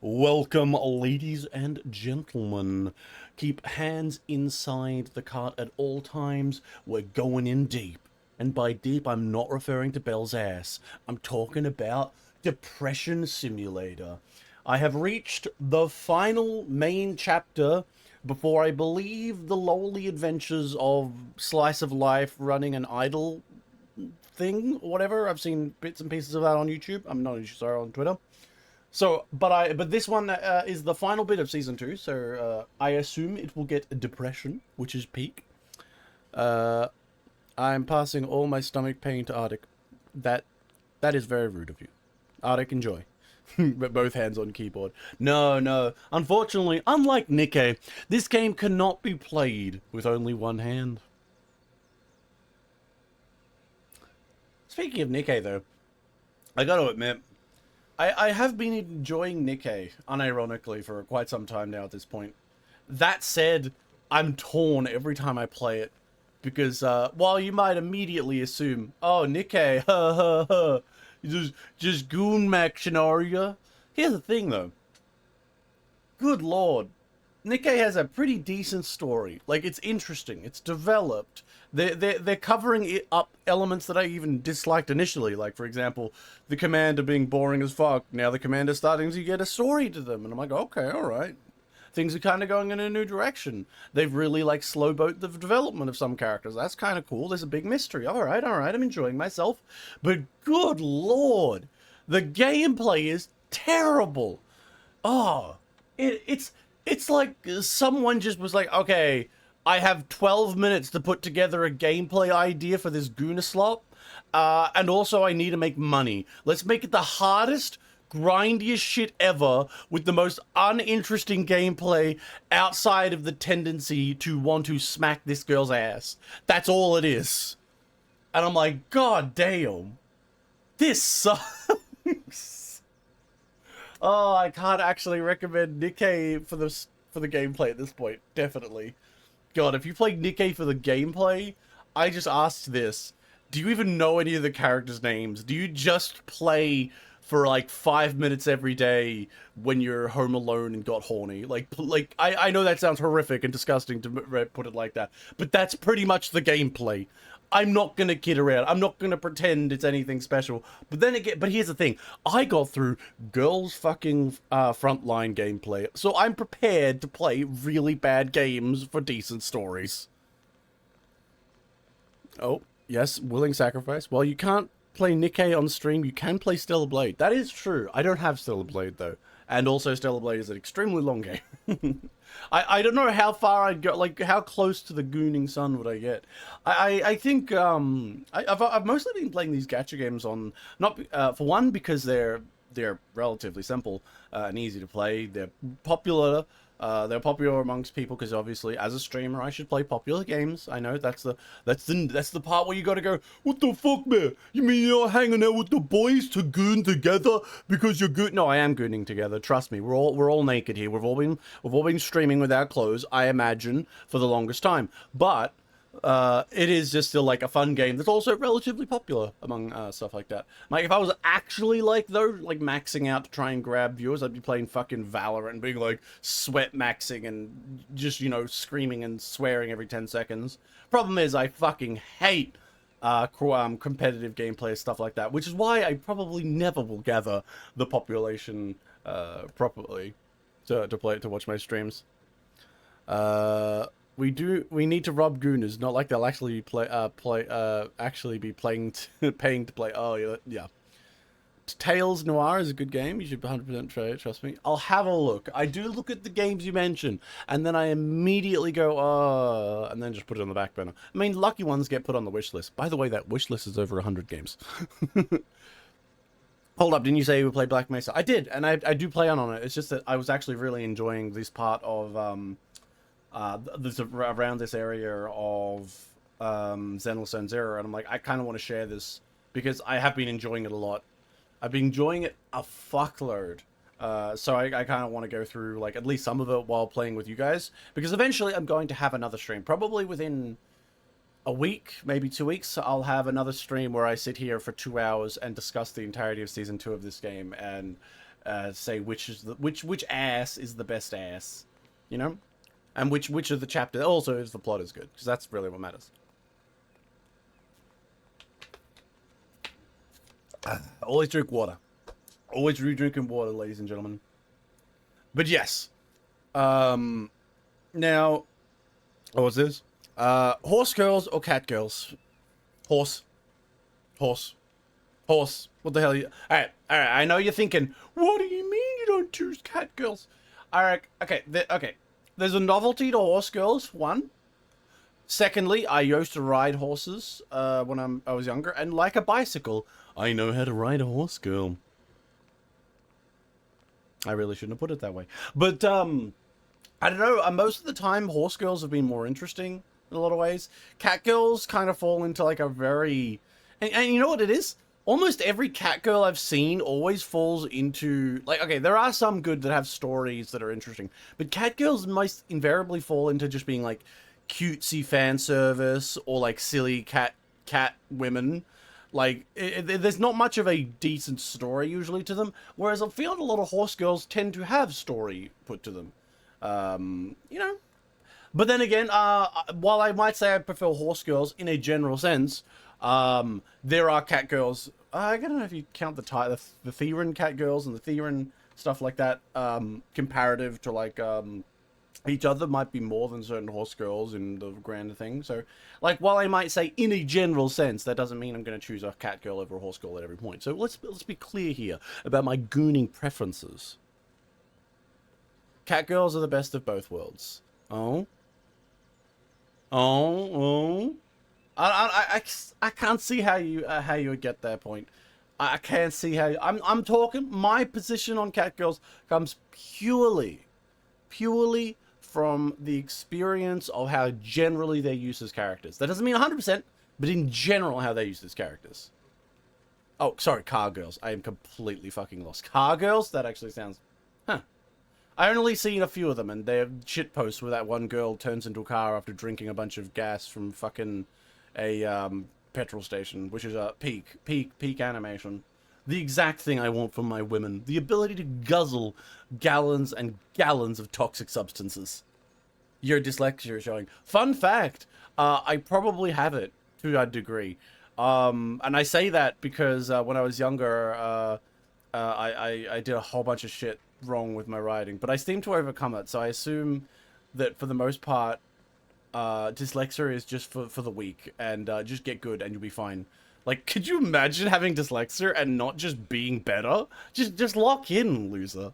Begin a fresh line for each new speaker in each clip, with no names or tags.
Welcome, ladies and gentlemen. Keep hands inside the cart at all times. We're going in deep. And by deep, I'm not referring to Belle's ass. I'm talking about Depression Simulator. I have reached the final main chapter before I believe the lowly adventures of Slice of Life running an idol thing or whatever. I've seen bits and pieces of that on YouTube. I'm not sorry, on Twitter. So, but this one is the final bit of season 2, so I assume it will get depression, which is peak. I'm passing all my stomach pain to Arctic. That is very rude of you. Arctic, enjoy. But both hands on keyboard. No. Unfortunately, unlike Nikke, this game cannot be played with only one hand. Speaking of Nikke, though, I gotta admit, I have been enjoying Nikke, unironically, for quite some time now at this point. That said, I'm torn every time I play it. Because, while you might immediately assume, oh, Nikke, just goon maction, are ya? Here's the thing, though. Good lord. Nikke has a pretty decent story. Like, it's interesting. It's developed. They're covering it up elements that I even disliked initially. Like, for example, the commander being boring as fuck. Now the commander's starting to get a story to them. And I'm like, okay, alright. Things are kind of going in a new direction. They've really, like, slow-boat the development of some characters. That's kind of cool. There's a big mystery. Alright, I'm enjoying myself. But good lord, the gameplay is terrible. Oh, it's like someone just was like, okay, I have 12 minutes to put together a gameplay idea for this Goonaslop, and also I need to make money. Let's make it the hardest, grindiest shit ever with the most uninteresting gameplay outside of the tendency to want to smack this girl's ass. That's all it is. And I'm like, god damn, this sucks. Oh, I can't actually recommend Nikke for the gameplay at this point. Definitely. God, if you play Nikke for the gameplay, I just asked this. Do you even know any of the characters' names? Do you just play for like 5 minutes every day when you're home alone and got horny? Like I know that sounds horrific and disgusting to put it like that, but that's pretty much the gameplay. I'm not gonna kid around. I'm not gonna pretend it's anything special. But then again, but here's the thing. I got through girls' fucking frontline gameplay, so I'm prepared to play really bad games for decent stories. Oh, yes, willing sacrifice. Well, you can't play Nikke on stream. You can play Stellar Blade. That is true. I don't have Stellar Blade, though. And also, Stellar Blade is an extremely long game. I don't know how far I'd go, like, how close to the Gooning Sun would I get? I think, I've mostly been playing these gacha games on, not, for one, because they're relatively simple, and easy to play. They're popular amongst people because obviously, as a streamer, I should play popular games. I know that's the part where you got to go, what the fuck, man? You mean you're hanging out with the boys to goon together because you're good? No, I am gooning together. Trust me, we're all naked here. We've all been streaming without clothes. I imagine for the longest time, but. It is just still like a fun game that's also relatively popular among stuff like that. Like if I was actually like though, like maxing out to try and grab viewers, I'd be playing fucking Valorant and being like sweat maxing and just, you know, screaming and swearing every 10 seconds. Problem is I fucking hate competitive gameplay, stuff like that, which is why I probably never will gather the population properly to watch my streams. We need to rob Gooners, not like they'll actually actually be paying to play. Oh yeah. Tales Noir is a good game. You should 100% try it. Trust me. I'll have a look. I do look at the games you mention, and then I immediately go, oh, and then just put it on the back burner. I mean, lucky ones get put on the wish list. By the way, that wish list is over 100 games. Hold up, didn't you say you would play Black Mesa? I did, and I do play on it. It's just that I was actually really enjoying this part of there's around this area of Zenless Zero, and I'm like, I kind of want to share this because I have been enjoying it a lot. I've been enjoying it a fuckload. So I kind of want to go through like at least some of it while playing with you guys, because eventually I'm going to have another stream, probably within a week, maybe 2 weeks. I'll have another stream where I sit here for 2 hours and discuss the entirety of season 2 of this game, and say which is the which ass is the best ass, you know, and which of the chapter also is the plot is good, because that's really what matters. Always drink water. Always re-drinking water, ladies and gentlemen. But yes, now, what was this? Horse girls or cat girls? Horse. Horse. Horse. What the hell are you... Alright. I know you're thinking, what do you mean you don't choose cat girls? Alright, okay. Okay. There's a novelty to horse girls, one. Secondly, I used to ride horses when I was younger, and like a bicycle, I know how to ride a horse girl. I really shouldn't have put it that way. But, I don't know, most of the time, horse girls have been more interesting in a lot of ways. Cat girls kind of fall into, like, a very... And you know what it is? Almost every cat girl I've seen always falls into... Like, okay, there are some good that have stories that are interesting. But cat girls most invariably fall into just being, like, cutesy fan service or, like, silly cat women. Like, there's not much of a decent story usually to them, whereas I feel a lot of horse girls tend to have story put to them. You know? But then again, while I might say I prefer horse girls in a general sense, there are cat girls. I don't know if you count the Theron cat girls and the Theron stuff like that, comparative to, like, each other might be more than certain horse girls in the grander thing. So, like, while I might say in a general sense, that doesn't mean I'm going to choose a cat girl over a horse girl at every point. So let's be clear here about my gooning preferences. Cat girls are the best of both worlds. Oh. I can't see how you would get that point. I can't see how I'm talking. My position on cat girls comes purely from the experience of how generally they're used as characters. That doesn't mean 100%, but in general how they're used as characters. Oh, sorry, car girls. I am completely fucking lost. Car girls? That actually sounds... Huh. I only seen a few of them, and they're shit posts where that one girl turns into a car after drinking a bunch of gas from fucking a petrol station, which is a peak animation. The exact thing I want from my women. The ability to guzzle gallons and gallons of toxic substances. Your dyslexia is showing. Fun fact, I probably have it to a degree. And I say that because when I was younger, I did a whole bunch of shit wrong with my writing. But I seem to overcome it, so I assume that for the most part, dyslexia is just for the weak. And just get good and you'll be fine. Like, could you imagine having dyslexia and not just being better? Just lock in, loser.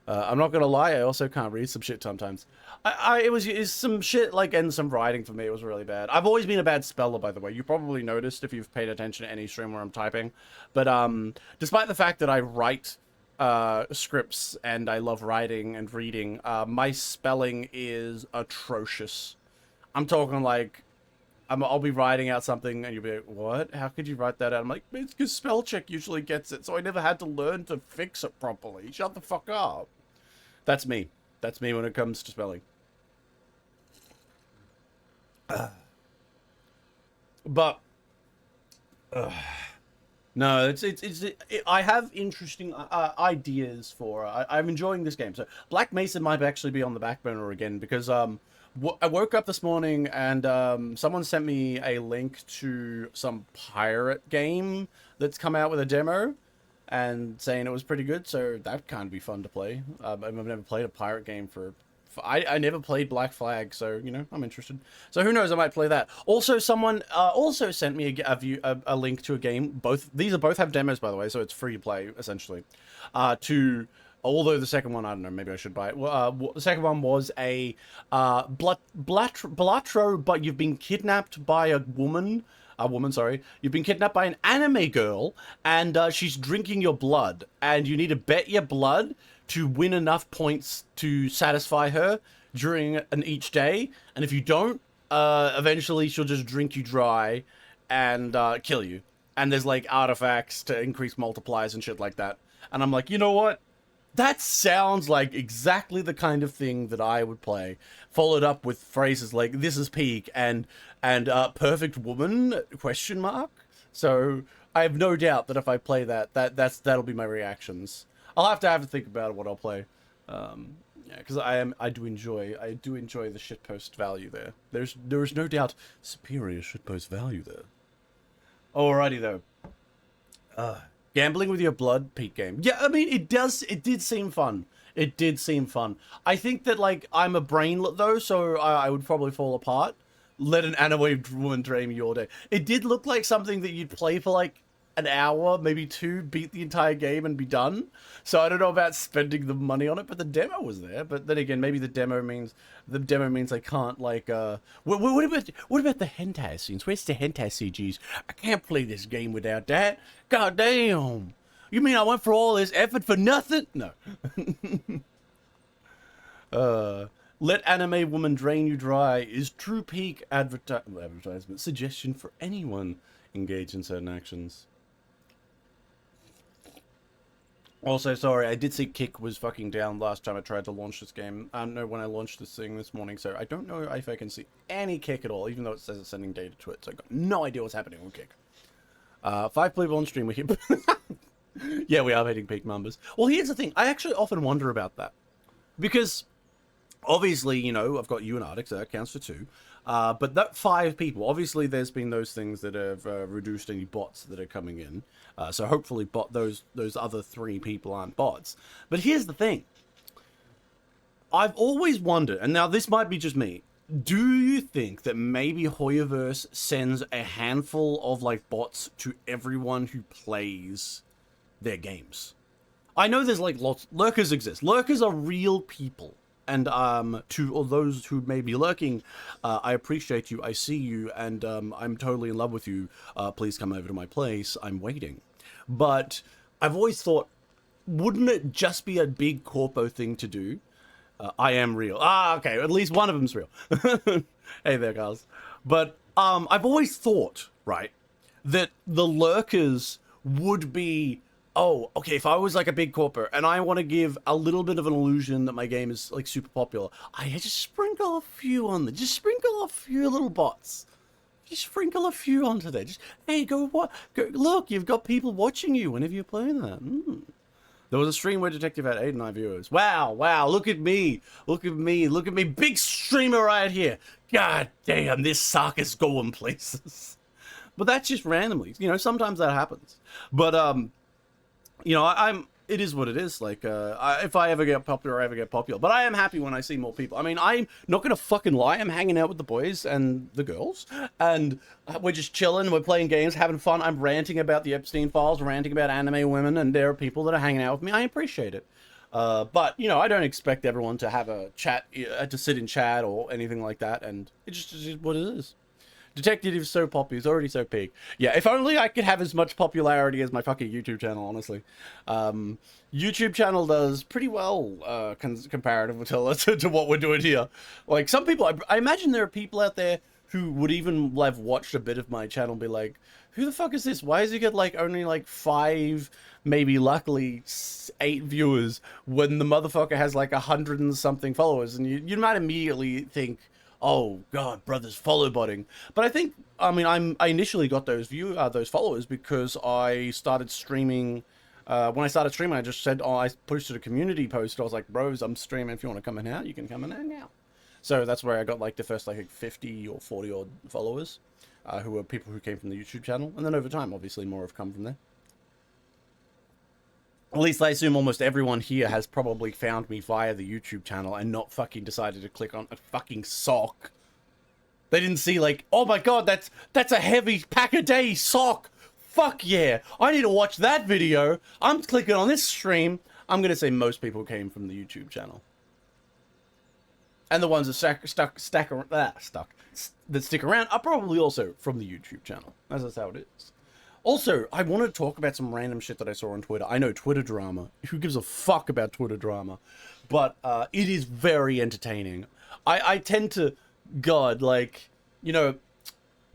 I'm not gonna lie, I also can't read some shit sometimes. It was some shit, like, and some writing for me, it was really bad. I've always been a bad speller, by the way. You probably noticed if you've paid attention to any stream where I'm typing. But, despite the fact that I write, scripts and I love writing and reading, my spelling is atrocious. I'm talking, like... I'll be writing out something and you'll be like, what? How could you write that out? I'm like, it's because spell check usually gets it, so I never had to learn to fix it properly. Shut the fuck up. That's me. That's me when it comes to spelling. But, no, I have interesting ideas for, I'm enjoying this game. So Black Mesa might actually be on the back burner again because, I woke up this morning and someone sent me a link to some pirate game that's come out with a demo and saying it was pretty good, so that can be fun to play. I've never played a pirate game I never played Black Flag, so, you know, I'm interested. So who knows, I might play that. Also, someone also sent me a link to a game. These both have demos, by the way, so it's free to play, essentially. Although the second one, I don't know, maybe I should buy it. The second one was a Blatro, but you've been kidnapped by a woman. Sorry. You've been kidnapped by an anime girl, and she's drinking your blood. And you need to bet your blood to win enough points to satisfy her during each day. And if you don't, eventually she'll just drink you dry and kill you. And there's, like, artifacts to increase multipliers and shit like that. And I'm like, you know what? That sounds like exactly the kind of thing that I would play. Followed up with phrases like, this is peak, and perfect woman, question mark. So, I have no doubt that if I play that'll be my reactions. I'll have to think about what I'll play. Yeah, because I do enjoy the shitpost value there. There is no doubt superior shitpost value there. Alrighty though. Gambling with your blood, peak game. Yeah, I mean it did seem fun. It did seem fun. I think that like I'm a brainlet though, so I would probably fall apart. Let an anime woman drain you all day. It did look like something that you'd play for like an hour, maybe two, beat the entire game and be done. So I don't know about spending the money on it, but the demo was there. But then again, maybe the demo means I can't like what about the hentai scenes? Where's the hentai CGs? I can't play this game without that. God damn. You mean I went for all this effort for nothing? No. Let anime woman drain you dry is true peak advertisement suggestion for anyone engaged in certain actions. Also, sorry, I did see Kick was fucking down last time I tried to launch this game. I don't know when I launched this thing this morning, so I don't know if I can see any Kick at all, even though it says it's sending data to it, so I got no idea what's happening with Kick. 5 people on stream, we're here. Yeah, we are hitting peak numbers. Well, here's the thing, I actually often wonder about that. Because, obviously, you know, I've got you and Arctic, so that counts for 2. But that 5 people, obviously there's been those things that have reduced any bots that are coming in. So hopefully those other 3 people aren't bots. But here's the thing. I've always wondered, and now this might be just me, do you think that maybe Hoyoverse sends a handful of like bots to everyone who plays their games? I know there's like lots, lurkers exist. Lurkers are real people. And to all those who may be lurking, I appreciate you, I see you, and I'm totally in love with you. Please come over to my place, I'm waiting. But I've always thought, wouldn't it just be a big corpo thing to do? I am real. Okay, at least one of them's real. Hey there, guys. But I've always thought, right, that the lurkers would be... Oh, okay, if I was like a big corporate and I want to give a little bit of an illusion that my game is like super popular, I just sprinkle a few on there. Just sprinkle a few little bots. Just sprinkle a few onto there. Just, hey, go look, you've got people watching you whenever you're playing that. There was a stream where Detective had 8 or 9 viewers. Wow, look at me. Look at me. Big streamer right here. God damn, this suck is going places. But that's just randomly. You know, sometimes that happens. But, you know, it is what it is. Like, if I ever get popular, I ever get popular. But I am happy when I see more people. I mean, I'm not going to fucking lie. I'm hanging out with the boys and the girls. And we're just chilling. We're playing games, having fun. I'm ranting about the Epstein files, ranting about anime women. And there are people that are hanging out with me. I appreciate it. But, you know, I don't expect everyone to have a chat, to sit in chat or anything like that. And it's just what it is. Detective is so popular, he's already so big. Yeah, if only I could have as much popularity as my fucking YouTube channel, honestly. YouTube channel does pretty well, comparative to what we're doing here. Like, some people, I imagine there are people out there who would even have watched a bit of my channel and be like, who the fuck is this? Why does he get like only like 5, maybe luckily 8 viewers when the motherfucker has like 100 and something followers? And you might immediately think, oh god, brothers, follow botting. But I think, I mean, I initially got those followers because I started streaming. When I started streaming, I just said, I posted a community post. I was like, bros, I'm streaming. If you want to come in out, you can come in out now. So that's where I got like the first like 50 or 40 odd followers, who were people who came from the YouTube channel. And then over time, obviously, more have come from there. At least I assume almost everyone here has probably found me via the YouTube channel and not fucking decided to click on a fucking sock. They didn't see like, oh my god, that's a heavy pack-a-day sock. Fuck yeah, I need to watch that video. I'm clicking on this stream. I'm gonna say most people came from the YouTube channel. And the ones that that stick around are probably also from the YouTube channel. That's how it is. Also, I want to talk about some random shit that I saw on Twitter. I know Twitter drama. Who gives a fuck about Twitter drama? But it is very entertaining. I tend to, God, like, you know,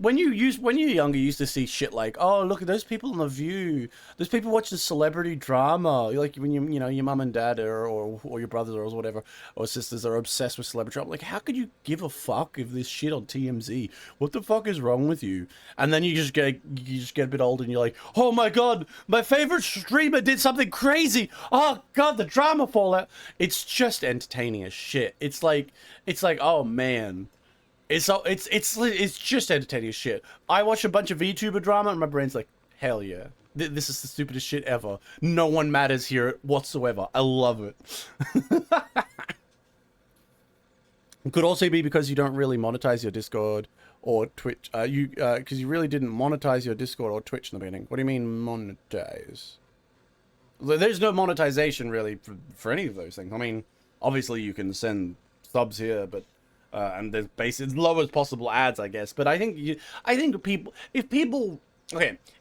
when you're younger, you used to see shit like, oh, look at those people on The View. Those people watch the celebrity drama. Like when you know your mum and dad or your brothers or whatever or sisters are obsessed with celebrity drama. Like, how could you give a fuck if this shit on TMZ? What the fuck is wrong with you? And then you just get a bit old and you're like, oh my god, my favorite streamer did something crazy. Oh god, the drama fallout. It's just entertaining as shit. It's like, oh man. It's just entertaining as shit. I watch a bunch of VTuber drama and my brain's like, hell yeah. This is the stupidest shit ever. No one matters here whatsoever. I love it. It could also be because you don't really monetize your Discord or Twitch. Because you really didn't monetize your Discord or Twitch in the beginning. What do you mean monetize? There's no monetization really for any of those things. I mean, obviously you can send subs here, but and there's basically lowest possible ads, I guess. But I think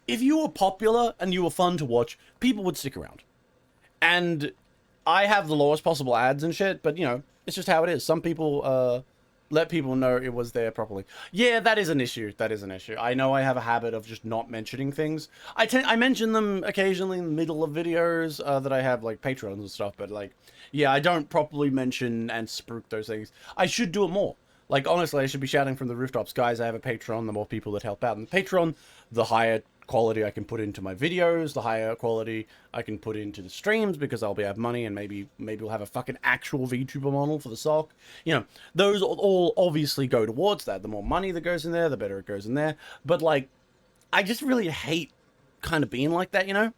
if you were popular and you were fun to watch, people would stick around. And I have the lowest possible ads and shit, but you know, it's just how it is. Some people let people know it was there properly. Yeah, that is an issue. That is an issue. I know I have a habit of just not mentioning things. I mention them occasionally in the middle of videos that I have, like Patreons and stuff, but like, yeah, I don't properly mention and spruik those things. I should do it more. Like, honestly, I should be shouting from the rooftops, guys, I have a Patreon, the more people that help out. And Patreon, the higher quality I can put into my videos, the higher quality I can put into the streams, because I'll have money and maybe we'll have a fucking actual VTuber model for the sock. You know, those all obviously go towards that. The more money that goes in there, the better it goes in there. But, like, I just really hate kind of being like that, you know?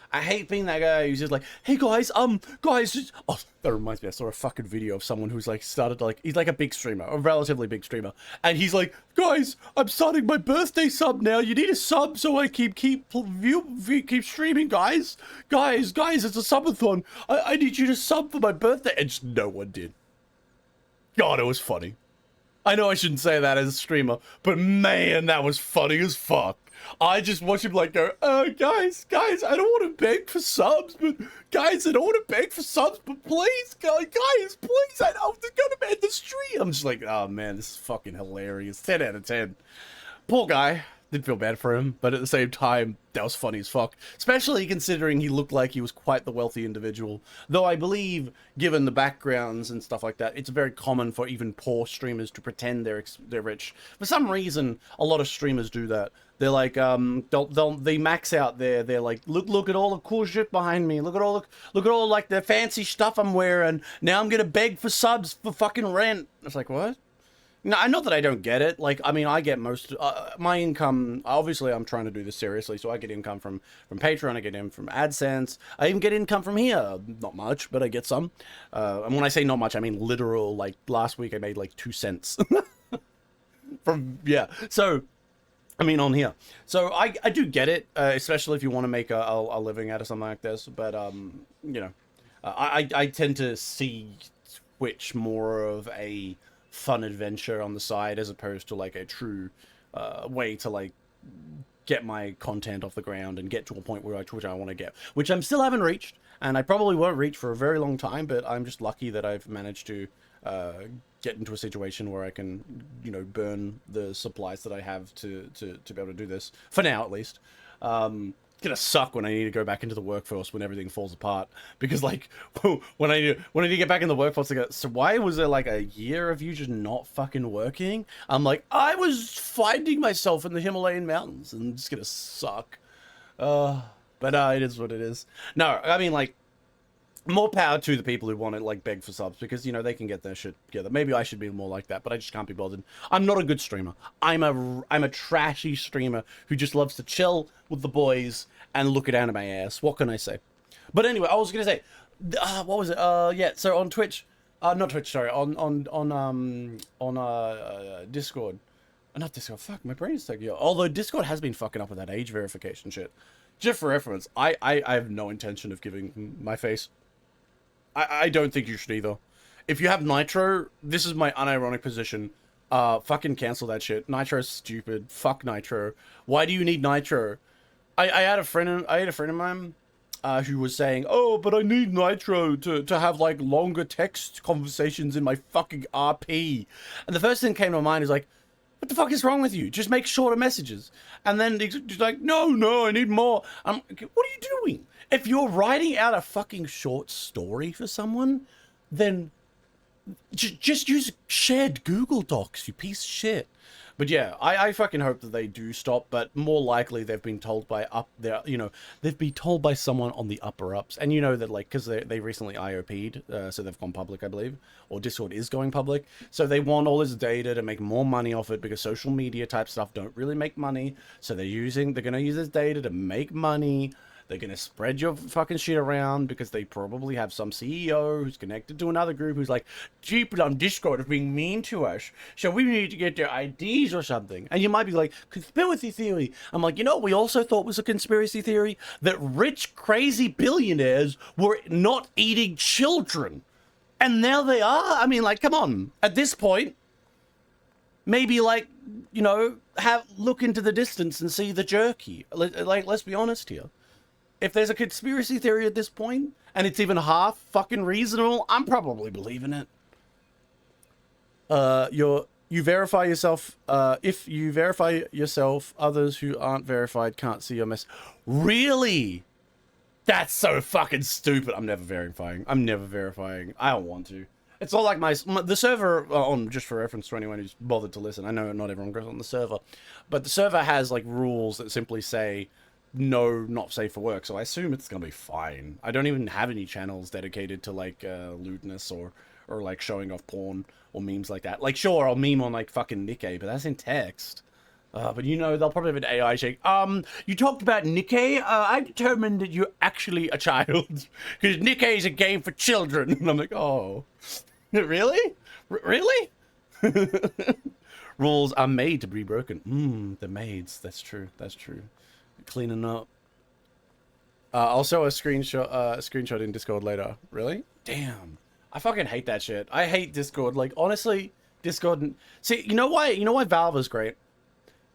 I hate being that guy who's just like, hey guys, just... Oh, that reminds me, I saw a fucking video of someone who's like started to like, he's like a big streamer, a relatively big streamer. And he's like, guys, I'm starting my birthday sub now. You need a sub so I keep streaming, guys. Guys, it's a subathon. I need you to sub for my birthday. And just no one did. God, it was funny. I know I shouldn't say that as a streamer, but man, that was funny as fuck. I just watch him like go, guys, I don't want to beg for subs, but guys, I don't want to beg for subs, but please, guys, please, I know they're gonna end the stream. I'm just like, oh man, this is fucking hilarious. 10 out of 10. Poor guy. Didn't feel bad for him, but at the same time, that was funny as fuck. Especially considering he looked like he was quite the wealthy individual. Though I believe, given the backgrounds and stuff like that, it's very common for even poor streamers to pretend they're rich. For some reason, a lot of streamers do that. They're like, they max out there. They're like, look at all the cool shit behind me. Look at all like the fancy stuff I'm wearing. Now I'm gonna beg for subs for fucking rent. It's like, what? No, not that I don't get it. Like, I mean, I get most my income. Obviously, I'm trying to do this seriously, so I get income from Patreon. I get in from AdSense. I even get income from here. Not much, but I get some. And when I say not much, I mean literal. Like last week, I made like 2 cents from So, I mean, on here. So I do get it, especially if you want to make a living out of something like this. But you know, I tend to see Twitch more of a fun adventure on the side as opposed to like a true way to like get my content off the ground and get to a point where I want to get, which I'm still haven't reached, and I probably won't reach for a very long time, but I'm just lucky that I've managed to get into a situation where I can, you know, burn the supplies that I have to be able to do this for now, at least. It's gonna suck when I need to go back into the workforce when everything falls apart, because like when I need to get back in the workforce, I go, so why was there like a year of you just not fucking working? I'm like, I was finding myself in the Himalayan mountains, and it's gonna suck. But it is what it is. No, I mean, like, more power to the people who want to like beg for subs, because you know they can get their shit together. Maybe I should be more like that, but I just can't be bothered. I'm not a good streamer. I'm a trashy streamer who just loves to chill with the boys and look at anime ass. What can I say? But anyway, I was gonna say, what was it? Yeah. So on Twitch, not Twitch. Sorry, on Discord. Not Discord. Fuck, my brain's taking. Although Discord has been fucking up with that age verification shit. Just for reference, I have no intention of giving my face. I don't think you should either. If you have Nitro, this is my unironic position. Fucking cancel that shit. Nitro's stupid. Fuck Nitro. Why do you need Nitro? I had a friend of mine who was saying, oh, but I need Nitro to have like longer text conversations in my fucking RP. And the first thing that came to my mind is like, What the fuck is wrong with you? Just make shorter messages. And then he's like, no, I need more. I'm like, what are you doing? If you're writing out a fucking short story for someone, then just use shared Google Docs, you piece of shit. But yeah, I fucking hope that they do stop, but more likely they've been told by they've been told by someone on the upper ups. And you know that, like, because they recently IOP'd, so they've gone public, I believe, or Discord is going public. So they want all this data to make more money off it, because social media type stuff don't really make money. So they're going to use this data to make money. They're going to spread your fucking shit around because they probably have some CEO who's connected to another group who's like, people on Discord are being mean to us, so we need to get their IDs or something. And you might be like, conspiracy theory. I'm like, you know what we also thought was a conspiracy theory? That rich, crazy billionaires were not eating children. And now they are? I mean, like, come on. At this point, maybe, like, you know, look into the distance and see the jerky. Like, let's be honest here. If there's a conspiracy theory at this point, and it's even half fucking reasonable, I'm probably believing it. You verify yourself. If you verify yourself, others who aren't verified can't see your mess. Really? That's so fucking stupid. I'm never verifying. I don't want to. It's all like the server, just for reference to anyone who's bothered to listen. I know not everyone goes on the server, but the server has like rules that simply say, no, not safe for work, so I assume it's gonna be fine. I don't even have any channels dedicated to like lewdness or like showing off porn or memes like that. Like, sure, I'll meme on like fucking Nikkei, but that's in text. But you know, they'll probably have an AI check. You talked about Nikkei. I determined that you're actually a child because Nikkei is a game for children. And I'm like, oh, really? Really? Rules are made to be broken. The maids. That's true. That's true. Cleaning up. Also a screenshot in Discord later. Really? Damn. I fucking hate that shit. I hate Discord. Like, honestly, Discord. See, you know why Valve is great?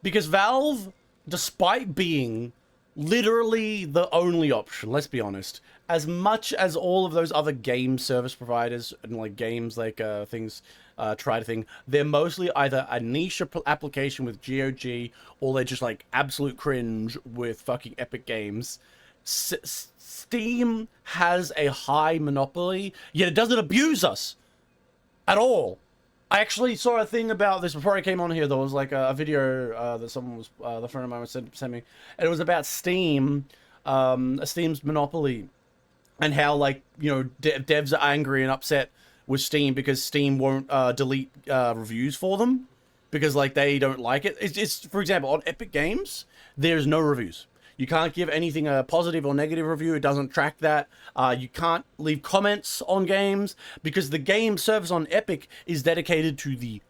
Because Valve, despite being literally the only option, let's be honest, as much as all of those other game service providers and like games like try to think, they're mostly either a niche application with GOG or they're just like absolute cringe with fucking Epic Games. Steam has a high monopoly, yet it doesn't abuse us at all. I actually saw a thing about this before I came on here. There was like a video that someone was, the friend of mine sent me, and it was about Steam, Steam's monopoly, and how, like, you know, devs are angry and upset with Steam because Steam won't delete reviews for them because, like, they don't like it. It's for example, on Epic Games, there's no reviews. You can't give anything a positive or negative review. It doesn't track that. You can't leave comments on games because the game service on Epic is dedicated to the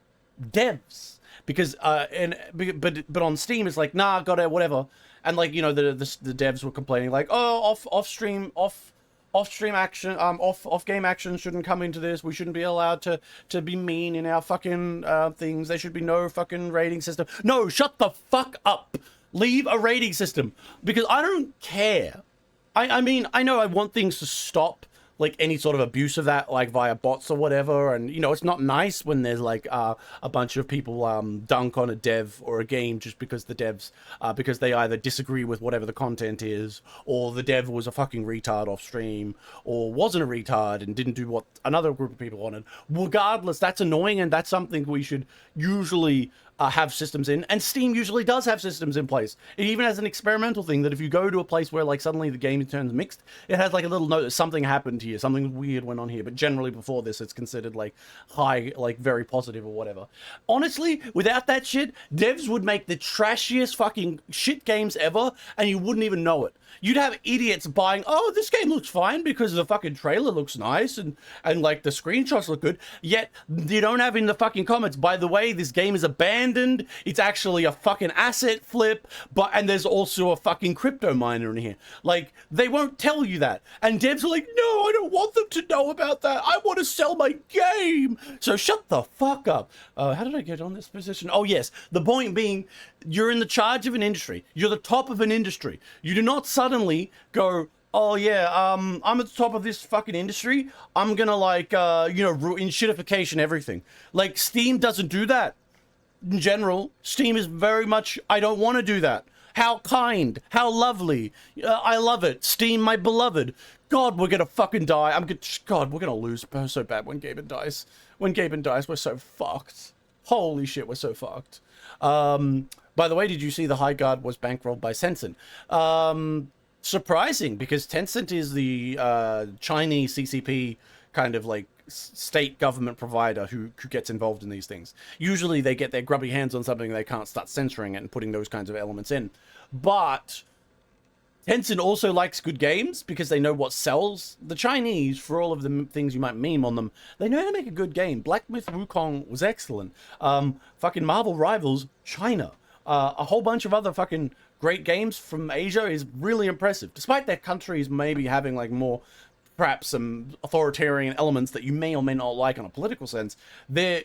devs. Because but on Steam it's like, nah, got it, whatever. And like, you know, the devs were complaining like, oh, off stream action, off game action shouldn't come into this. We shouldn't be allowed to be mean in our fucking things. There should be no fucking rating system. No, shut the fuck up. Leave a rating system, because I don't care. I mean, I know I want things to stop, like any sort of abuse of that, like via bots or whatever. And, you know, it's not nice when there's like a bunch of people dunk on a dev or a game just because the devs, because they either disagree with whatever the content is, or the dev was a fucking retard off stream, or wasn't a retard and didn't do what another group of people wanted. Regardless, that's annoying, and that's something we should usually have systems in, and Steam usually does have systems in place. It even has an experimental thing that if you go to a place where like suddenly the game turns mixed, it has like a little note that something happened here, something weird went on here. But generally before this, it's considered like high, like very positive or whatever. Honestly, without that shit, devs would make the trashiest fucking shit games ever, and you wouldn't even know it. You'd have idiots buying, oh, this game looks fine because the fucking trailer looks nice and like the screenshots look good. Yet you don't have in the fucking comments, by the way, this game is abandoned. It's actually a fucking asset flip, and there's also a fucking crypto miner in here. Like, they won't tell you that. And devs are like, no, I don't want them to know about that. I want to sell my game. So shut the fuck up. How did I get on this position? Oh, yes. The point being, you're in the charge of an industry. You're the top of an industry. You do not suddenly go, oh yeah, I'm at the top of this fucking industry. I'm gonna like, you know, ruin shitification everything. Like, Steam doesn't do that. in general, Steam is very much, I don't want to do that. How kind, how lovely. I love it. Steam, my beloved. God, we're gonna fucking die. God, we're gonna lose so bad when Gaben dies. When Gaben dies, we're so fucked. Holy shit, we're so fucked. By the way, did you see the High Guard was bankrolled by Tencent? Surprising, because Tencent is the Chinese CCP kind of like state government provider who gets involved in these things. Usually they get their grubby hands on something, they can't start censoring it and putting those kinds of elements in. But Tencent also likes good games because they know what sells. The Chinese, for all of the things you might meme on them, they know how to make a good game. Black Myth Wukong was excellent. Fucking Marvel Rivals, China. A whole bunch of other fucking great games from Asia is really impressive. Despite their countries maybe having like more, perhaps some authoritarian elements that you may or may not like on a political sense, their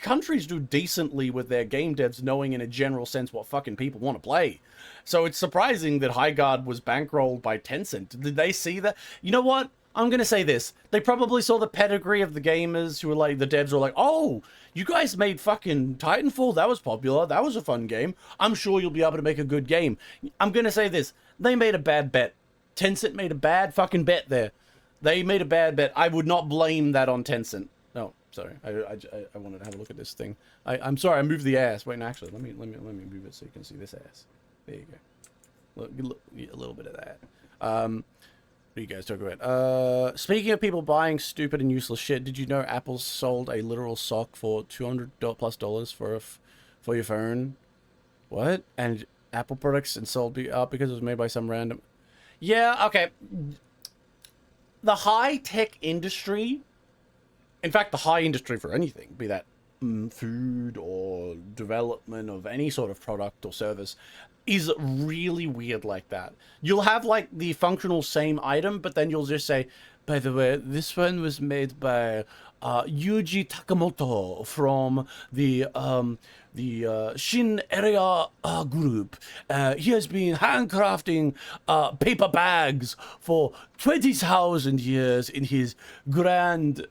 countries do decently with their game devs knowing in a general sense what fucking people want to play. So it's surprising that High Guard was bankrolled by Tencent. Did they see that? You know what? I'm going to say this. They probably saw the pedigree of the gamers who were like, the devs were like, oh, you guys made fucking Titanfall. That was popular. That was a fun game. I'm sure you'll be able to make a good game. I'm going to say this. They made a bad bet. Tencent made a bad fucking bet there. They made a bad bet. I would not blame that on Tencent. No, sorry. I wanted to have a look at this thing. I'm sorry. I moved the ass. Wait, no, actually, let me move it so you can see this ass. There you go. Look, a little bit of that. What do you guys talk about? Speaking of people buying stupid and useless shit, did you know Apple sold a literal sock for $200+ for your phone? What? And Apple products and sold because it was made by some random. Yeah. Okay. The high-tech industry, in fact, the high industry for anything, be that food or development of any sort of product or service, is really weird like that. You'll have like the functional same item, but then you'll just say, by the way, this one was made by Yuji Takamoto from the Shin Area group. He has been handcrafting paper bags for 20,000 years in his grand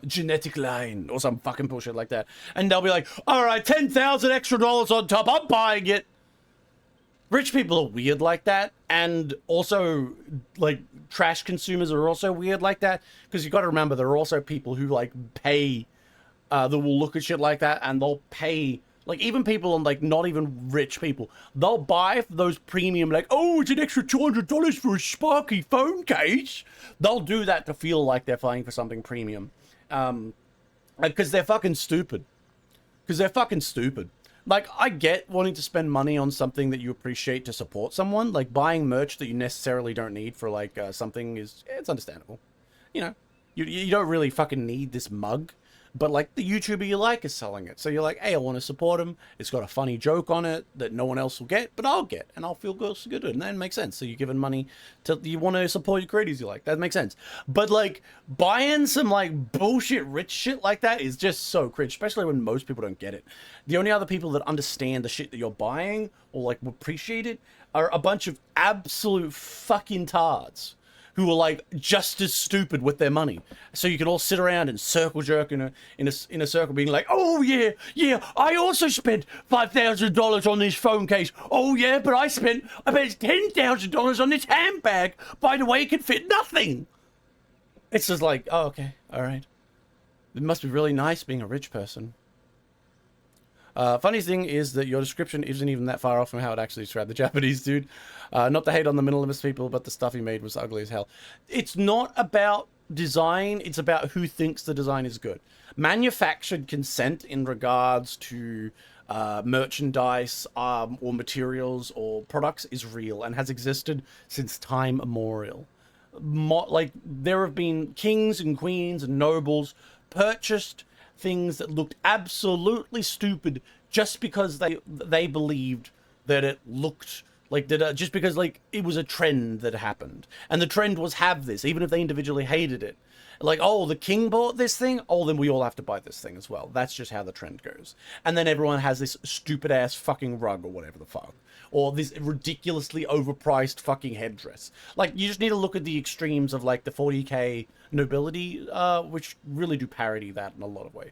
genetic line or some fucking bullshit like that. And they'll be like, all right, $10,000 extra on top. I'm buying it. Rich people are weird like that, and also like trash consumers are also weird like that, because you got to remember there are also people who like pay that will look at shit like that, and they'll pay, like even people on like not even rich people, they'll buy those premium, like, oh, it's an extra $200 for a Sparky phone case. They'll do that to feel like they're paying for something premium, because they're fucking stupid. Like, I get wanting to spend money on something that you appreciate to support someone. Like, buying merch that you necessarily don't need for, like, something it's understandable. You know, you don't really fucking need this mug. But, like, the YouTuber you like is selling it. So you're like, hey, I want to support him. It's got a funny joke on it that no one else will get, but I'll get. And I'll feel good. And that makes sense. So you're giving money to, you want to support your creators you like. That makes sense. But, like, buying some, like, bullshit rich shit like that is just so cringe. Especially when most people don't get it. The only other people that understand the shit that you're buying or, like, appreciate it are a bunch of absolute fucking tards who are like just as stupid with their money. So you can all sit around and circle jerk in a circle, being like, oh yeah, I also spent $5,000 on this phone case. Oh yeah, but I spent $10,000 on this handbag. By the way, it can fit nothing. It's just like, oh okay, all right. It must be really nice being a rich person. Funny thing is that your description isn't even that far off from how it actually described the Japanese dude. Not to hate on the minimalist people, but the stuff he made was ugly as hell. It's not about design, it's about who thinks the design is good. Manufactured consent in regards to merchandise or materials or products is real and has existed since time immemorial. Like, there have been kings and queens and nobles purchased things that looked absolutely stupid just because they believed that it looked like that, just because like it was a trend that happened, and the trend was have this, even if they individually hated it. Like, oh, the king bought this thing, oh, then we all have to buy this thing as well. That's just how the trend goes. And then everyone has this stupid ass fucking rug or whatever the fuck, or this ridiculously overpriced fucking headdress. Like, you just need to look at the extremes of like the 40k nobility, which really do parody that in a lot of way.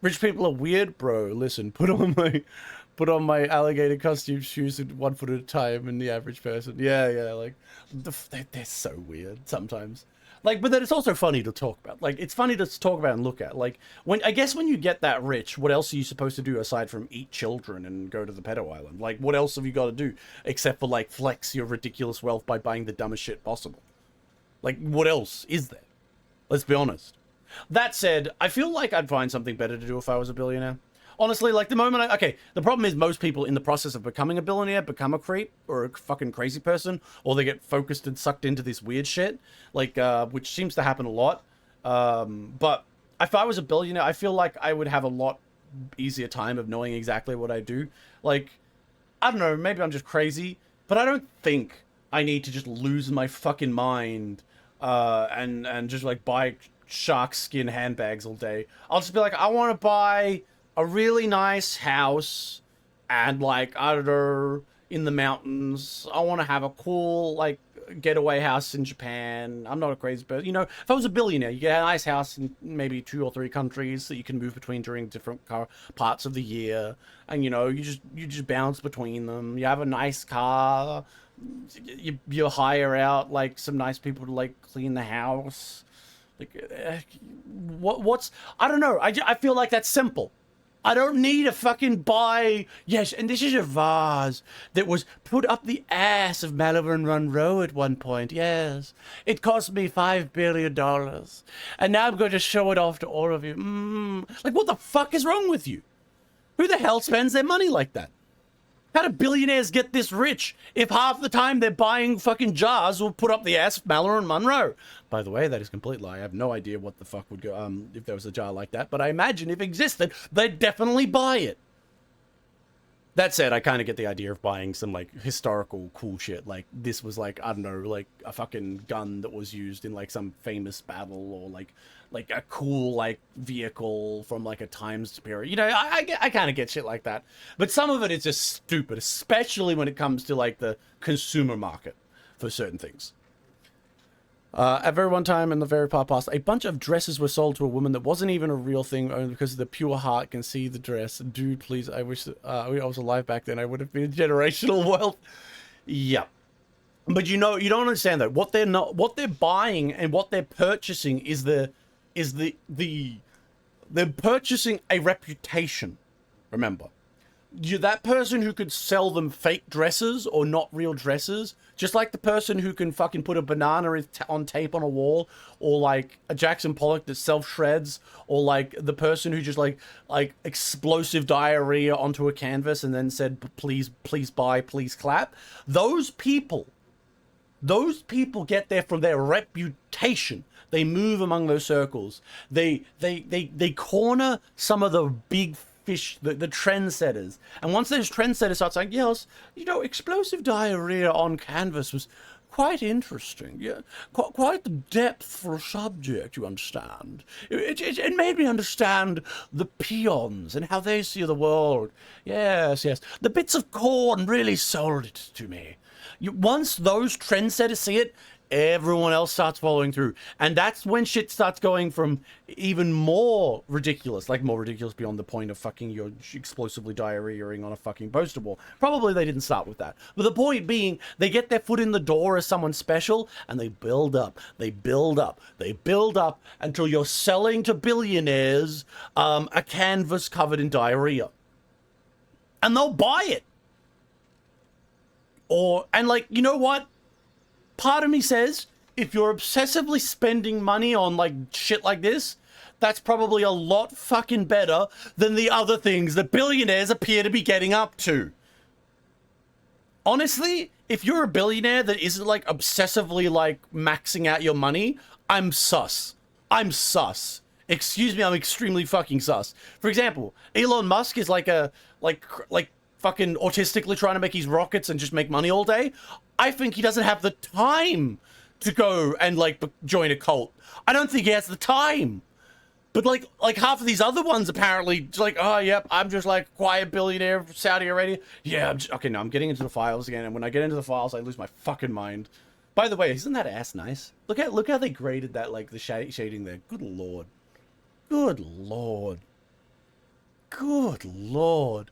Rich people are weird, bro. Listen, put on my alligator costume shoes in 1 foot at a time, and the average person. Yeah, yeah, like they're so weird sometimes. Like, but then it's also funny to talk about. Like, it's funny to talk about and look at. Like, when you get that rich, what else are you supposed to do aside from eat children and go to the pedo island? Like, what else have you got to do except for like flex your ridiculous wealth by buying the dumbest shit possible? Like, what else is there? Let's be honest. That said, I feel like I'd find something better to do if I was a billionaire. Honestly, like the moment okay, the problem is most people in the process of becoming a billionaire become a creep or a fucking crazy person, or they get focused and sucked into this weird shit, like, which seems to happen a lot. But if I was a billionaire, I feel like I would have a lot easier time of knowing exactly what I do. Like, I don't know, maybe I'm just crazy, but I don't think I need to just lose my fucking mind, and just like buy shark skin handbags all day. I'll just be like, I want to buy a really nice house and like, I don't know, in the mountains. I want to have a cool like getaway house in Japan. I'm not a crazy person. You know, if I was a billionaire, you get a nice house in maybe 2 or 3 countries that you can move between during different parts of the year. And you know, you just bounce between them. You have a nice car. You hire out like some nice people to like clean the house. Like, what's, I don't know. I feel like that's simple. I don't need to fucking buy, yes, and this is a vase that was put up the ass of Marilyn Monroe at one point, yes. It cost me $5 billion, and now I'm going to show it off to all of you. Like, what the fuck is wrong with you? Who the hell spends their money like that? How do billionaires get this rich if half the time they're buying fucking jars will put up the ass of Marilyn Monroe? By the way, that is a complete lie. I have no idea what the fuck would go, if there was a jar like that, but I imagine if it existed, they'd definitely buy it. That said, I kind of get the idea of buying some, like, historical cool shit. Like, this was, like, I don't know, like, a fucking gun that was used in, like, some famous battle, or, like a cool, like, vehicle from, like, a times period. You know, I kind of get shit like that. But some of it is just stupid, especially when it comes to, like, the consumer market for certain things. At very one time in the very far past, a bunch of dresses were sold to a woman that wasn't even a real thing, only because the pure heart can see the dress. Dude, please, I wish I was alive back then. I would have been generational wealth. Yeah. But you know, you don't understand that. What they're buying and what they're purchasing is they're purchasing a reputation. Remember. You're that person who could sell them fake dresses or not real dresses, just like the person who can fucking put a banana on tape on a wall, or like a Jackson Pollock that self-shreds, or like the person who just like explosive diarrhea onto a canvas and then said, please buy, please clap. Those people get there from their reputation. They move among those circles. They corner some of the big fish, the trendsetters. And once those trendsetters start saying, yes, you know, explosive diarrhea on canvas was quite interesting. Yeah, quite the depth for a subject, you understand. It made me understand the peons and how they see the world. Yes. The bits of corn really sold it to me. Once those trendsetters see it, everyone else starts following through. And that's when shit starts going from even more ridiculous, like more ridiculous beyond the point of fucking you're explosively diarrheaing on a fucking poster wall. Probably they didn't start with that. But the point being, they get their foot in the door as someone special, and they build up, they build up, they build up until you're selling to billionaires a canvas covered in diarrhea. And they'll buy it. And like, you know what? Part of me says, if you're obsessively spending money on, like, shit like this, that's probably a lot fucking better than the other things that billionaires appear to be getting up to. Honestly, if you're a billionaire that isn't, like, obsessively, like, maxing out your money, I'm sus. I'm sus. Excuse me, I'm extremely fucking sus. For example, Elon Musk is like fucking autistically trying to make his rockets and just make money all day. I think he doesn't have the time to go and like join a cult. I don't think he has the time. But like half of these other ones apparently like, oh yep, I'm just like quiet billionaire from Saudi Arabia. Yeah, okay, no, I'm getting into the files again, and when I get into the files, I lose my fucking mind. By the way, isn't that ass nice? Look how they graded that, like the shading there. Good lord. Good lord. Good lord.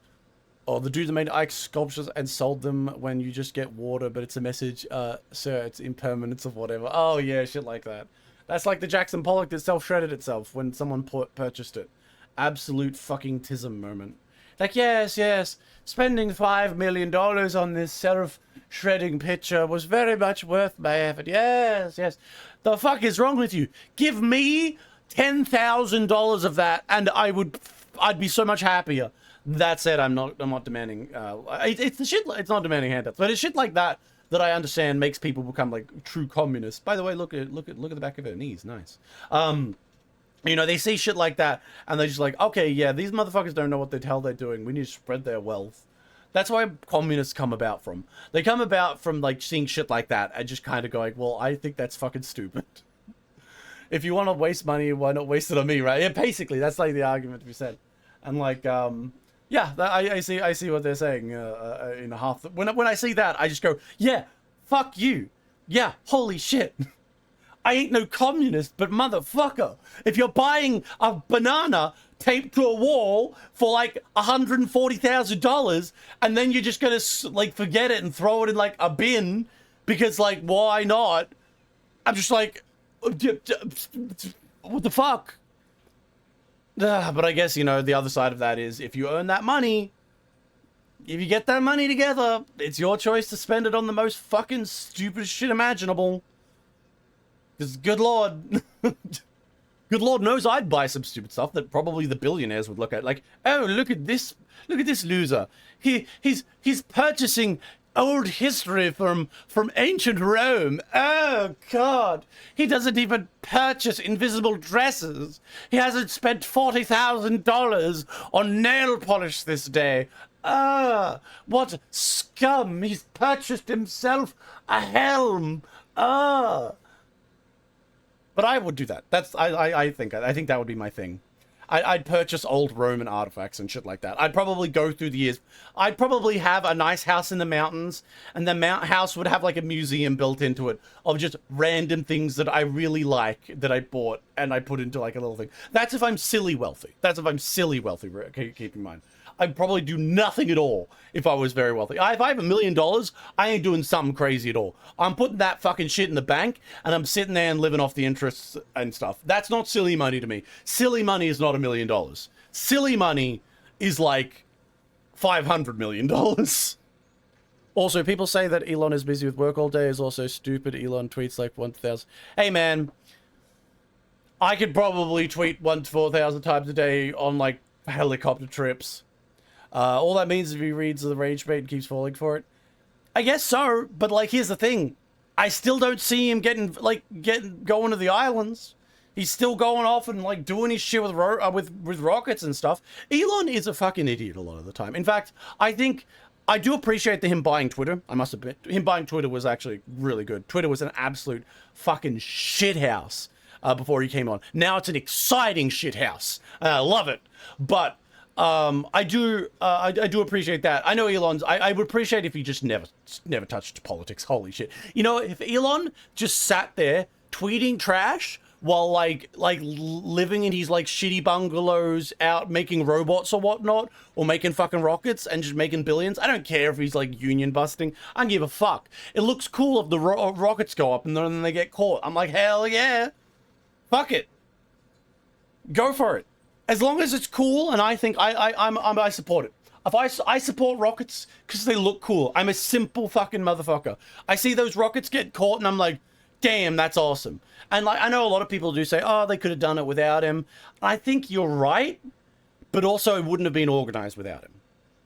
Oh, the dude that made ice sculptures and sold them when you just get water, but it's a message, sir, it's impermanence of whatever. Oh, yeah, shit like that. That's like the Jackson Pollock that self-shredded itself when someone purchased it. Absolute fucking tism moment. Like, yes, yes, spending $5 million on this self-shredding picture was very much worth my effort. Yes, yes. The fuck is wrong with you? Give me $10,000 of that, and I'd be so much happier. That said, I'm not demanding. It's the shit. It's not demanding handouts, but it's shit like that that I understand makes people become like true communists. By the way, look at the back of her knees. Nice. You know, they see shit like that, and they're just like, okay, yeah, these motherfuckers don't know what the hell they're doing. We need to spread their wealth. That's why communists come about from. They come about from like seeing shit like that and just kind of going, well, I think that's fucking stupid. If you want to waste money, why not waste it on me, right? Yeah, basically, that's like the argument to be said. And like, yeah, I see what they're saying. In a half. When I see that, I just go, yeah, fuck you. Yeah, holy shit. I ain't no communist, but motherfucker, if you're buying a banana taped to a wall for like $140,000, and then you're just gonna like forget it and throw it in like a bin because like why not? I'm just like, what the fuck? But I guess, you know, the other side of that is if you earn that money, if you get that money together, it's your choice to spend it on the most fucking stupid shit imaginable. Because good lord, good lord knows I'd buy some stupid stuff that probably the billionaires would look at. Like, oh, look at this loser. He's purchasing old history from ancient Rome. Oh God, he doesn't even purchase invisible dresses. He hasn't spent $40,000 on nail polish this day. Ah, what scum! He's purchased himself a helm. Ah. But I would do that. I think that would be my thing. I'd purchase old Roman artifacts and shit like that. I'd probably go through the years. I'd probably have a nice house in the mountains, and the house would have like a museum built into it of just random things that I really like that I bought and I put into like a little thing. That's if I'm silly wealthy. Keep in mind. I'd probably do nothing at all if I was very wealthy. If I have $1 million, I ain't doing something crazy at all. I'm putting that fucking shit in the bank, and I'm sitting there and living off the interests and stuff. That's not silly money to me. Silly money is not $1 million. Silly money is like $500 million. Also, people say that Elon is busy with work all day is also stupid. Elon tweets like 1,000. Hey, man. I could probably tweet 1 to 4,000 times a day on like helicopter trips. All that means is if he reads the rage bait and keeps falling for it. I guess so, but like here's the thing. I still don't see him going to the islands. He's still going off and like doing his shit with rockets and stuff. Elon is a fucking idiot a lot of the time. In fact, I think I do appreciate him buying Twitter. I must admit, him buying Twitter was actually really good. Twitter was an absolute fucking shithouse before he came on. Now it's an exciting shithouse. I love it, but. I do appreciate that. I know Elon's. I would appreciate if he just never touched politics. Holy shit! You know, if Elon just sat there tweeting trash while like living in his like shitty bungalows, out making robots or whatnot, or making fucking rockets and just making billions. I don't care if he's like union busting. I don't give a fuck. It looks cool if the rockets go up and then they get caught. I'm like, hell yeah, fuck it, go for it. As long as it's cool, and I think I support it. If I support rockets because they look cool. I'm a simple fucking motherfucker. I see those rockets get caught, and I'm like, damn, that's awesome. And like I know a lot of people do say, oh, they could have done it without him. I think you're right, but also it wouldn't have been organized without him.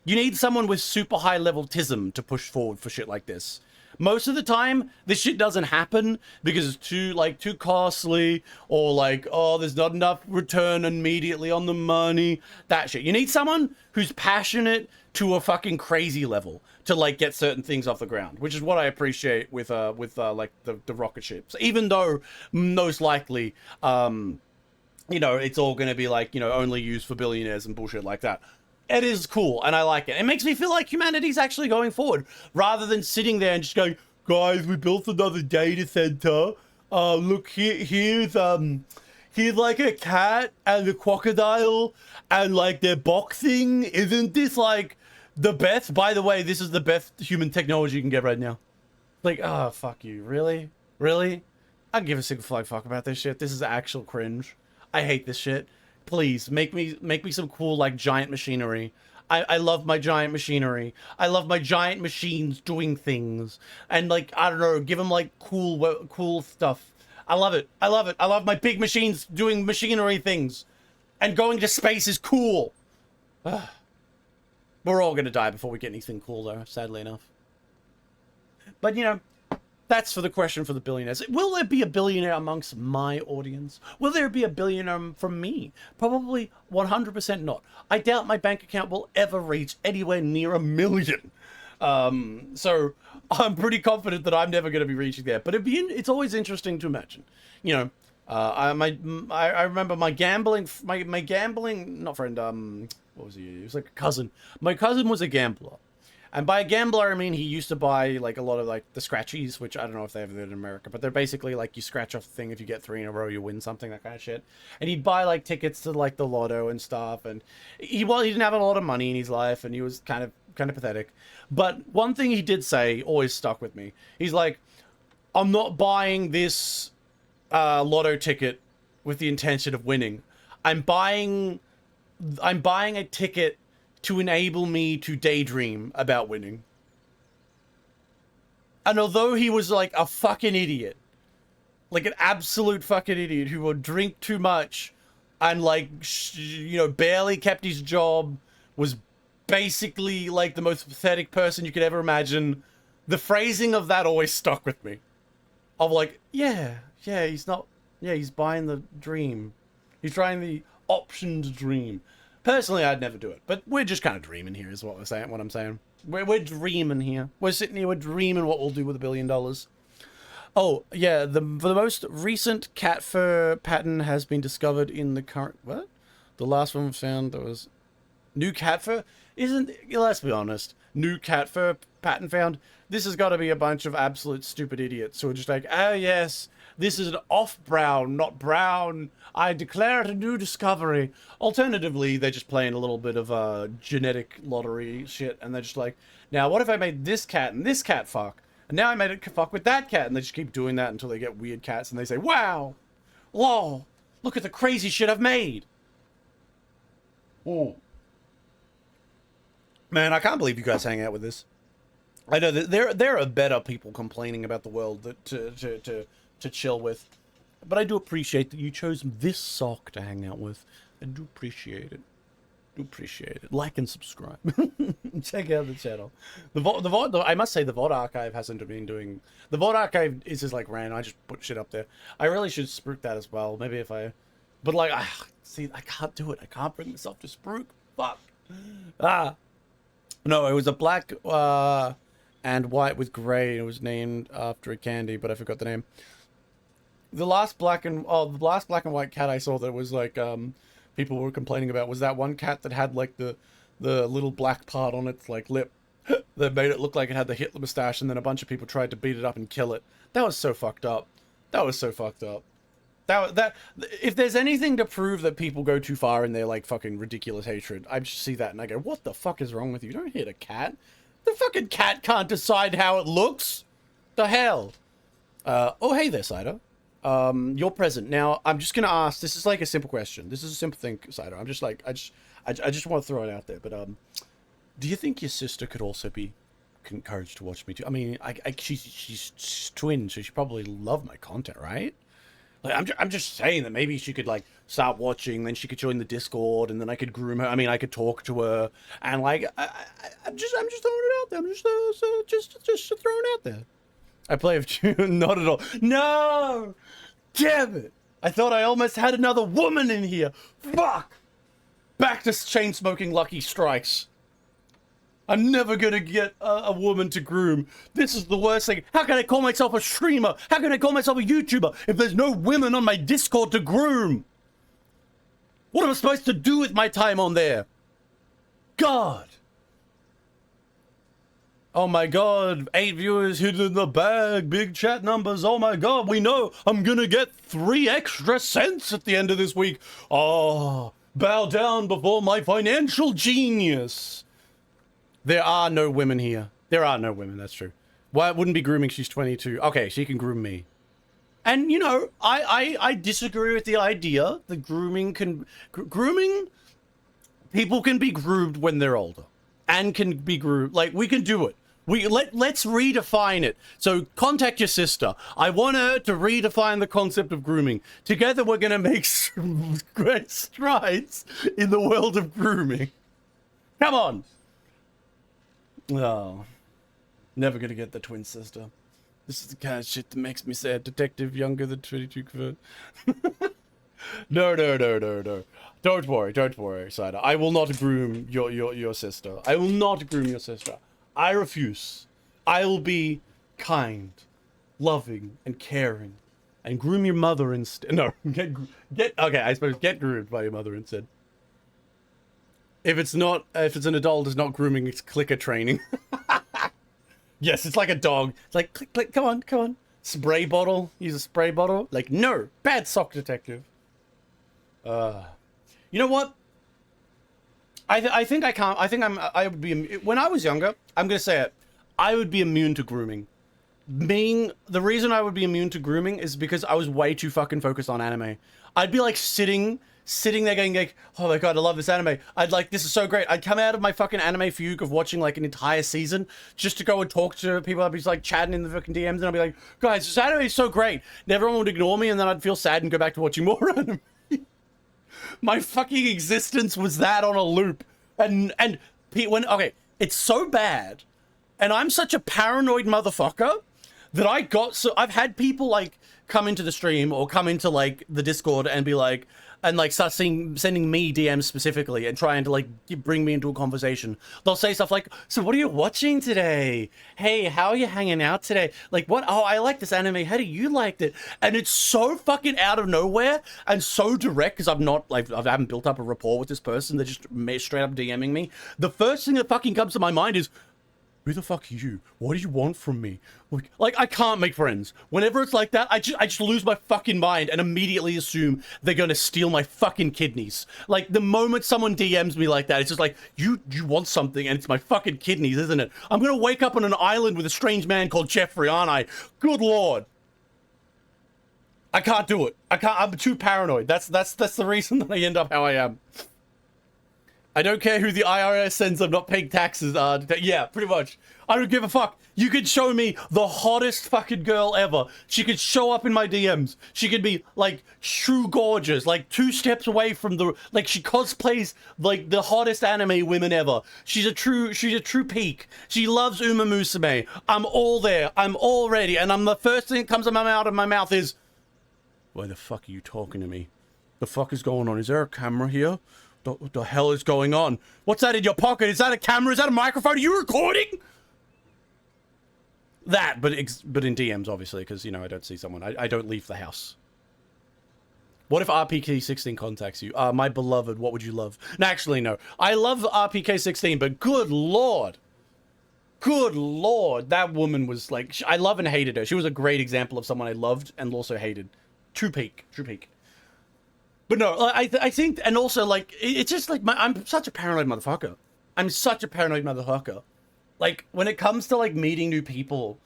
You need someone with super high level tism to push forward for shit like this. Most of the time, this shit doesn't happen because it's too costly, or like, oh, there's not enough return immediately on the money. That shit. You need someone who's passionate to a fucking crazy level to like get certain things off the ground, which is what I appreciate with like the rocket ships. Even though most likely, you know, it's all going to be like, you know, only used for billionaires and bullshit like that. It is cool, and I like it. It makes me feel like humanity's actually going forward, rather than sitting there and just going, guys, we built another data center. Look, here's he's like a cat and a crocodile and like they're boxing. Isn't this like the best? By the way, this is the best human technology you can get right now. Like, oh, fuck you. Really? Really? I don't give a single flying fuck about this shit. This is actual cringe. I hate this shit. Please, make me some cool, like, giant machinery. I love my giant machinery. I love my giant machines doing things. And, like, I don't know, give them, like, cool stuff. I love it. I love it. I love my big machines doing machinery things. And going to space is cool. Ugh. We're all gonna die before we get anything cool, though, sadly enough. But, you know, that's for the question for the billionaires. Will there be a billionaire amongst my audience? Will there be a billionaire from me? Probably 100% not. I doubt my bank account will ever reach anywhere near $1 million. So I'm pretty confident that I'm never going to be reaching there. But it's always interesting to imagine. You know, I remember my gambling, not friend, what was he? He was like a cousin. My cousin was a gambler. And by a gambler, I mean he used to buy, like, a lot of, like, the scratchies, which I don't know if they have that in America, but they're basically, like, you scratch off the thing, if you get 3 in a row, you win something, that kind of shit. And he'd buy, like, tickets to, like, the lotto and stuff, and he didn't have a lot of money in his life, and he was kind of pathetic. But one thing he did say always stuck with me. He's like, I'm not buying this lotto ticket with the intention of winning. I'm buying a ticket to enable me to daydream about winning. And although he was like a fucking idiot, like an absolute fucking idiot who would drink too much and like, you know, barely kept his job, was basically like the most pathetic person you could ever imagine, the phrasing of that always stuck with me. Of like, yeah, he's buying the dream. He's trying the optioned dream. Personally, I'd never do it, but we're just kind of dreaming here, is what I'm saying. We're dreaming here. We're sitting here, we're dreaming what we'll do with $1 billion. Oh, yeah, the most recent cat fur pattern has been discovered in the current... What? The last one found, there was... New cat fur? Let's be honest. New cat fur pattern found? This has got to be a bunch of absolute stupid idiots who are just like, oh, yes, this is an off-brown, not brown. I declare it a new discovery. Alternatively, they're just playing a little bit of genetic lottery shit, and they're just like, now what if I made this cat and this cat fuck? And now I made it fuck with that cat, and they just keep doing that until they get weird cats, and they say, wow, lol, look at the crazy shit I've made. Oh. Man, I can't believe you guys hang out with this. I know that there are better people complaining about the world that to chill with. But I do appreciate that you chose this sock to hang out with. I do appreciate it. Like and subscribe. Check out the channel. I must say the VOD archive hasn't been doing... The VOD archive is just like random. I just put shit up there. I really should spruik that as well. Maybe if I... But like, see, I can't do it. I can't bring myself to spruik. Fuck. No, it was a black and white with gray. It was named after a candy, but I forgot the name. The last black and white cat I saw that was like people were complaining about was that one cat that had like the little black part on its like lip that made it look like it had the Hitler mustache, and then a bunch of people tried to beat it up and kill it. That was so fucked up. That if there's anything to prove that people go too far in their like fucking ridiculous hatred, I just see that and I go, what the fuck is wrong with you? Don't hit a cat. The fucking cat can't decide how it looks. The hell. Oh hey there, Cider. You're present. Now, I'm just gonna ask, this is like a simple question. This is a simple thing, Cider. I'm just like, I just want to throw it out there, but, do you think your sister could also be encouraged to watch me too? I mean, she's twin, so she probably love my content, right? Like, I'm just saying that maybe she could, like, start watching, then she could join the Discord, and then I could groom her. I mean, I could talk to her, and, like, I'm just throwing it out there. I'm just throwing it out there. I play with you. Not at all. No! Damn it! I thought I almost had another woman in here. Fuck! Back to chain-smoking Lucky Strikes. I'm never gonna get a woman to groom. This is the worst thing. How can I call myself a streamer? How can I call myself a YouTuber if there's no women on my Discord to groom? What am I supposed to do with my time on there? God. Oh my god, 8 viewers hidden in the bag, big chat numbers, oh my god, we know I'm gonna get 3 extra cents at the end of this week. Oh, bow down before my financial genius. There are no women here. There are no women, that's true. Why it wouldn't be grooming, she's 22. Okay, she can groom me. And, you know, I disagree with the idea that grooming, people can be groomed when they're older. And can be groomed, like, we can do it. Let's redefine it. So contact your sister. I want her to redefine the concept of grooming. Together we're gonna make some great strides in the world of grooming. Come on. Oh, never gonna get the twin sister. This is the kind of shit that makes me sad. Detective younger than 22 convert. No. Don't worry, Cider. I will not groom your sister. I will not groom your sister. I refuse. I will be kind, loving, and caring, and groom your mother instead. No, okay. I suppose get groomed by your mother instead. If it's an adult, it's not grooming. It's clicker training. Yes, it's like a dog. It's like click, click. Come on. Spray bottle. Use a spray bottle. Like no, bad sock detective. You know what? I think I can't. I would be, when I was younger, I'm going to say it, I would be immune to grooming. The reason I would be immune to grooming is because I was way too fucking focused on anime. I'd be like sitting there going like, oh my god, I love this anime. This is so great. I'd come out of my fucking anime fugue of watching like an entire season just to go and talk to people. I'd be like chatting in the fucking DMs and I'd be like, guys, this anime is so great. And everyone would ignore me and then I'd feel sad and go back to watching more anime. My fucking existence was that on a loop. Okay, it's so bad, and I'm such a paranoid motherfucker that I've had people like come into the stream or come into like the Discord and be like, and like start sending me DMs specifically and trying to like bring me into a conversation. They'll say stuff like, so what are you watching today? Hey, how are you hanging out today? Like what? Oh, I like this anime. How do you like it? And it's so fucking out of nowhere and so direct because I haven't built up a rapport with this person. They're just straight up DMing me. The first thing that fucking comes to my mind is, who the fuck are you? What do you want from me? Like I can't make friends. Whenever it's like that, I just lose my fucking mind and immediately assume they're gonna steal my fucking kidneys. Like the moment someone DMs me like that, it's just like, you want something and it's my fucking kidneys, isn't it? I'm gonna wake up on an island with a strange man called Jeffrey, aren't I? Good lord. I can't do it. I'm too paranoid. That's the reason that I end up how I am. I don't care who the IRS sends, I'm not paying taxes. Yeah, pretty much. I don't give a fuck. You could show me the hottest fucking girl ever. She could show up in my DMs. She could be, like, true gorgeous. Like, 2 steps away from the... Like, she cosplays, like, the hottest anime women ever. She's a true peak. She loves Uma Musume. I'm all there. I'm all ready. And the first thing that comes out of my mouth is... Why the fuck are you talking to me? The fuck is going on? Is there a camera here? What the hell is going on? What's that in your pocket? Is that a camera? Is that a microphone? Are you recording? That, but in DMs, obviously, because, you know, I don't see someone. I don't leave the house. What if RPK16 contacts you? My beloved, what would you love? No, actually, no. I love RPK16, but good lord. Good lord. That woman was like... I love and hated her. She was a great example of someone I loved and also hated. True peak. But no, I think, and also, like, it's just, like, I'm such a paranoid motherfucker. Like, when it comes to, like, meeting new people,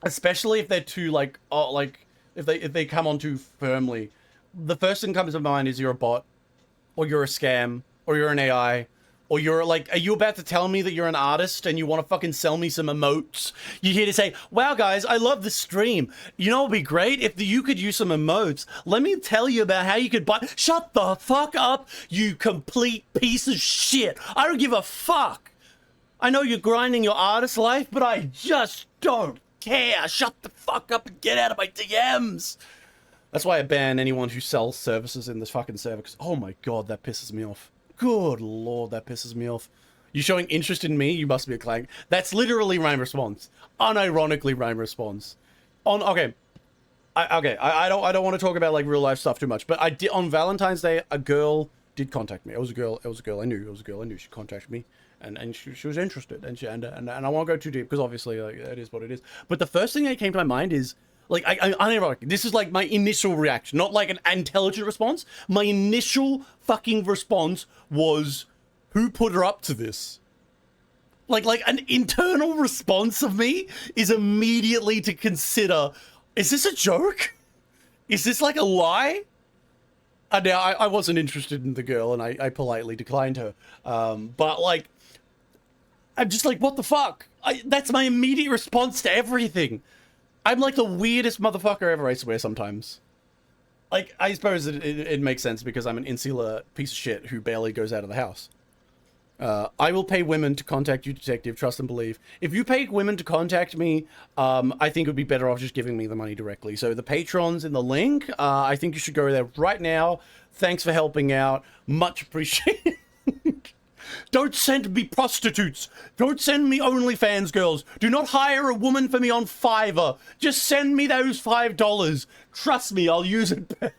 especially if they're too, like, if they come on too firmly, the first thing that comes to mind is you're a bot, or you're a scam, or you're an AI, or you're like, are you about to tell me that you're an artist and you want to fucking sell me some emotes? You're here to say, wow, guys, I love the stream. You know, it'd be great if you could use some emotes. Let me tell you about how you could buy... Shut the fuck up, you complete piece of shit. I don't give a fuck. I know you're grinding your artist life, but I just don't care. Shut the fuck up and get out of my DMs. That's why I ban anyone who sells services in this fucking server, because, oh my god, that pisses me off. Good lord, that pisses me off. You showing interest in me? You must be a clank. That's literally Rhyme Response. Unironically Rhyme Response. I don't want to talk about like real life stuff too much, but on Valentine's Day, a girl did contact me. It was a girl. It was a girl I knew. It was a girl I knew. She contacted me, and she was interested. And I won't go too deep because obviously like, it is what it is. But the first thing that came to my mind is like this is like my initial reaction, not like an intelligent response. My initial fucking response was, who put her up to this? Like an internal response of me is immediately to consider, is this a joke? Is this like a lie? And now I wasn't interested in the girl and I politely declined her. But like, I'm just like, what the fuck? That's my immediate response to everything. I'm like the weirdest motherfucker ever, I swear sometimes. Like, I suppose it makes sense because I'm an insular piece of shit who barely goes out of the house. I will pay women to contact you, detective. Trust and believe. If you pay women to contact me, I think it would be better off just giving me the money directly. So the Patreon's in the link. I think you should go there right now. Thanks for helping out. Much appreciated. Don't send me prostitutes. Don't send me OnlyFans girls. Do not hire a woman for me on Fiverr. Just send me those $5. Trust me, I'll use it better.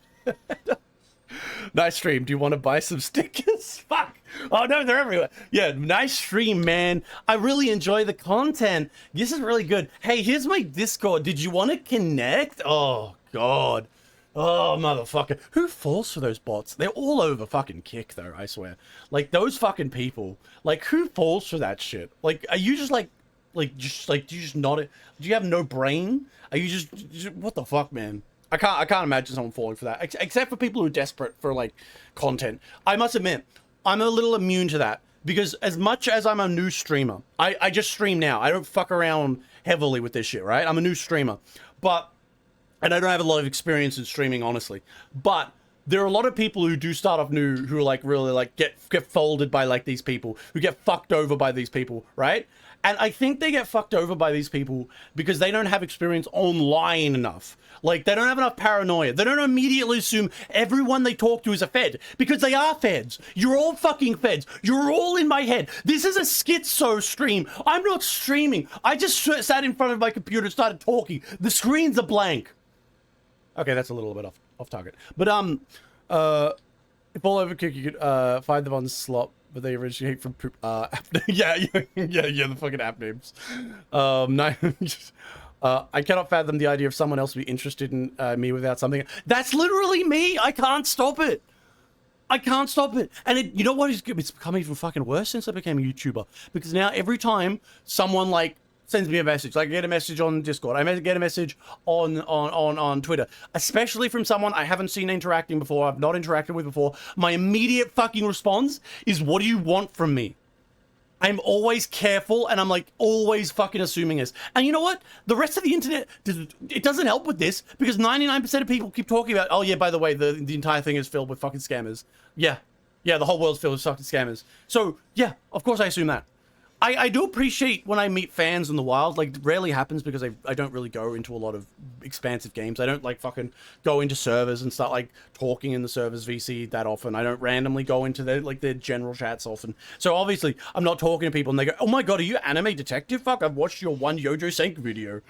Nice stream. Do you want to buy some stickers? Fuck. Oh no, they're everywhere. Yeah, nice stream, man. I really enjoy the content. This is really good. Hey, here's my Discord. Did you want to connect? Oh, God. Oh, motherfucker. Who falls for those bots? They're all over fucking Kick, though, I swear. Like, those fucking people. Like, who falls for that shit? Like, are you just, do you just not... Do you have no brain? Are you just what the fuck, man? I can't imagine someone falling for that, except for people who are desperate for like content. I must admit, I'm a little immune to that because as much as I'm a new streamer, I just stream now. I don't fuck around heavily with this shit, right? I'm a new streamer, and I don't have a lot of experience in streaming, honestly. But there are a lot of people who do start off new who are like really like get folded by like these people, who get fucked over by these people, right? And I think they get fucked over by these people because they don't have experience online enough. Like, they don't have enough paranoia. They don't immediately assume everyone they talk to is a fed. Because they are feds. You're all fucking feds. You're all in my head. This is a schizo stream. I'm not streaming. I just sat in front of my computer and started talking. The screens are blank. Okay, that's a little bit off target. But, if all over Kick, you could, find them on Slop. But they originate from poop. Yeah, the fucking app names. I cannot fathom the idea of someone else be interested in me without something. That's literally me. I can't stop it. I can't stop it. And you know what? It's become even fucking worse since I became a YouTuber. Because now every time someone like sends me a message, like I get a message on Discord, I get a message on Twitter, especially from someone I haven't seen interacting before, I've not interacted with before, my immediate fucking response is, what do you want from me? I'm always careful, and I'm like always fucking assuming this. And you know what? The rest of the internet, it doesn't help with this, because 99% of people keep talking about, oh yeah, by the way, the entire thing is filled with fucking scammers. Yeah, the whole world's filled with fucking scammers. So yeah, of course I assume that. I do appreciate when I meet fans in the wild. Like, it rarely happens because I don't really go into a lot of expansive games. I don't like fucking go into servers and start like talking in the servers VC that often. I don't randomly go into their general chats often. So obviously I'm not talking to people and they go, oh my god, are you anime detective? Fuck, I've watched your one Yojo Senk video.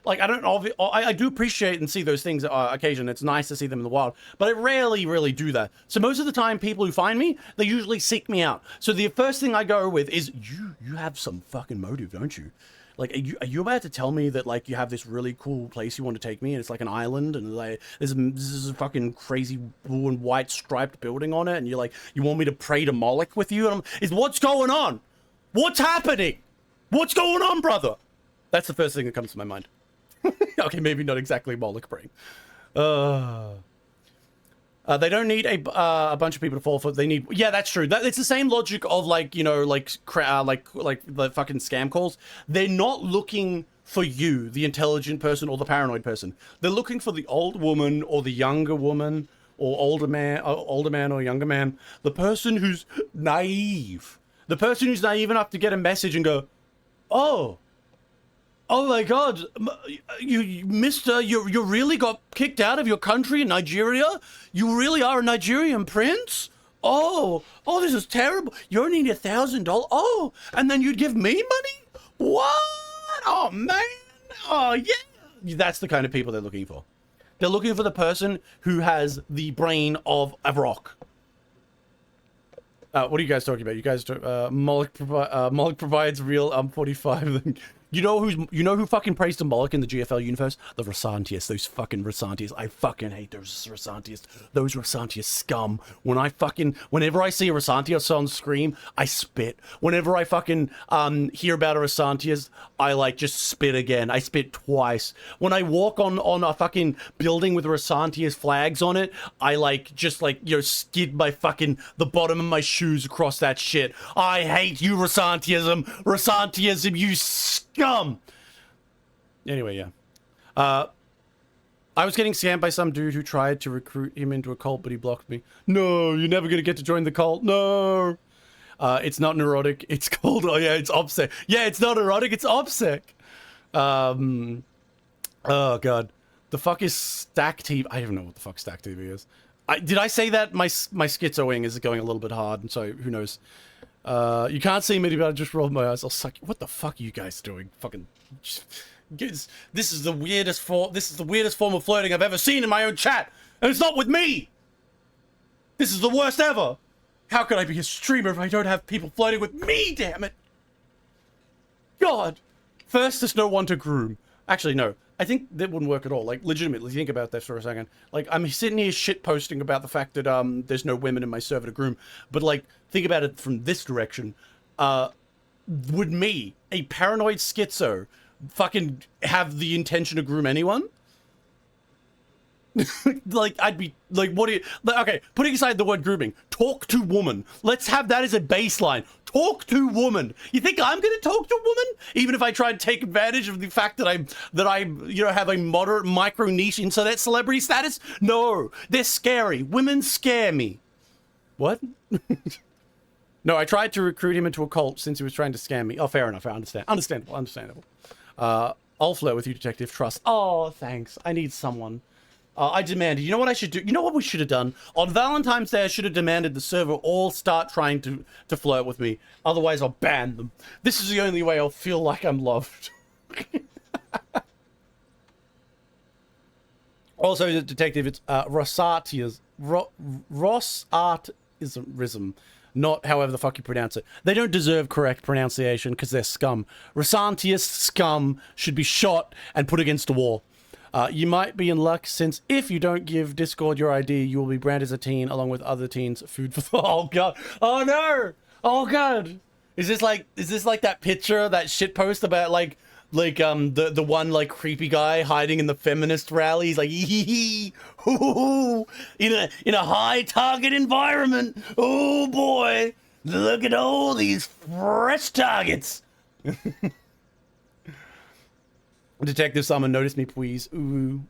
Like, I do appreciate and see those things occasionally. It's nice to see them in the wild, but I rarely really do that. So most of the time, people who find me, they usually seek me out. So the first thing I go with is, you have some fucking motive, don't you? Like, are you about to tell me that, like, you have this really cool place you want to take me, and it's like an island, and like this is a fucking crazy blue and white striped building on it, and you're like, you want me to pray to Moloch with you? And what's going on? What's happening? What's going on, brother? That's the first thing that comes to my mind. Okay, maybe not exactly Moloch praying. They don't need a bunch of people to fall for. They need, yeah, that's true. It's the same logic of like, you know, like the fucking scam calls. They're not looking for you, the intelligent person or the paranoid person. They're looking for the old woman or the younger woman or older man or younger man. The person who's naive. The person who's naive enough to get a message and go, oh my god, mister, you really got kicked out of your country in Nigeria? You really are a Nigerian prince? Oh, this is terrible. You only need $1,000. Oh, and then you'd give me money? What? Oh, man. Oh, yeah. That's the kind of people they're looking for. They're looking for the person who has the brain of a rock. What are you guys talking about? You guys, Moloch provides real 45. You know who fucking prays to Moloch in the GFL universe? The Rosantius, those fucking Rosantius. I fucking hate those Rosantius. Those Rosantius scum. Whenever I see a Rosantius on screen, I spit. Whenever I fucking hear about a Rosantius, I like just spit again. I spit twice. When I walk on a fucking building with Rosantius flags on it, I like just like, you know, skid my fucking the bottom of my shoes across that shit. I hate you, Rosantiism. Rosantiism, you scum. Anyway, yeah. I was getting scammed by some dude who tried to recruit him into a cult, but he blocked me. No, you're never gonna get to join the cult. No. It's not neurotic. It's called, oh yeah, it's OPSEC. Yeah, it's not erotic, it's OPSEC. Oh god. The fuck is Stack TV? I don't know what the fuck Stack TV is. Did I say that my schizoing is going a little bit hard, and so who knows? You can't see me, but I just rolled my eyes. I'll suck. What the fuck are you guys doing? Fucking. This is the weirdest form of flirting I've ever seen in my own chat, and it's not with me. This is the worst ever. How could I be a streamer if I don't have people flirting with me? Damn it. God. First, there's no one to groom. Actually, no. I think that wouldn't work at all. Like, legitimately, think about that for a second. Like, I'm sitting here shit posting about the fact that there's no women in my server to groom. But, like, think about it from this direction. Would me, a paranoid schizo, fucking have the intention to groom anyone? Like, I'd be, like, what do you, like, okay, putting aside the word grooming, talk to woman. Let's have that as a baseline. Talk to woman. You think I'm gonna talk to woman? Even if I try and take advantage of the fact that I, you know, have a moderate micro niche internet celebrity status? No, they're scary. Women scare me. What? No, I tried to recruit him into a cult since he was trying to scam me. Oh, fair enough, I understand. Understandable. I'll flirt with you, Detective Trust. Oh, thanks. I need someone. I demanded, you know what I should do? You know what we should have done? On Valentine's Day, I should have demanded the server all start trying to flirt with me. Otherwise, I'll ban them. This is the only way I'll feel like I'm loved. Also, Detective, it's Rossartism. Not however the fuck you pronounce it. They don't deserve correct pronunciation because they're scum. Rosantius scum should be shot and put against a wall. You might be in luck since if you don't give Discord your ID, you will be branded as a teen along with other teens. Food for thought. Oh god. Oh no. Oh god. Is this like that picture, that shit post about the one like creepy guy hiding in the feminist rally? He's like hee hoo in a high target environment. Oh boy. Look at all these fresh targets. Detective, someone notice me, please. Ooh,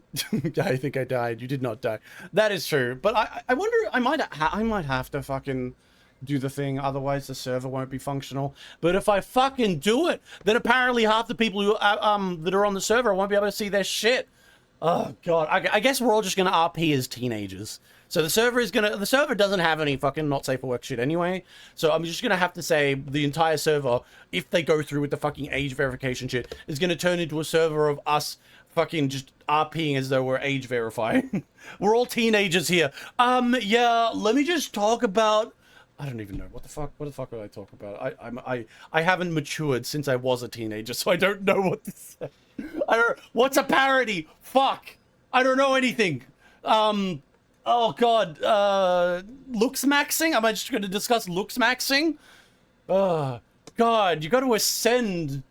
I think I died. You did not die. That is true, but I wonder. I might have to fucking do the thing. Otherwise, the server won't be functional. But if I fucking do it, then apparently half the people who that are on the server won't be able to see their shit. Oh god. I guess we're all just gonna RP as teenagers. So the server doesn't have any fucking not safe for work shit anyway. So I'm just gonna have to say the entire server, if they go through with the fucking age verification shit, is gonna turn into a server of us fucking just RPing as though we're age verifying. We're all teenagers here. Yeah, let me just talk about, I don't even know what the fuck would I talk about? I haven't matured since I was a teenager, so I don't know what to say. What's a parody? Fuck. I don't know anything. Oh god, looks maxing? Am I just going to discuss looks maxing? Oh god, you got to ascend,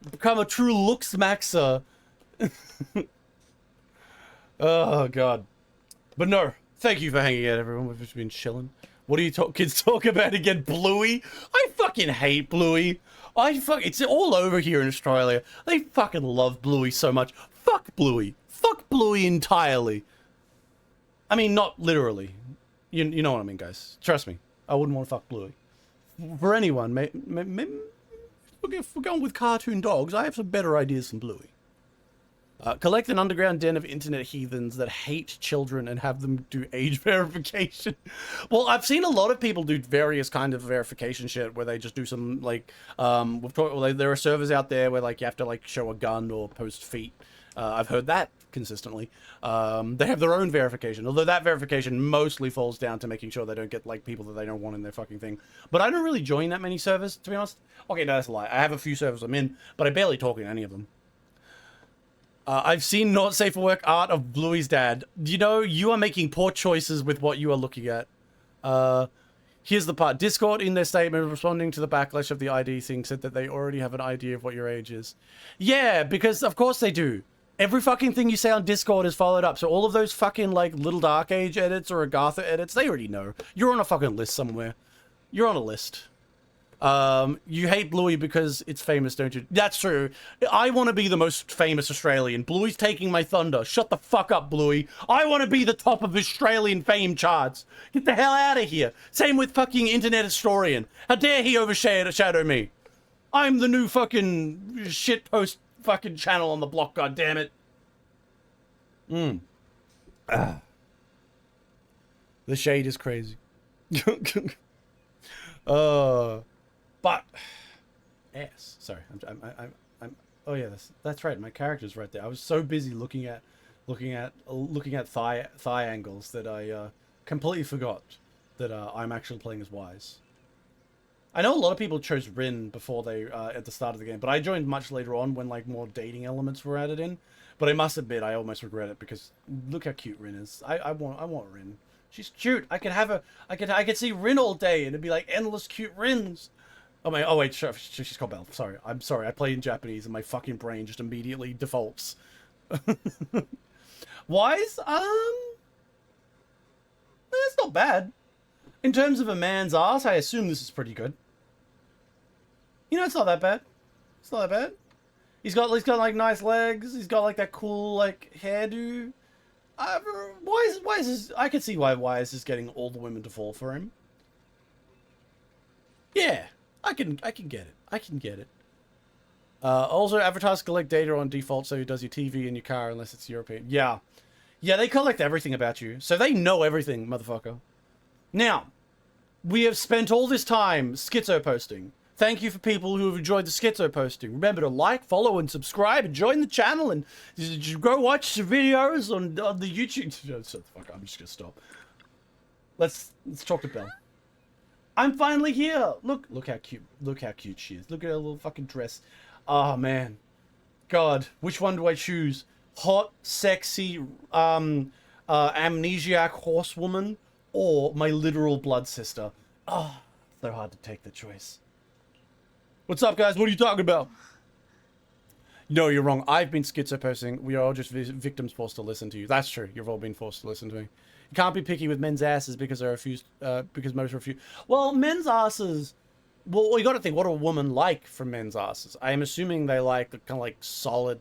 become a true looks maxer. Oh god. But no, thank you for hanging out, everyone. We've just been chilling. What do you kids talk about again? Bluey? I fucking hate Bluey. It's all over here in Australia. They fucking love Bluey so much. Fuck Bluey. Fuck Bluey entirely. I mean, not literally. You know what I mean, guys. Trust me. I wouldn't want to fuck Bluey. For anyone, if we're going with cartoon dogs, I have some better ideas than Bluey. Collect an underground den of internet heathens that hate children and have them do age verification. Well, I've seen a lot of people do various kind of verification shit where they just do some, like, there are servers out there where, like, you have to, like, show a gun or post feet. I've heard that consistently. They have their own verification, although that verification mostly falls down to making sure they don't get, like, people that they don't want in their fucking thing. But I don't really join that many servers, to be honest. Okay, no, that's a lie. I have a few servers I'm in, but I barely talk in any of them. I've seen not safe for work art of Bluey's dad. You know, you are making poor choices with what you are looking at. Here's the part. Discord, in their statement, responding to the backlash of the ID thing, said that they already have an idea of what your age is. Yeah, because of course they do. Every fucking thing you say on Discord is followed up. So all of those fucking, like, Little Dark Age edits or Agatha edits, they already know. You're on a fucking list somewhere. You're on a list. You hate Bluey because it's famous, don't you? That's true. I want to be the most famous Australian. Bluey's taking my thunder. Shut the fuck up, Bluey. I want to be the top of Australian fame charts. Get the hell out of here. Same with fucking internet historian. How dare he overshadow me? I'm the new fucking shitpost fucking channel on the block, goddammit. The shade is crazy. But yes, sorry. I'm. Oh yeah, that's right. My character's right there. I was so busy looking at thigh angles that I completely forgot that I'm actually playing as Wise. I know a lot of people chose Rin before they at the start of the game, but I joined much later on when, like, more dating elements were added in. But I must admit, I almost regret it because look how cute Rin is. I want Rin. She's cute. I could see Rin all day and it'd be like endless cute Rins. Oh wait, she's called Belle. Sorry, I'm sorry. I play in Japanese and my fucking brain just immediately defaults. Wise? It's not bad. In terms of a man's ass, I assume this is pretty good. You know, it's not that bad. It's not that bad. He's got like nice legs. He's got like that cool like hairdo. Wise is. I can see why Wise is getting all the women to fall for him. Yeah. I can get it. I can get it. Also, avatars collect data on default, so it does your TV and your car, unless it's European. Yeah. Yeah, they collect everything about you. So they know everything, motherfucker. Now, we have spent all this time schizo posting. Thank you for people who have enjoyed the schizo posting. Remember to like, follow, and subscribe, and join the channel, and go watch the videos on the YouTube. Fuck, I'm just gonna stop. Let's talk to Belle. I'm finally here. Look how cute she is. Look at her little fucking dress. Oh man, God, which one do I choose? Hot, sexy, amnesiac horsewoman, or my literal blood sister? Oh, so hard to take the choice. What's up, guys? What are you talking about? No, you're wrong. I've been schizo posting. We are all just victims forced to listen to you. That's true. You've all been forced to listen to me. You can't be picky with men's asses because they refuse. Because most refuse. Well, men's asses. Well, you got to think. What do a woman like from men's asses? I am assuming they like the kind of like solid,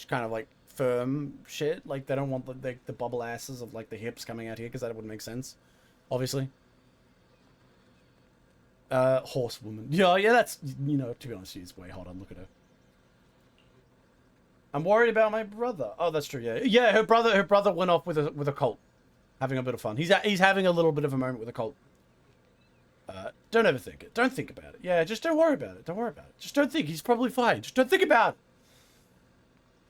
kind of like firm shit. Like they don't want the bubble asses of like the hips coming out here because that wouldn't make sense. Obviously. Horsewoman. Yeah, that's, you know, to be honest, she's way hotter. Look at her. I'm worried about my brother. Oh, that's true. Yeah, her brother went off with a cult, having a bit of fun. He's having a little bit of a moment with a cult. Don't overthink it. Don't think about it. Yeah, just don't worry about it. Don't worry about it. Just don't think. He's probably fine. Just don't think about it.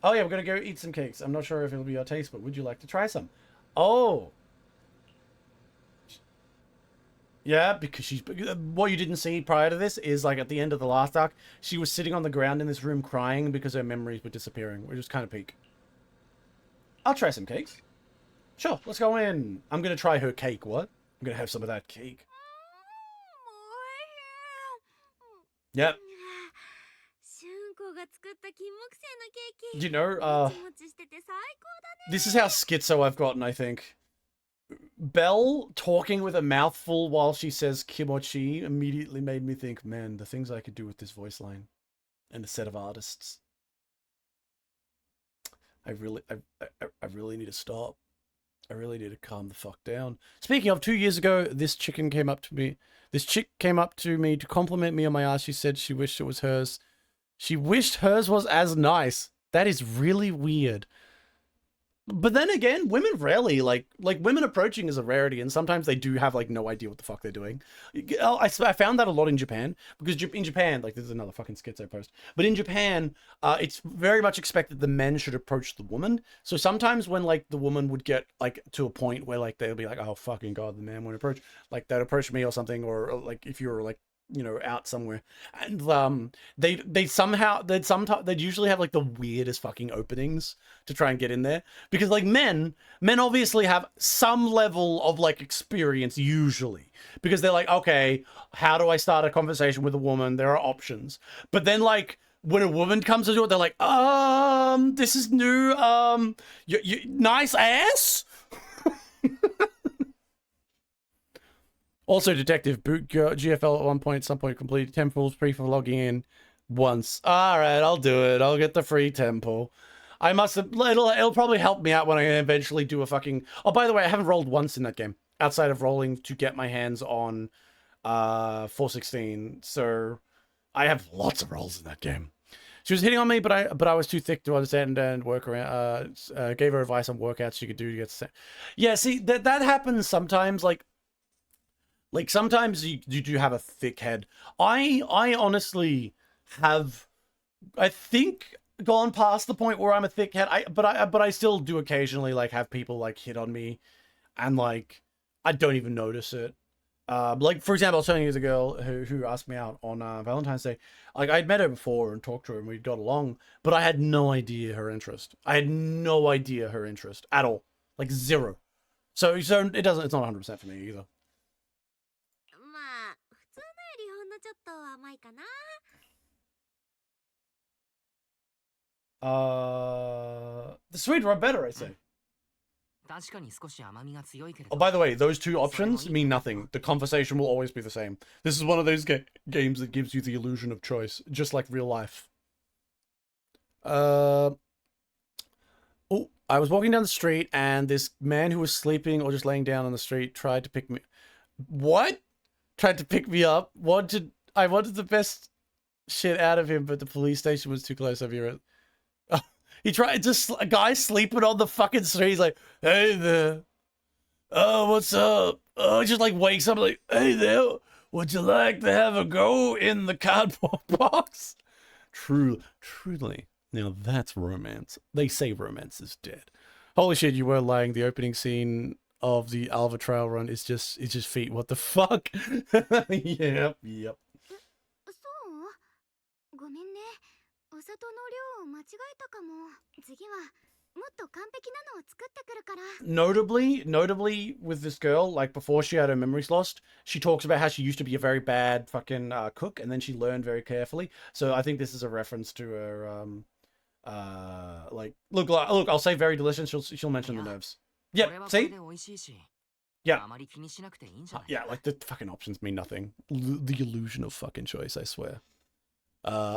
Oh yeah, we're gonna go eat some cakes. I'm not sure if it'll be your taste, but would you like to try some? Oh. Yeah, because she's... What you didn't see prior to this is, like, at the end of the last arc, she was sitting on the ground in this room crying because her memories were disappearing, which was kind of peak. I'll try some cakes. Sure, let's go in. I'm going to try her cake, what? I'm going to have some of that cake. Yep. You know, this is how schizo I've gotten, I think. Belle talking with a mouthful while she says kimochi immediately made me think, man, the things I could do with this voice line and a set of artists. I really need to stop. I really need to calm the fuck down. Speaking of, 2 years ago, this chick came up to me to compliment me on my ass. She said she wished it was hers. She wished hers was as nice. That is really weird. But then again, women rarely like women approaching is a rarity, and sometimes they do have like no idea what the fuck they're doing. I found that a lot in Japan, because in Japan, like, this is another fucking schizo post, but in Japan, it's very much expected the men should approach the woman. So sometimes when like the woman would get like to a point where like they'll be like, oh fucking god, the man won't approach, like they'd approach me or something, or like if you were like, you know, out somewhere, and they'd usually have like the weirdest fucking openings to try and get in there, because like men obviously have some level of like experience usually, because they're like, okay, how do I start a conversation with a woman? There are options. But then like when a woman comes to do it, they're like, this is new, you nice ass. Also, detective boot GFL at one point, at some point, completed temples free for logging in once. All right, I'll do it. I'll get the free temple. I must have. It'll probably help me out when I eventually do a fucking. Oh, by the way, I haven't rolled once in that game outside of rolling to get my hands on 416. So I have lots of rolls in that game. She was hitting on me, but I was too thick to understand and work around. Gave her advice on workouts she could do to get set. Yeah, see that happens sometimes. Like sometimes you do have a thick head. I honestly have, I think, gone past the point where I'm a thick head. But I still do occasionally like have people like hit on me, and like I don't even notice it. Like for example, I was telling you the girl who asked me out on Valentine's Day. Like I'd met her before and talked to her and we got along, but I had no idea her interest. I had no idea her interest at all, like zero. So it's not 100% for me either. The sweet are better, I say. Oh, by the way, those two options mean nothing. The conversation will always be the same. This is one of those games that gives you the illusion of choice, just like real life. Oh, I was walking down the street and this man who was sleeping or just laying down on the street tried to pick me. What? Tried to pick me up? I wanted the best shit out of him, but the police station was too close over here. He tried, just a guy sleeping on the fucking street. He's like, hey there. Oh, what's up? Oh, he just like wakes up like, hey there. Would you like to have a go in the cardboard box? Truly. Now that's romance. They say romance is dead. Holy shit, you were lying. The opening scene of the Alva Trail run is just feet. What the fuck? Yep. Notably with this girl, like before she had her memories lost, she talks about how she used to be a very bad fucking cook, and then she learned very carefully. So I think this is a reference to her like look, I'll say very delicious, she'll mention the nerves. Yeah, see? Yeah. Yeah, like the fucking options mean nothing. The illusion of fucking choice, I swear.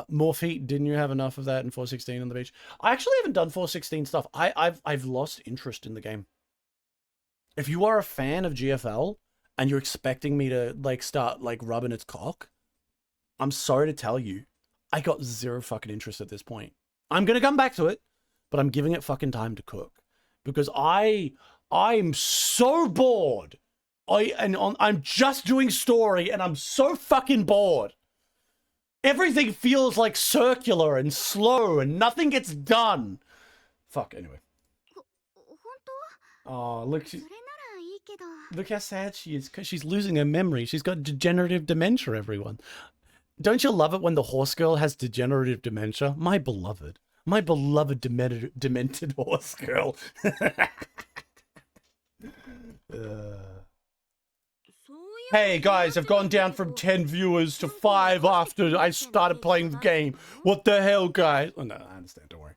More feet, didn't you have enough of that in 416 on the beach? I actually haven't done 416 stuff. I've lost interest in the game. If you are a fan of GFL and you're expecting me to like start like rubbing its cock, I'm sorry to tell you, I got zero fucking interest at this point. I'm gonna come back to it, but I'm giving it fucking time to cook, because I'm so bored. I'm just doing story and I'm so fucking bored. Everything feels like circular and slow and nothing gets done. Fuck, anyway. Oh, look how sad she is, because she's losing her memory. She's got degenerative dementia, everyone. Don't you love it when the horse girl has degenerative dementia? My beloved demented horse girl. Hey guys, I've gone down from 10 viewers to 5 after I started playing the game. What the hell, guys? Oh, no, I understand, don't worry.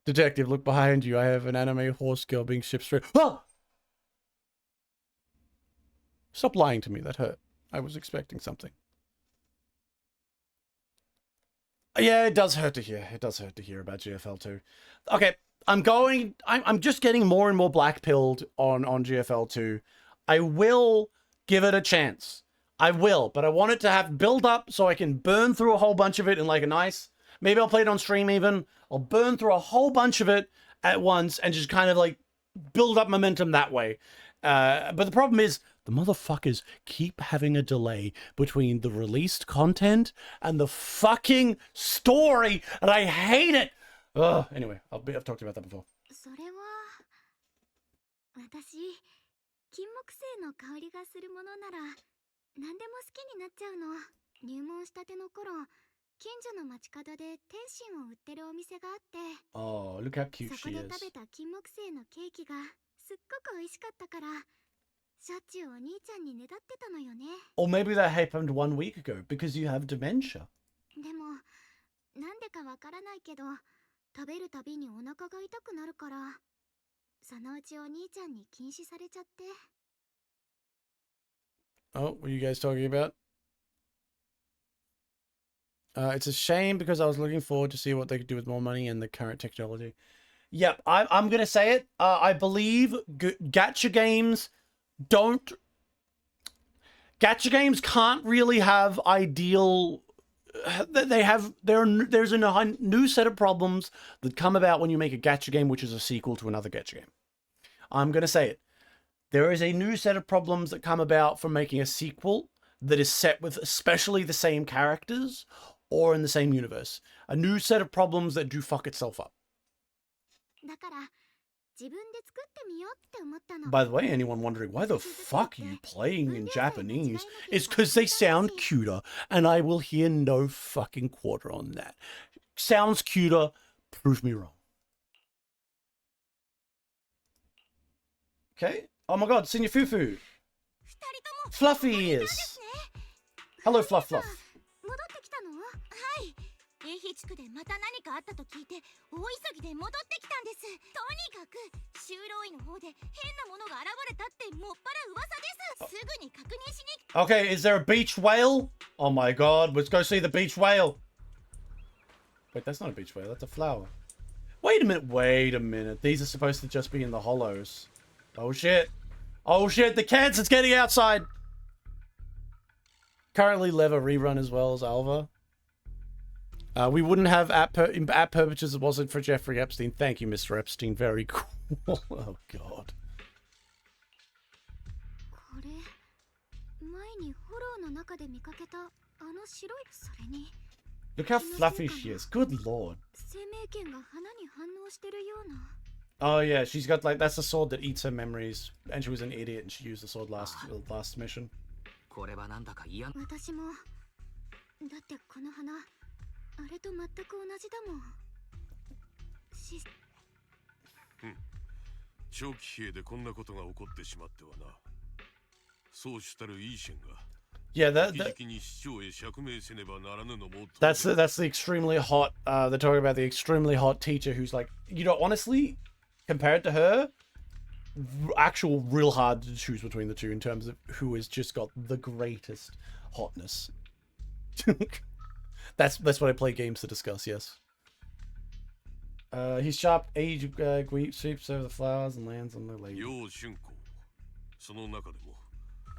Detective, look behind you. I have an anime horse girl being shipped straight. Ah! Stop lying to me, that hurt. I was expecting something. Yeah, it does hurt to hear. It does hurt to hear about GFL too. Okay, I'm just getting more and more black-pilled on GFL 2. I will give it a chance. I will, but I want it to have build up so I can burn through a whole bunch of it in like a nice, maybe I'll play it on stream even. I'll burn through a whole bunch of it at once and just kind of like build up momentum that way. But the problem is the motherfuckers keep having a delay between the released content and the fucking story, and I hate it. Anyway, I've talked about that before.
それは私金木犀の香りがするものなら何でも好きになっちゃうの。入門したての頃近所の街角で天津を売ってるお店があって、
Oh, look how cute
そこ
she
で
is.
食べた金木犀のケーキがすっごく美味しかったからしょっちゅうお兄ちゃんにねだってたのよね。
Or maybe that happened 1 week ago because you have dementia.
でもなんでかわからないけど食べるたびにお腹が痛くなるからそのうちお兄ちゃんに禁止されちゃって。
Oh, what are you guys talking about? It's a shame because I was looking forward to see what they could do with more money and the current technology. Yep, I'm going to say it. I believe gacha games don't... Gacha games can't really have ideal... There's a new set of problems that come about when you make a gacha game which is a sequel to another gacha game. I'm going to say it. There is a new set of problems that come about from making a sequel that is set with especially the same characters or in the same universe. A new set of problems that do fuck itself up. By the way, anyone wondering why the fuck are you playing in Japanese? It's because they sound cuter, and I will hear no fucking quarter on that. Sounds cuter, prove me wrong. Okay. Oh my god, Senior Fufu. Fluffy ears. Hello, Fluff Fluff.
エヒ地区でまた何かあったと聞いて大急ぎで戻ってきたんです。とにかく修道院の方で変なものが現れたってもっぱら噂です。すぐに確認しに。
Okay, is there a beach whale? Oh my god, let's go see the beach whale. Wait, that's not a beach whale, that's a flower. Wait a minute. These are supposed to just be in the hollows. Oh shit. Oh shit, the cancer's getting outside. Currently Lever rerun as well as Alva. We wouldn't have app purposes if it wasn't for Jeffrey Epstein. Thank you, Mr. Epstein. Very cool. Oh, God. Look how fluffy she is. Good Lord. Oh, yeah. She's got, like, that's the sword that eats her memories. And she was an idiot and she used the sword last mission.
あれと全く同じだもん。
長期兵でこんなことが起こってしまってはな。そうしたるイーシェンが。
Yeah, that's the extremely hot. They're talking about the extremely hot teacher who's like, you know, honestly, compared to her, actual real hard to choose between the two in terms of who has just got the greatest hotness. That's what I play games to discuss, yes. He's sharp age sweeps over the flowers and lands on the lady.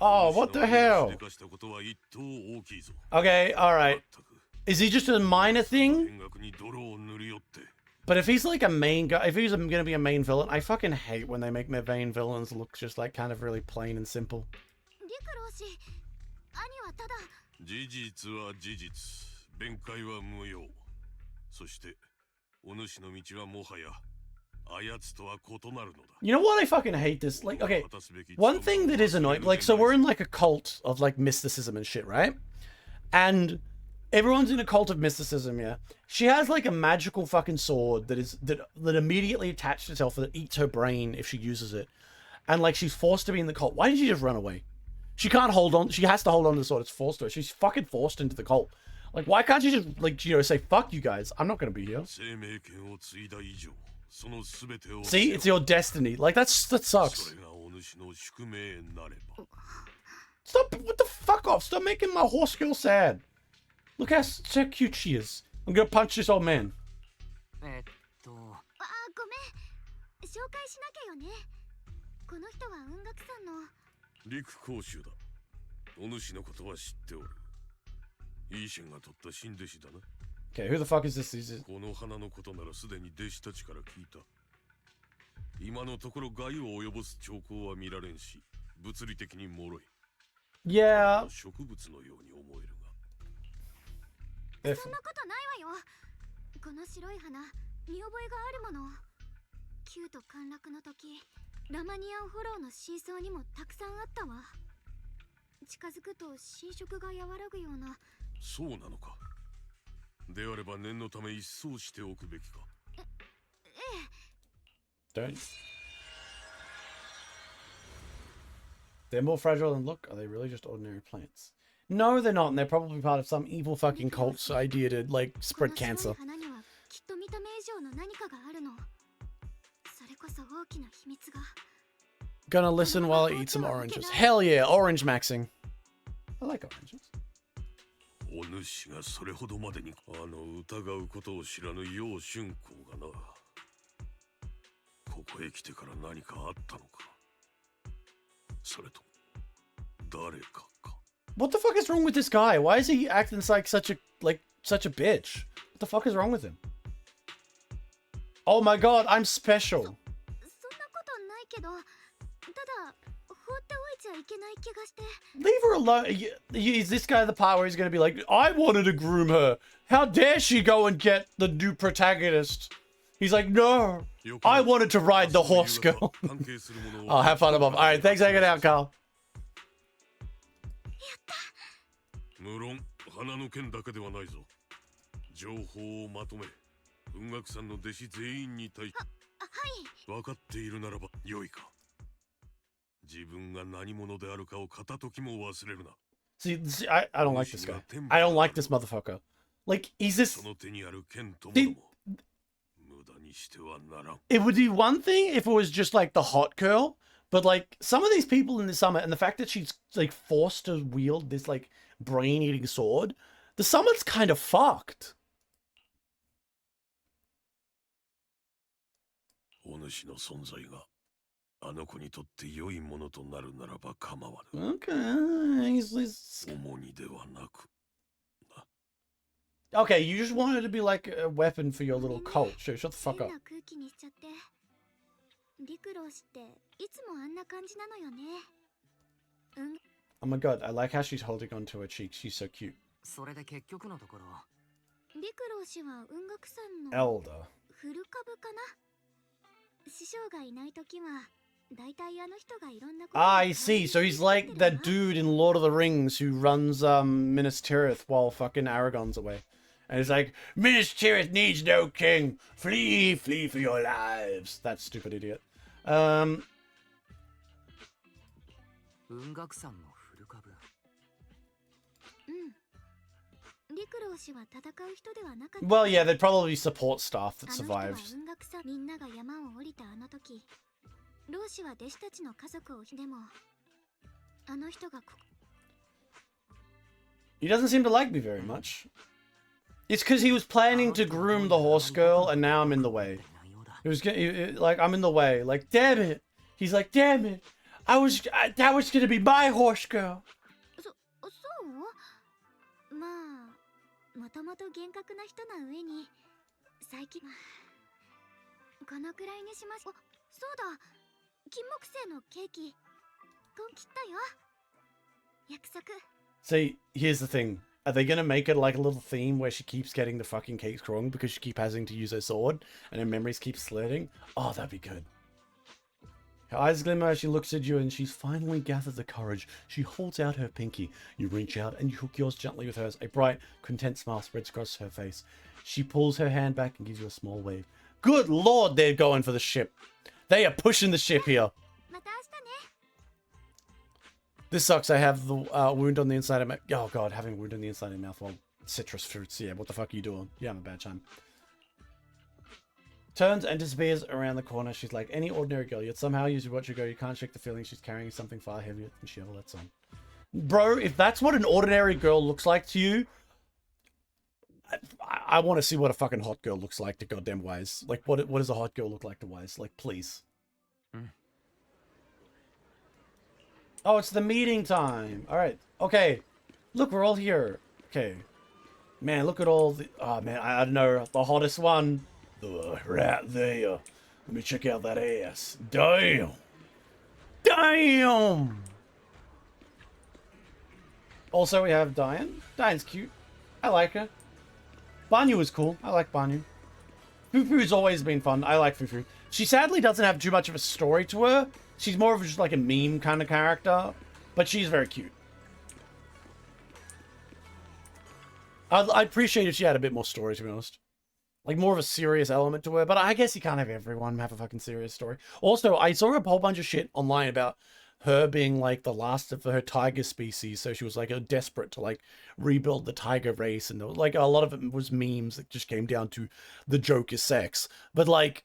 Oh, what the hell? Okay, alright. Is he just a minor thing? But if he's like a main guy, if he's gonna be a main villain, I fucking hate when they make their main villains look just like kind of really plain and simple.
弁解は無用。そして、お主の道はもはや、あやつとは異なるのだ。
You know what I fucking hate this? Like, okay, one thing that is annoying, like, so we're in like a cult of like mysticism and shit, right? And everyone's in a cult of mysticism, yeah. She has like a magical fucking sword that immediately attached itself that eats her brain if she uses it. And like she's forced to be in the cult. Why did she just run away? She can't hold on, she has to hold on to the sword, it's forced to her. She's fucking forced into the cult. Like, why can't you just, like, you know, say, fuck you guys, I'm not gonna be here. See, it's your destiny. Like, that sucks. Stop, what the fuck off, stop making my horse girl sad. Look how cute she is. I'm gonna punch this old man.
ごめん、紹介しなきゃよね。この人は音楽さんの陸講習だ。お主のことは知っておる。
Okay, who the fuck is this?
この花のことならすでに弟子たちから聞いた。今のところ害を及ぼす兆候は見られんし、物理的に脆い。
Yeah.
植物のように思えるが。
If
そんなことないわよ。この白い花、見覚えがあるもの。キュート陥落の時、ラマニアンフォローの真相にもたくさんあったわ。近づくと侵食が和らぐような。
そうなのか。であれば念のため一掃しておくべきか。
don't. They're more fragile than look. Are they really just ordinary plants? No, they're not, and they're probably part of some evil fucking cult's idea to, like,
こ
spread
の白
cancer.
い花にはきっと見た目以上の何かがあるの。それこそ大きな秘密が。
Gonna listen while I eat some oranges. Hell yeah, orange maxing. I like oranges.
お主がそれほどまでに疑うことを知らぬ楊春光がな。ここへ来てから何かあったのか。それと誰かか。
What the fuck is wrong with this guy? Why is he acting like such a bitch? What the fuck is wrong with him? Oh my god, I'm special.
そんなことないけど、ただ放っておいちゃいけない気がして。
Leave her alone. Is this guy the part where he's gonna be like, I wanted to groom her. How dare she go and get the new protagonist? He's like, no, I wanted to ride the horse girl. Oh, have fun above. Alright, thanks for hanging out, Carl.
無論花の剣だけではないぞ。情報をまとめ、文学さんの弟子全員に対し、
はい。
分かっているならば良いか。自分が何者であるかを片時も忘れるな。
See, I don't like this guy. I don't like this motherfucker. Like, he's this.
その手にある剣ともども無駄にしてはならん。
It would be one thing if it was just like the hot girl, but like some of these people in the summit and the fact that she's like forced to wield this like brain-eating sword, the summit's kind of fucked.
お主の存在があの子にとって良いものとなるならば構わぬ。
Okay, he's...
重荷ではなく。
Okay, you just wanted to be like a weapon for your little cult. Shut the fuck up.
変な空気にしちゃって。陸老師っていつもあんな感じなのよね。
Oh my god, I like how she's holding onto her cheek. She's so cute.
それで結局のところ
陸老師は雲岳さんの
Elder.
古株かな。師匠がいないときはだいたいあの人がいろんなこと。
Ah, I see. So he's like that dude in Lord of the Rings who runs Minas Tirith while fucking Aragon's away. And he's like, Minas Tirith needs no king. Flee, flee for your lives. That stupid idiot.
雲岳山の古株。
うん。陸老師は戦う人ではなかった。
Well, yeah, they'd probably support staff that
あの人は
survived.
雲岳さんみんなが山を降りたあの時、老師は弟子たちの家族をでもあの人が
He doesn't seem to like me very much. It's because he was planning to groom the horse girl, and now I'm in the way. He was like, I'm in the way. Like, damn it. He's like, damn it. That was gonna be my horse girl.
そう？まあ、もともと厳格な人な上に最近このくらいにします。そうだ、金木犀のケーキコン切ったよ。約束。
See, here's the thing. Are they gonna make it like a little theme where she keeps getting the fucking cakes wrong because she keeps having to use her sword and her memories keep slurring? Oh, that'd be good. Her eyes glimmer as she looks at you and she's finally gathered the courage. She holds out her pinky. You reach out and you hook yours gently with hers. A bright, content smile spreads across her face. She pulls her hand back and gives you a small wave. Good lord, they're going for the ship. They are pushing the ship here.
また明日ね。
This sucks. I have the wound on the inside of my... Oh, God. Having a wound on the inside of my mouth while citrus fruits. Yeah, what the fuck are you doing? You're having a bad time. Turns and disappears around the corner. She's like any ordinary girl. Yet somehow, as you watch her go, you can't shake the feeling she's carrying something far heavier than she ever lets on. Bro, if that's what an ordinary girl looks like to you... I want to see what a fucking hot girl looks like to goddamn Wise. Like, what does a hot girl look like to Wise? Like, please. Oh, it's the meeting time. All right. Okay. Look, we're all here. Okay. Man, look at all the... Oh, man, I don't know. The hottest one. Right there. Let me check out that ass. Damn. Damn. Also, we have Diane. Diane's cute. I like her. Banyu is cool. I like Banyu. Fufu's always been fun. I like Fufu. She sadly doesn't have too much of a story to her. She's more of just like a meme kind of character. But she's very cute. I'd appreciate if she had a bit more story, to be honest. Like, more of a serious element to her. But I guess you can't have everyone have a fucking serious story. Also, I saw a whole bunch of shit online about her being, like, the last of her tiger species. So she was, like, desperate to, like, rebuild the tiger race. And, like, a lot of it was memes that just came down to the joke is sex. But, like,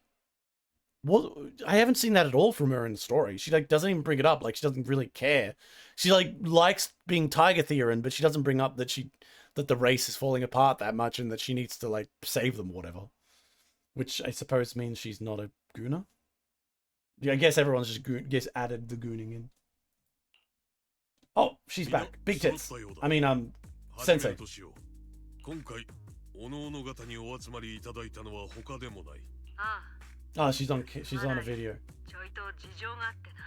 what? I haven't seen that at all from her in the story. She, like, doesn't even bring it up. Like, she doesn't really care. She, like, likes being Tiger Theron, but she doesn't bring up that that the race is falling apart that much and that she needs to, like, save them or whatever. Which I suppose means she's not a gooner. Yeah, I guess everyone's just added the gooning in. Oh, she's back. Big tits. I mean, Sensei.
今回おのおの方にお集まりいただいたのは他でもない。
Oh, she's on a video.
ちょいと事情があってな。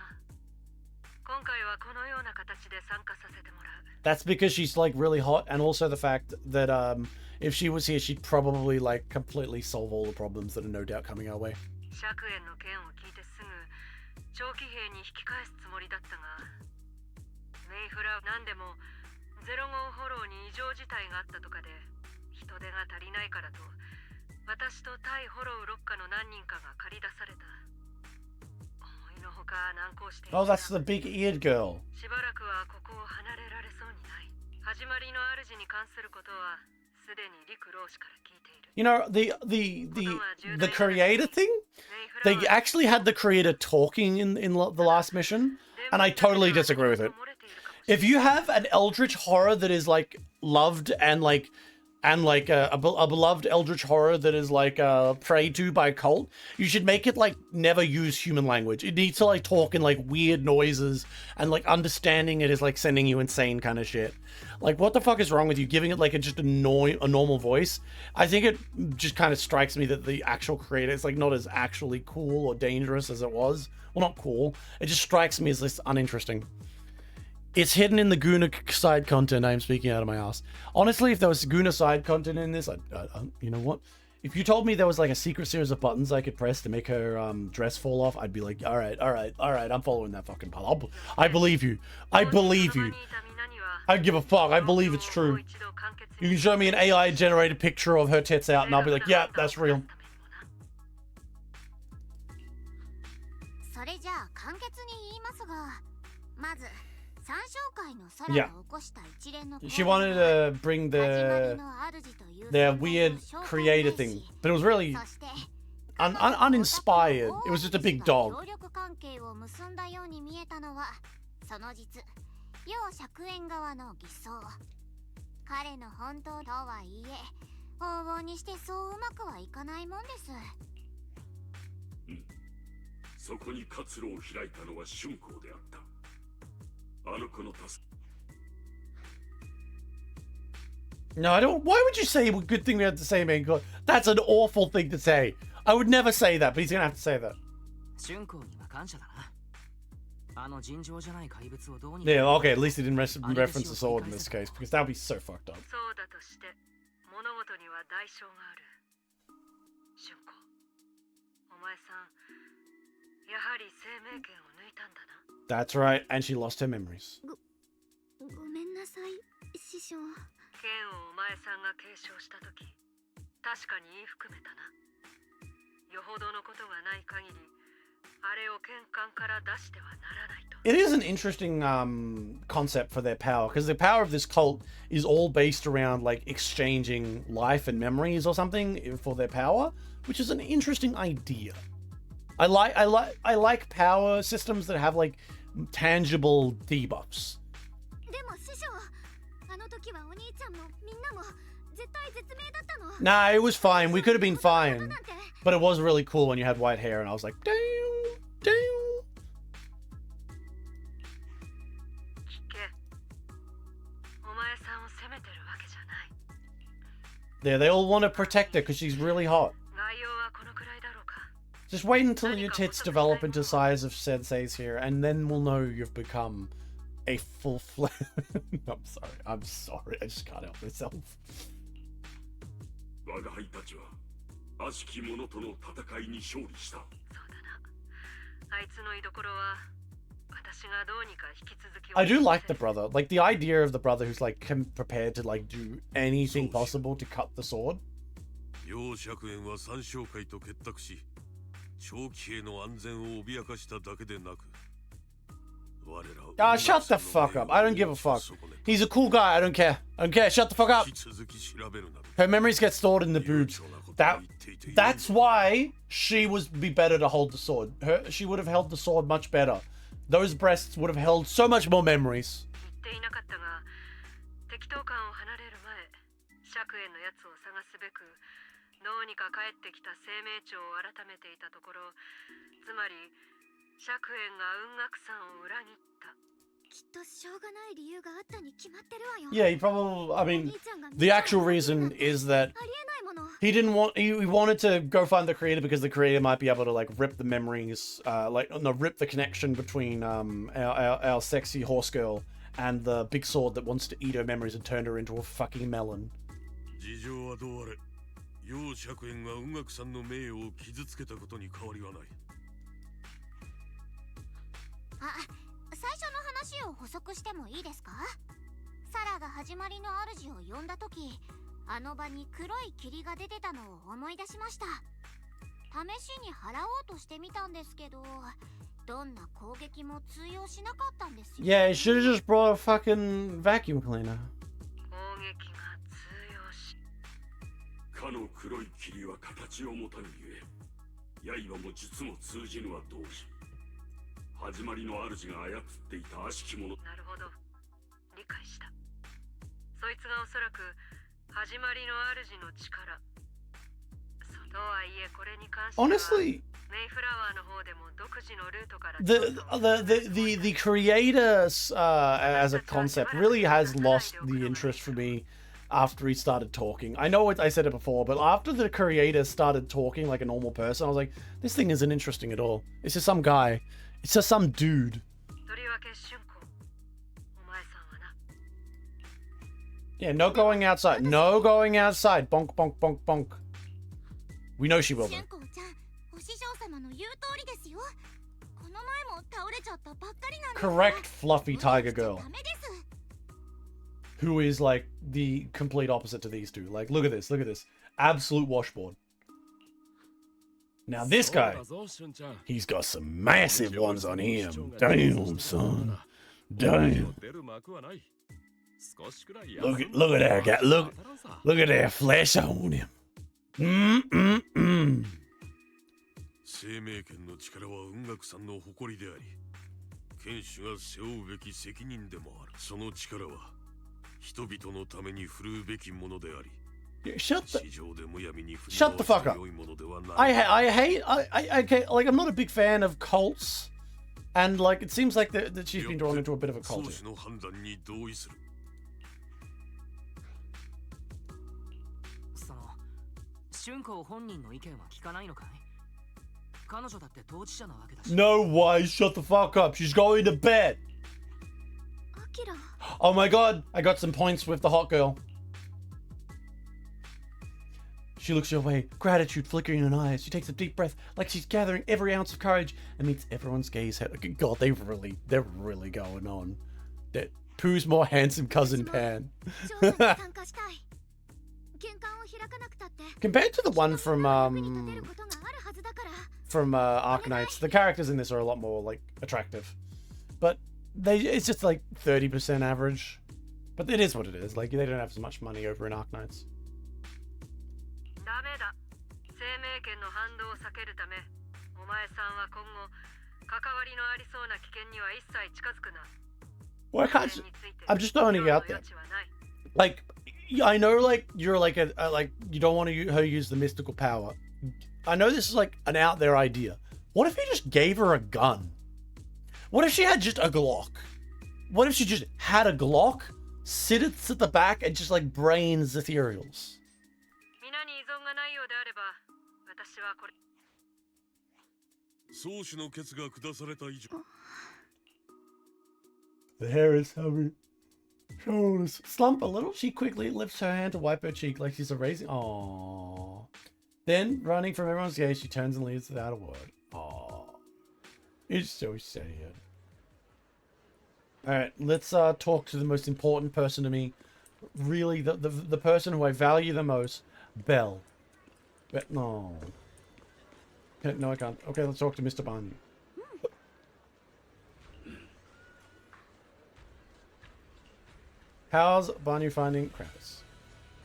今回はこのような形で参加させてもらう。
That's because she's like really hot, and also the fact that if she was here, she'd probably like completely solve all the problems that are no doubt coming our way.
釈炎の件を聞いてすぐ長期兵に引き返すつもりだったが、メイフラなんでもゼロ号フォローに異常事態があったとかで人手が足りないからと、私と対フォロー6課の何人かが駆り出された。思いのほか難航している。
Oh, that's the big-eared girl.
しばらくはここを離れられそうにない。始まりの主に関することはすでに陸老師から聞いている。
You know, the creator thing? They actually had the creator talking in the last mission, and I totally disagree with it. If you have an eldritch horror that is like loved and like a beloved eldritch horror that is like preyed to by a cult, you should make it like never use human language. It needs to like talk in like weird noises, and like understanding it is like sending you insane kind of shit. Like, what the fuck is wrong with you giving it like just a normal voice? I think it just kind of strikes me that the actual creator is like not as actually cool or dangerous as it was. Well, not cool. It just strikes me as this uninteresting. It's hidden in the Guna side content. I am speaking out of my ass. Honestly, if there was Guna side content in this, you know what? If you told me there was like a secret series of buttons I could press to make her dress fall off, I'd be like, all right, I'm following that fucking part. I believe you. I believe you. I give a fuck. I believe it's true. You can show me an AI-generated picture of her tits out, and I'll be like, yeah, that's real.
それじゃあ簡潔に言いますが、まず三小会の空が起こした一連の
She wanted to bring their weird creator thing, but it was really uninspired. It was just a big dog.
協力関係を結んだように見えたのは、その実、要釈炎側の偽装。彼の本当とはいえ、往々にしてそううまくはいかないもんです。
そこに活路を開いたのは春光であった。あの子の助け。
No, I don't. Why would you say a good thing we had to say, man? That's an awful thing to say. I would never say that, but he's gonna have to say that.
春光には感謝だな。あの尋常じゃない怪物をどうに
Yeah, okay, at least he didn't reference the sword in this case, because that would be so fucked up.
そうだとして物事には代償がある。春光、お前さん、やはり生命権を抜いたんだな。
That's right, and she lost her memories.
ごめんなさい、師匠。
剣をお前さんが継承したとき、確かに言い含めたな。よほどのことがない限り、あれを剣関から出してはならないと。
It is an interesting concept for their power, because the power of this cult is all based around like exchanging life and memories or something for their power, which is an interesting idea. I like power systems that have like tangible debuffs.
でも師匠、あの時はお兄ちゃんもみんなも絶対絶命だったの。
Nah, it was fine. We could have been fine. But it was really cool when you had white hair, and I was like, damn, damn.
聞け。お前さんを責めてるわけじゃない。
Yeah, they all want to protect her because she's really hot.
概要はこのくらいだろうか。
Just wait until your tits develop into size of Sensei's here, and then we'll know you've become a full-fledged... I'm sorry, I just can't help myself.
我が輩たちは悪しき者との戦いに勝利した。
そうだな。あいつの居所は私がどうにか引き続き。
I do like the brother. Like, the idea of the brother who's, like, prepared to, like, do anything possible to cut the sword.
楊釈園は三将会と結託し、長期兵の安全を脅かしただけでなく、我ら
shut the fuck up. I don't give a fuck. He's a cool guy. I don't care. I don't care. Shut the fuck up.
引き続き調べるなど。
Her memories get stored in the boobs. That's why she would be better to hold the sword. She would have held the sword much better. Those breasts would have held so much more memories.
言っていなかったが、適当感を離れる前、釈園のやつを探すべく、どうにか帰ってきた生命帳を改めていたところ、つまり釈園が雲岳さんを裏切った。
きっとしょうがない理由があったに決まってるわよ。
Yeah, he probably... I mean, the actual reason is that
ありえないもの。
he didn't want... He wanted to go find the creator because the creator might be able to, like, rip the memories... rip the connection between our sexy horse girl and the big sword that wants to eat her memories and turn her into a fucking melon.
事情はどうあれ、楊釈園が雲岳さんの名誉を傷つけたことに変わりはない。
最初の話を補足してもいいですか？サラが始まりの主を呼んだ時、あの場に黒い霧が出てたのを思い出しました。試しに払おうとしてみたんですけど、どんな攻撃も通用しなかったんですよ。
Yeah, he should have just brought a fucking vacuum cleaner.
攻撃が通用し。
かの黒い霧は形を持たぬゆえ、刃も術も通じぬは同時。始まりの主が操っていた悪しき者。
なるほど、理解した。そいつがおそらく始まりの主の力。とはいえこれに関しては
Honestly,
メイフラワーの方でも独自のルートから
the creator as a concept really has lost the interest for me after he started talking. I know I said it before, but after the creator started talking like a normal person, I was like, this thing isn't interesting at all. It's just some guy. It's just some dude.
とりわけ春子、お前さんはな。
Yeah, no going outside. No going outside. Bonk, bonk, bonk, bonk. We know she will, though.
春子ちゃん、お師匠様の言う通りですよ。この前も倒れちゃったばっかりなんです。
Correct, fluffy tiger girl.
ダメです。
Who is like the complete opposite to these two. Like, look at this, look at this. Absolute washboard. Now this guy, he's got some massive ones on him. Damn, son. Damn. Look at that guy. Look at that flesh on him.
生命権の力は雲岳さんの誇りであり、剣士が背負うべき責任でもある。その力は人々のために振るうべきものであり。
Shut the
市場でむやみに振り
Shut the
回
fuck
す
up.
良いものではない。
I hate like I'm not a big fan of cults, and like it seems like that she's been drawn into a bit of a cult.
宗師の判断に同意する。
その春子本人の意見は聞かないのかい？彼女だって当事者なわけだし。
No way, shut the fuck up. She's going to bed.
アキラ。
Oh my god, I got some points with the hot girl. She looks your way, gratitude flickering in her eyes. She takes a deep breath, like she's gathering every ounce of courage, and meets everyone's gaze. God, they're really going on. That Pooh's more handsome cousin Pan. Compared to the one from Arknights, the characters in this are a lot more like attractive. But it's just like 30% average. But it is what it is. Like they don't have as much money over in Arknights.
ダメだ。生命権の反動を避けるため、お前さんは今後関わりのありそうな危険には一切近づくな。
Well, I'm just throwing it out there. Like, I know, like you're like like you don't want her to use the mystical power. I know this is like an out there idea. What if you just gave her a gun? What if she had just a Glock? What if she just had a Glock, sits at the back, and just like brains ethereals?
宗主の決が下された以上
The hair is hovering. Shoulders slump a little. She quickly lifts her hand to wipe her cheek like she's erasing. Aww. Then, running from everyone's gaze, she turns and leaves without a word. Aww. It's so sad. Alright, let's talk to the most important person to me. Really, the person who I value the most. Belle. No. No, I can't. Okay, let's talk to Mr. Barney. How's Barney finding Krampus?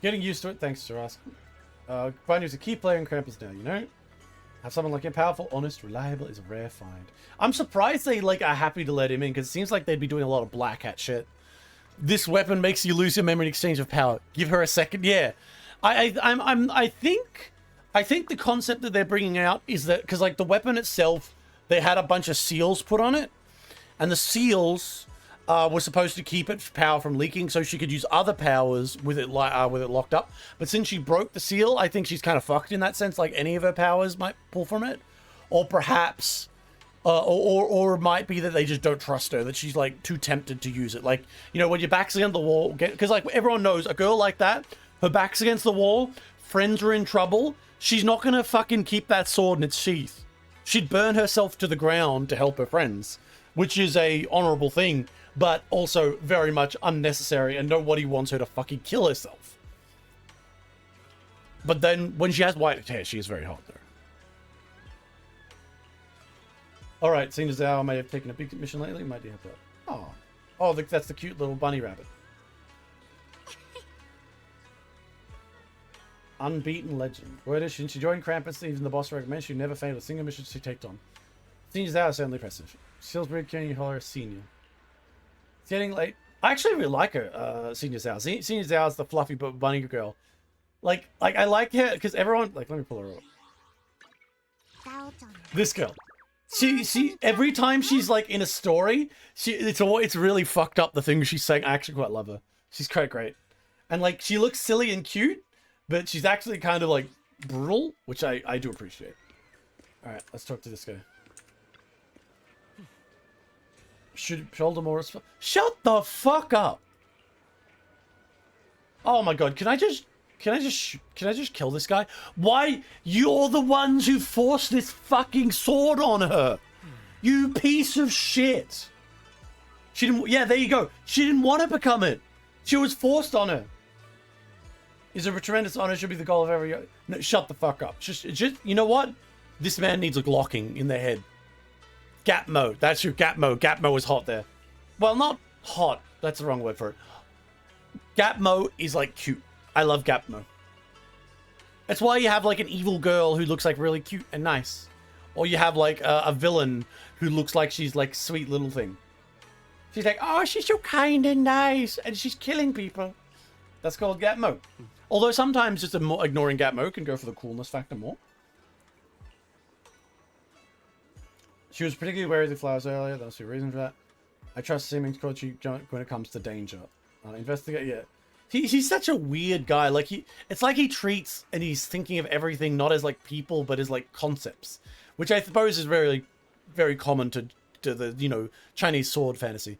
Getting used to it, thanks for asking. Barney's a key player in Krampus now, you know? Have someone like him, powerful, honest, reliable, is a rare find. I'm surprised they like are happy to let him in, because it seems like they'd be doing a lot of black hat shit. This weapon makes you lose your memory in exchange of power. Give her a second. Yeah, I think the concept that they're bringing out is that because like the weapon itself, they had a bunch of seals put on it, and the seals were supposed to keep its power from leaking, so she could use other powers with it locked up. But since she broke the seal, I think she's kind of fucked in that sense. Like any of her powers might pull from it, or perhaps, or it might be that they just don't trust her. That she's like too tempted to use it. Like, you know, when your back's against the wall, because like everyone knows a girl like that, her back's against the wall, friends are in trouble. She's not gonna fucking keep that sword in its sheath. She'd burn herself to the ground to help her friends, which is a honorable thing, but also very much unnecessary, and nobody wants her to fucking kill herself. But then, when she has white hair, she is very hot, though. Alright, seeing as how I may have taken a big mission lately, my dear bro. Oh, that's the cute little bunny rabbit. Unbeaten legend. Word is, since she joined Krampus, even the boss recommends she never failed a single mission she taked on. Senior's out, certainly impressive. Salisbury County Holler Senior. It's getting late. I actually really like her, Senior Zhao. Senior Zhao is the fluffy bunny girl. Like I like her because everyone. Like, let me pull her up. This girl. She every time she's like in a story, it's really fucked up the things she's saying. I actually quite love her. She's quite great, and like she looks silly and cute, but she's actually kind of like brutal, which I do appreciate. All right, let's talk to this guy. Shoulder more. Shut the fuck up! Oh my god, can I just kill this guy? Why? You're the ones who forced this fucking sword on her! You piece of shit! She didn't. Yeah, there you go. She didn't want to become it. She was forced on her. Is a tremendous honor should be the goal of every. No, shut the fuck up. Just you know what? This man needs a glocking in the head. Gapmo. That's who. Gapmo. Gapmo is hot there. Well, not hot. That's the wrong word for it. Gapmo is like cute. I love Gapmo. That's why you have like an evil girl who looks like really cute and nice. Or you have like a villain who looks like she's like sweet little thing. She's like, oh, she's so kind and nice. And she's killing people. That's called Gapmo. Although sometimes just ignoring Gapmo can go for the coolness factor more. She was particularly wary of the flowers earlier. That's the reason for that. I trust seeming courtship when it comes to danger. Investigate, yeah. He's such a weird guy. Like it's like he treats and he's thinking of everything not as like people, but as like concepts, which I suppose is very, very common to the, you know, Chinese sword fantasy.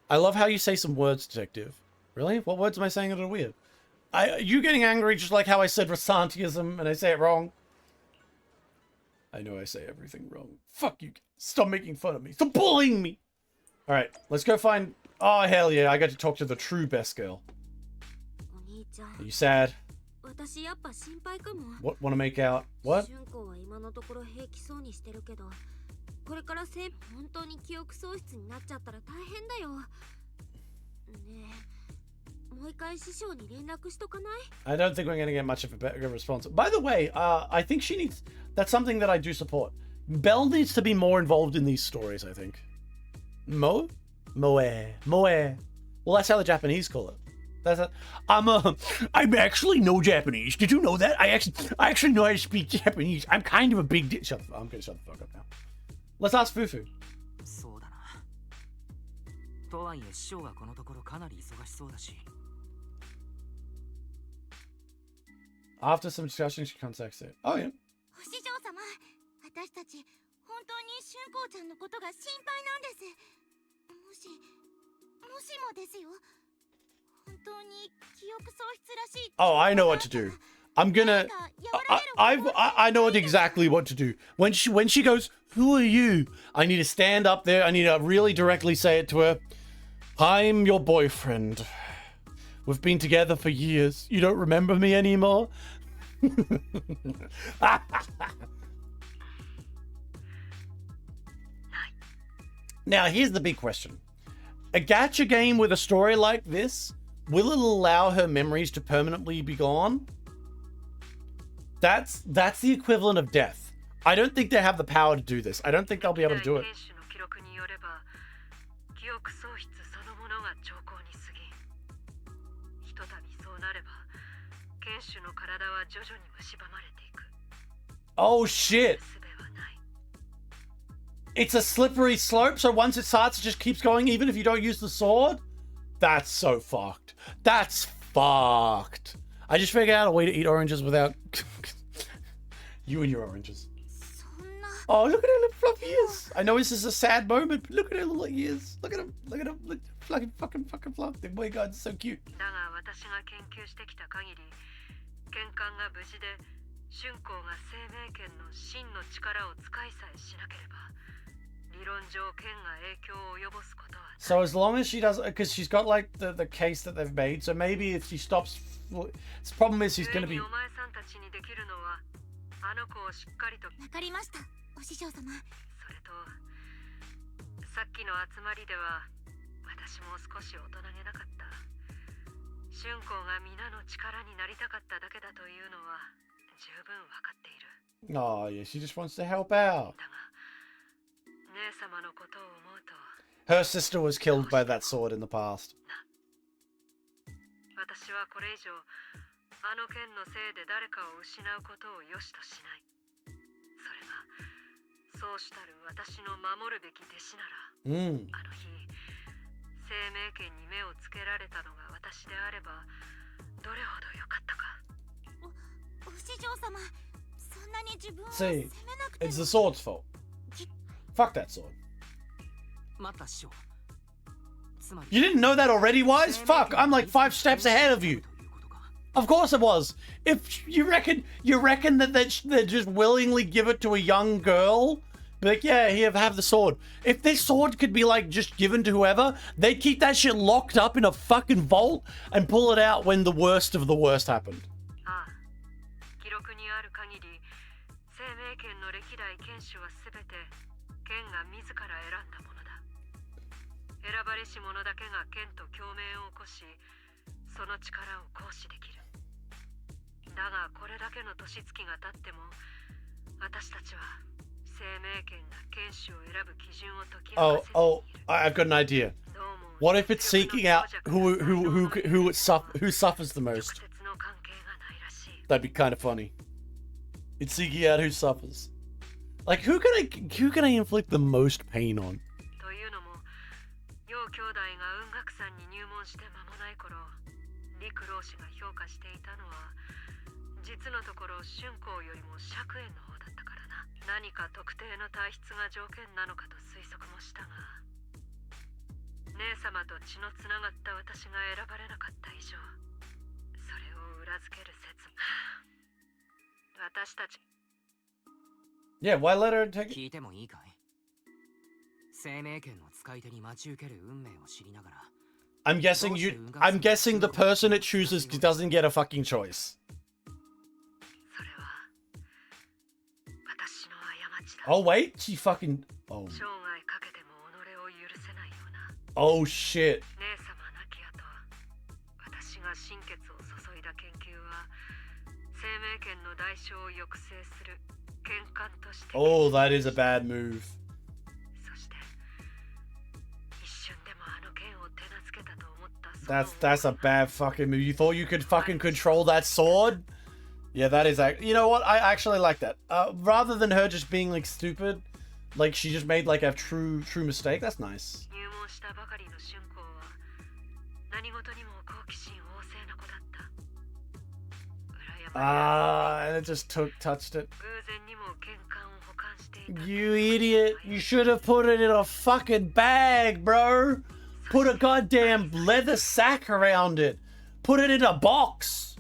I love how you say some words, detective. Really? What words am I saying that are weird? You getting angry just like how I said Rasantiism and I say it wrong? I know I say everything wrong. Fuck you. Stop making fun of me. Stop bullying me. All right, let's go find... Oh, hell yeah. I got to talk to the true best girl. Are you sad? What? Want to make out? What? I don't think we're going to get much of a better response. By the way, I think she needs... That's something that I do support. Belle needs to be more involved in these stories, I think. Moe? Well, that's how the Japanese call it. That's it. I'm actually no Japanese. Did you know that? I actually know how to speak Japanese. I'm kind of a big... I'm going to shut the fuck up now. Let's ask Fufu. After some discussion, she contacts it. Oh, yeah.
当に春光ちゃんのことが心配なんです。もしもですよ。本当に記憶喪失らしい。
Oh, I know what to do. I'm gonna. I know exactly what to do. When she goes, "Who are you?" I need to stand up there. I need to really directly say it to her. I'm your boyfriend. We've been together for years. You don't remember me anymore? Now, here's the big question. A gacha game with a story like this, will it allow her memories to permanently be gone? That's the equivalent of death. I don't think they have the power to do this. I don't think they'll be able to do it.
記憶喪失そのものが兆候に過ぎ、ひとたびそうなれば剣士の体は徐々に蝕まれていく。
Oh shit!
術はない。
It's a slippery slope, so once it starts, it just keeps going even if you don't use the sword? That's so fucked. That's fucked. I just figured out a way to eat oranges without... you and your oranges.
そんな。
Oh, look at her little fluffy ears. I know this is a sad moment, but look at her little ears. Look at him. Look at him. Look, fucking fluff. Oh my god, it's so cute.
だが私が研究してきた限り、剣艦が無事で春光が生命剣の真の力を使いさえしなければ、理論上剣が影響を及ぼすことはない。
So as long as she does, because she's got like the case that they've made, so maybe if she stops, the problem is she's gonna be.
お前さんたちにできるのは、あの子をしっかりと。
わかりました、お師匠様。
それと、さっきの集まりでは、私も少し大人げなかった。春光が皆の力になりたかっただけだというのは、十分わかっている。
Oh yeah, she just wants to help out.
だが、姉様のことを思うと。
Her sister was killed by that sword in the past.
私はこれ以上あの剣のせいで誰かを失うことを良しとしない。それがそうしたる私の守るべき弟子なら、あの日生命剣に目をつけられたのが私であればどれほど良かったか。
お師匠様、そんなに自分を
See,
責めなくても。
it's the sword's fault. Fuck that sword.
待った師匠。つまり
You didn't know that already, Wise? Fuck, I'm like 5 steps ahead of you. Of course it was. If you reckon that they just willingly give it to a young girl, be like, yeah, here, have the sword. If this sword could be like just given to whoever, they'd keep that shit locked up in a fucking vault and pull it out when the worst of the worst happened.
ああ、記録にある限り生命剣の歴代剣士はすべて剣が自ら選んだものだ。選ばれし者だけが剣と共鳴を起こし、その力を行使できる。だがこれだけの年月が経っても、私たちは生命剣が剣士を選ぶ基準を解き明かせずにいる。
Oh, I've got an idea. What if it's seeking out who suffers the most? That'd be kind of funny. It's seeking out who suffers. Like who can I inflict the most pain on?
というのも、楊兄弟が雲岳山に入門して間もない頃、陸老師が評価していたのは、実のところ春光よりも釈炎の方だったからな。何か特定の体質が条件なのかと推測もしたが、姉様と血のつながった私が選ばれなかった以上、それを裏付ける説も。私たち。
Yeah, why let her take it?
聞いてもいいかい？生命剣の使い手に待ち受ける運命を知りながら。
I'm guessing the person it chooses doesn't get a fucking choice.
それは私の過ちだ。
Oh wait, she fucking oh.
生涯かけても己を許せないような。
Oh shit.
姉様亡き後、私が心血を注いだ研究は生命剣の代償を抑制する剣艦として。
Oh, that is a bad move.
そして一瞬でもあの剣を手なずけたと思った。
That's a bad fucking move. You thought you could fucking control that sword? Yeah, that is. You know what? I actually like that. Rather than her just being like stupid, like she just made like a true mistake. That's nice.
入門したばかりの春光は何事にも好奇心旺盛な子だった。裏山や
And it just touched it.
偶然にも剣艦を保管してい
You idiot. You should have put it in a fucking bag, bro. Put a goddamn leather sack around it. Put it in a box.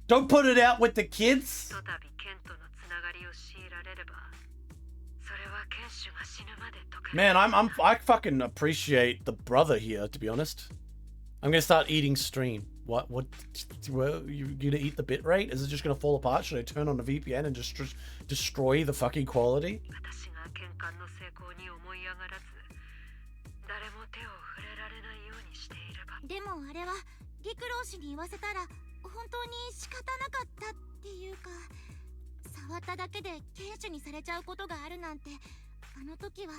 Don't put it out with the kids.
ひとたび剣とのつながりを強いられれば、それは剣士が死ぬまで解ける。
Man, I fucking appreciate the brother here, to be honest. I'm gonna start eating stream. What, you gonna eat the bitrate? Is it just gonna fall apart? Should I turn on the VPN and just destroy the fucking quality?
私が剣艦の成功に思い上がらず、誰も手を触れられないようにしていれば。
でもあれはギクロウ氏に言わせたら本当に仕方なかったっていうか、触っただけで剣士にされちゃうことがあるなんてあの時は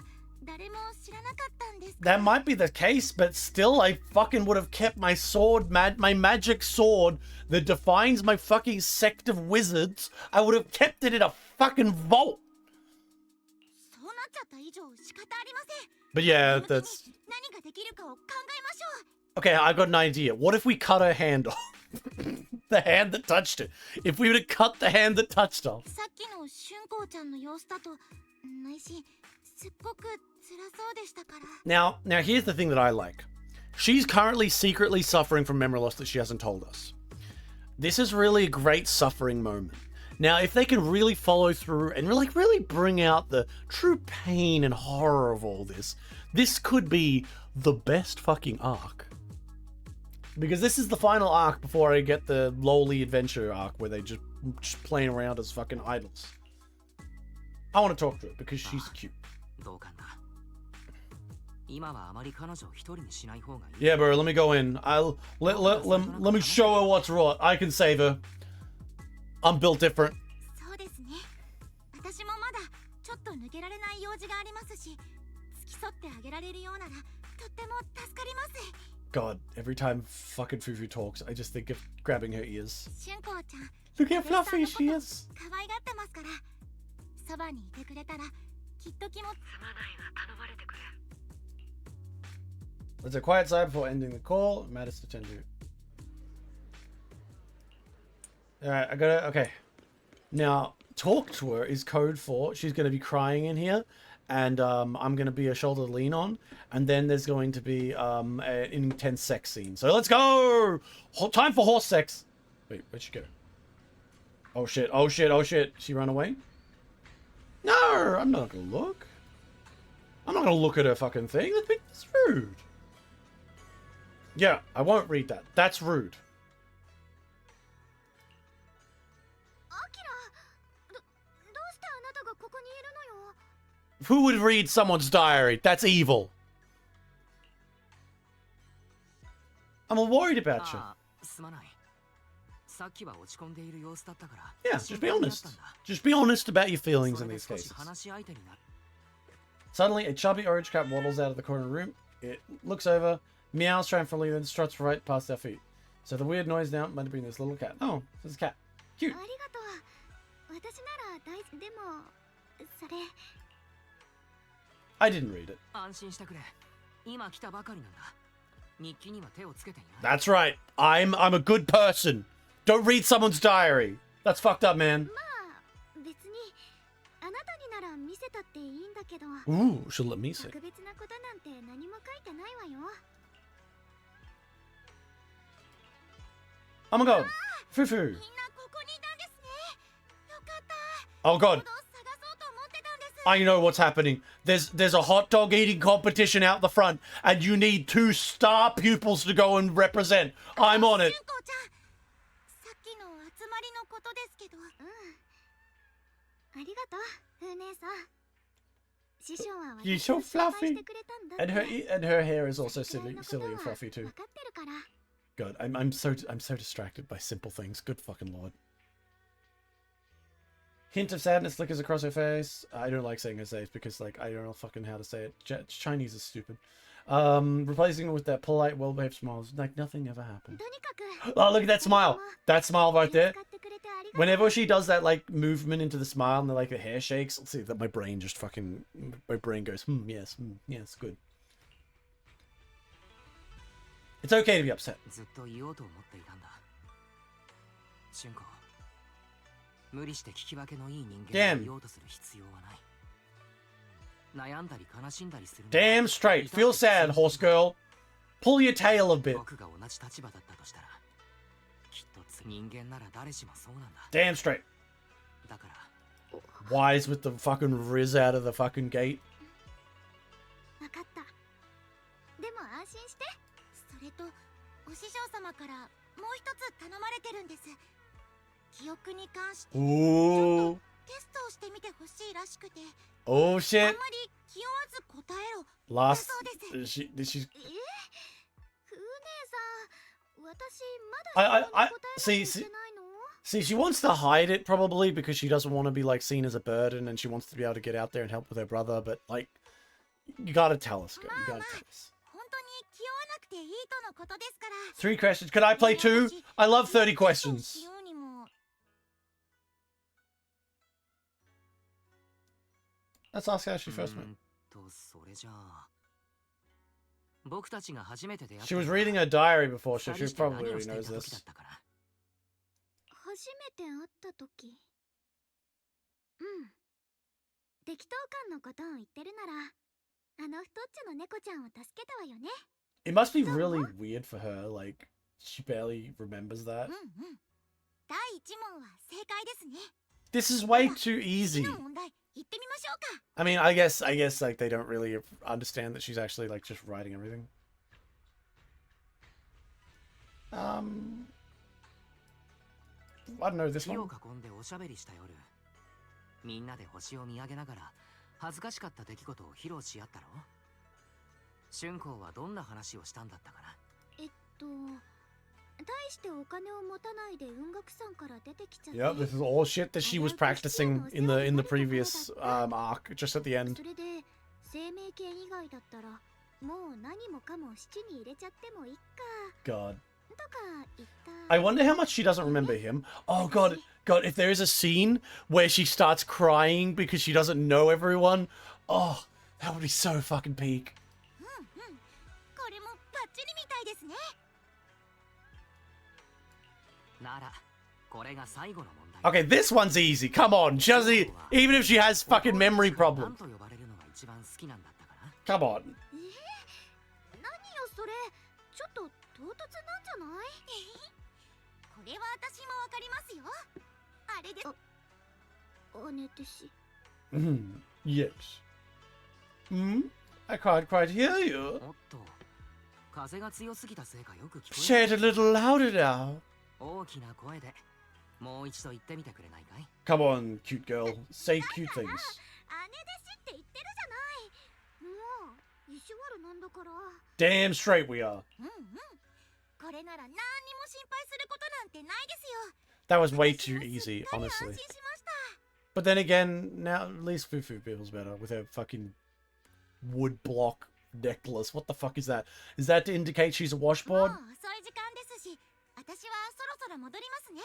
誰も知らなかったんです。
That might be the case, but still, I fucking would have kept my sword, my magic sword that defines my fucking sect of wizards. I would have kept it in a fucking vault.
そうなっちゃった以上仕方ありません。
But yeah,
その時
that's
に何ができるかを考えましょう。
okay. I got an idea. What if we cut her hand off? The hand that touched it. If we were to cut the hand that touched her.
さっきの春光ちゃんの様子だと内心すっごく辛そうでしたから。
Now, here's the thing that I like. She's currently secretly suffering from memory loss that she hasn't told us. This is really a great suffering moment. Now, if they can really follow through and really bring out the true pain and horror of all this, this could be the best fucking arc. Because this is the final arc before I get the lowly adventure arc where they just playing around as fucking idols. I want to talk to her because she's cute.
同感だ。今はあまり彼女を一人にしない方がいい。
Yeah, bro, let me go in. Let me show her what's what. I can save her. I'm built different.
そうですね。私もまだちょっと抜けられない用事がありますし、付き添ってあげられるようならとっても助かります。
God, every time fucking Fufu talks, I just think of grabbing her ears.
春光ちゃん、
Look how fluffy she is.
可愛がってますから。そばにいてくれたらきっと気も。
すまないが頼まれてくれ。
Let's a quiet side before ending the call. Matters to tend to. Alright, I gotta. Okay. Now, talk to her is code for she's gonna be crying in here, and I'm gonna be a shoulder to lean on, and then there's going to be an intense sex scene. So let's go! Time for horse sex! Wait, where'd she go? Oh shit, oh shit, oh shit. She run away? No, I'm not gonna look. I'm not gonna look at her fucking thing. That's rude. Yeah, I won't read that. That's rude.
アキラ、どうしてあなたがここにいるのよ。
Who would read someone's diary? That's evil. I'm worried about you.
ああ、すまない。さっきは落ち込んでいる様子だったから。
Yeah, just be honest. Just be honest about your feelings in these
それで少し
cases.
話し相手になる。
Suddenly, a chubby orange cat waddles out of the corner of the room. It looks over, meows triumphantly, then struts right past our feet. So the weird noise now might have been this little cat. Oh, this is a cat. Cute.
ありがとう。私なら大でもそれ。
I didn't read it.
安心してくれ。今来たばかりなんだ。日記には手をつけていない。
That's right. I'm a good person. Don't read someone's diary. That's fucked up, man.
まあ別にあなたになら見せたっていいんだけど。
Ooh, she'll let me see.
特別なことなんて何も書いてないわよ。
Oh my god. Fufu.
みんなここにいたんですね。よかった。
Oh
ちょ
god.
うど探そうと思ってたんです。
I know what's happening. There's a hot dog eating competition out the front, and you need 2 star pupils to go and represent. I'm on it.
春光ちゃん、さっきの集まりのことですけど。うん。ありがとう、風姉さん。師匠は
You're
私
so
を心配
fluffy.
してくれたんだって。
And her hair is also
それ
silly
くらいのこと
and
は
fluffy too.
分かってるから。
God, I'm so distracted by simple things. Good fucking lord. Hint of sadness flickers across her face. I don't like saying her face because like I don't know fucking how to say it. Chinese is stupid. Replacing it with that polite, well-behaved smile. Like nothing ever happened.
とにかく。
Oh, look at that smile. That smile right there.
使ってくれてありがとう。
Whenever she does that like movement into the smile and like the hair shakes, let's see that my brain just fucking my brain goes, yes, yes, good. It's okay to be upset.
ずっと言おうと思っていたんだ。春子、無理して聞き分けのいい人間
Damn.
を言おうとする必要はない。悩んだり悲しんだりするのは
Damn straight. Feel sad, horse girl. Pull your tail a bit.
僕が同じ立場だったとしたらきっと人間なら誰しもそうなんだ。
Damn straight.
だから
Wise with the fucking riz out of the fucking gate.
わかった。でも安心して。それとお師匠様からもう一つ頼まれてるんです。記憶に関して
Ooh.
テストをしてみてほしいらしくて。
Oh
あん
shit.
まり気負わず答えろ。
Last.
そうです。
She's.
フー姉さん、私まだ
I
質問に答えなきゃ
see.
いけないの？
See, she wants to hide it probably because she doesn't want to be like seen as a burden, and she wants to be able to get out there and help with her brother. But like, you gotta tell us, girl. You gotta tell us.
本当に気負わなくていいとのことですから。
3 questions. Could I play 2? I love 30 questions.
しようにも
Let's ask how she first met.
それじゃあ僕たちが初めて出会った
She was reading her diary before, so
二
she
人して
probably
何を
already
してい
knows
た時だ
this.
ったかな。
初めて会った時。うん。適当感のことを言ってるなら、あの太っちょの猫ちゃんを助けたわよね。
It must be really weird for her, like, she barely remembers that.
うんうん。第一問は正解ですね。
This is way too easy.
次の問題、行ってみましょうか。
I mean, I guess, like, they don't really understand that she's actually, like, just writing everything. I don't know, this
火を
one?
囲んでおしゃべりした夜、みんなで星を見上げながら恥ずかしかった出来事を披露し合ったろ。春光はどんな話をしたんだったかな。
大してお金を持たないで音楽さんから出てきちゃって。
Yep, this is all shit that she was practicing in the previous arc, just at the end.
それで生命系以外だったらもう何もかも七に入れちゃってもいいか。
God.
とか言った。
I wonder how much she doesn't remember him. Oh God, if there is a scene where she starts crying because she doesn't know everyone, oh, that would be so fucking peak.
これもバッチリみたいですね。
ならこれが最後の問題。
Okay, this one's easy. Come on, she doesn't, even if she has fucking memory
何
problems.
と呼ばれるのが一番好きなんだったかな。
Come on.
何よそれ。ちょっと唐突なんじゃない？これは私もわかりますよ。あれです。姉弟子。
Yes. I can't quite hear you.
おっと、風が強すぎたせいかよく聞こえ
Say it a little louder now.
大きな声でもう一度言ってみてくれないかい？
Come on, cute girl. Say cute things.
姉弟子って言ってるじゃない。もう意地悪なんだから。
Damn straight we are.
これなら何にも心配することなんてないですよ。
That was way too easy,
安
honestly.
心しました。
But then again, now at least Fufu feels better with her fucking wood block necklace. What the fuck is that? Is that to indicate she's a
もう
washboard?
遅い時間ですし、私はそろそろ戻りますね。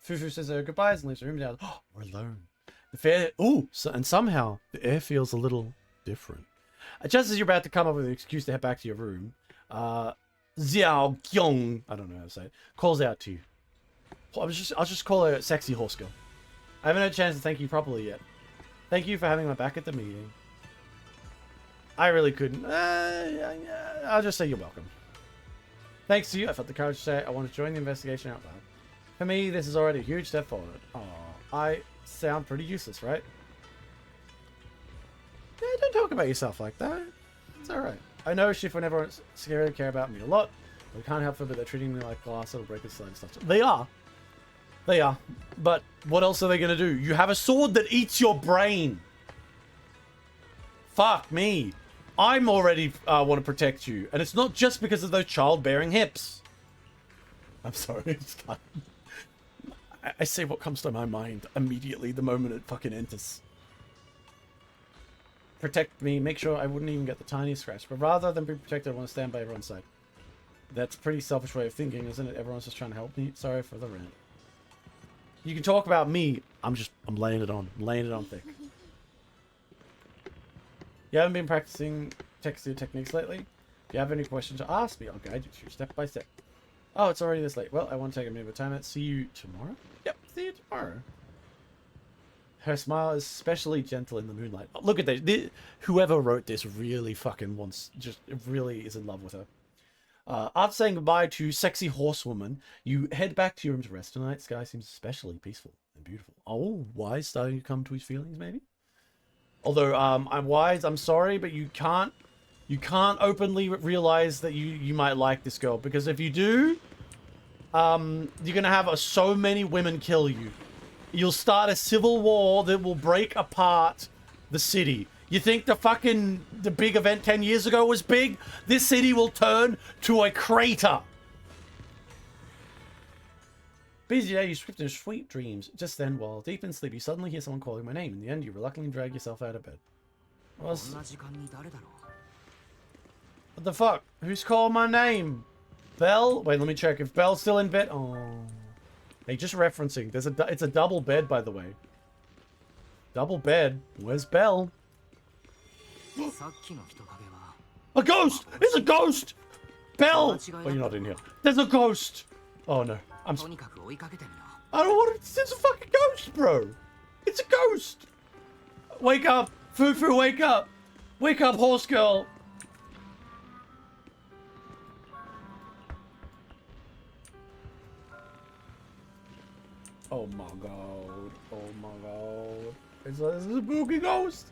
Fufu says her goodbyes and leaves the room down. Oh, we're alone. The fair. Ooh, and somehow the air feels a little different. Just as you're about to come up with an excuse to head back to your room, Xiao Kyung, I don't know how to say it, calls out to you. I'll just call her sexy horse girl. I haven't had a chance to thank you properly yet. Thank you for having my back at the meeting. I really couldn't. I'll just say you're welcome. Thanks to you, I felt the courage to say I want to join the investigation out loud. For me, this is already a huge step forward. Oh, I sound pretty useless, right? Yeah, don't talk about yourself like that. It's alright. I know Shifu and everyone scared and care about me a lot, but I can't help it, but they're treating me like glass that'll break its and stuff. They are. They are. But what else are they going to do? You have a sword that eats your brain. Fuck me. I'm already want to protect you. And it's not just because of those childbearing hips. I'm sorry. It's not. I say what comes to my mind immediately the moment it fucking enters. Protect me. Make sure I wouldn't even get the tiniest scratch. But rather than be protected, I want to stand by everyone's side. That's a pretty selfish way of thinking, isn't it? Everyone's just trying to help me. Sorry for the rant. You can talk about me. I'm laying it on. I'm laying it on thick. You haven't been practicing texture techniques lately? If you have any questions, ask me. I'll guide you through step by step. Oh, it's already this late. Well, I want to take a minute of time. See you tomorrow? Yep, see you tomorrow. Her smile is especially gentle in the moonlight. Oh, look at this. Whoever wrote this really fucking wants, just really is in love with her. After saying goodbye to sexy horsewoman, you head back to your room to rest. Tonight, sky seems especially peaceful and beautiful. Oh, Wise starting to come to his feelings, maybe? Although, I'm Wise, I'm sorry, but you can't openly realize that you might like this girl, because if you do, you're gonna have so many women kill you. You'll start a civil war that will break apart the city. You think the big event 10 years ago was big? This city will turn to a crater. Busy day, you script in sweet dreams. Just then, while deep in sleep, you suddenly hear someone calling my name. In the end, you reluctantly drag yourself out of bed. What the fuck? Who's called my name? Belle? Wait, let me check if Belle's still in bed. Oh. Hey, just referencing. It's a double bed, by the way. Double bed. Where's Belle? A ghost! It's a ghost! Belle! Oh, you're not in here. There's a ghost! Oh, no. I don't want it. It's a fucking ghost, bro. It's a ghost. Wake up. Fufu, wake up. Wake up, horse girl. Oh my god. Oh my god. It's a spooky ghost.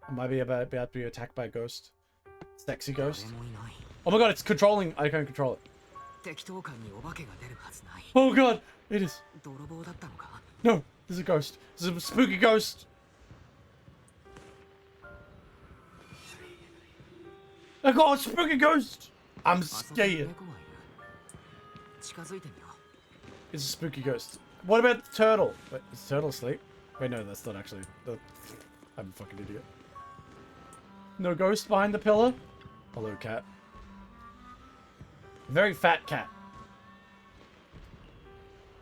I might be about to be attacked by a ghost. Sexy ghost. Oh my god, it's controlling. I can't control it. Oh god, it is. No, there's a ghost. There's a spooky ghost. I got a spooky ghost. I'm scared. It's a spooky ghost. What about the turtle? Wait, is the turtle asleep? Wait, no, that's not actually. I'm a fucking idiot. No ghost behind the pillar? Hello, cat. Very fat cat.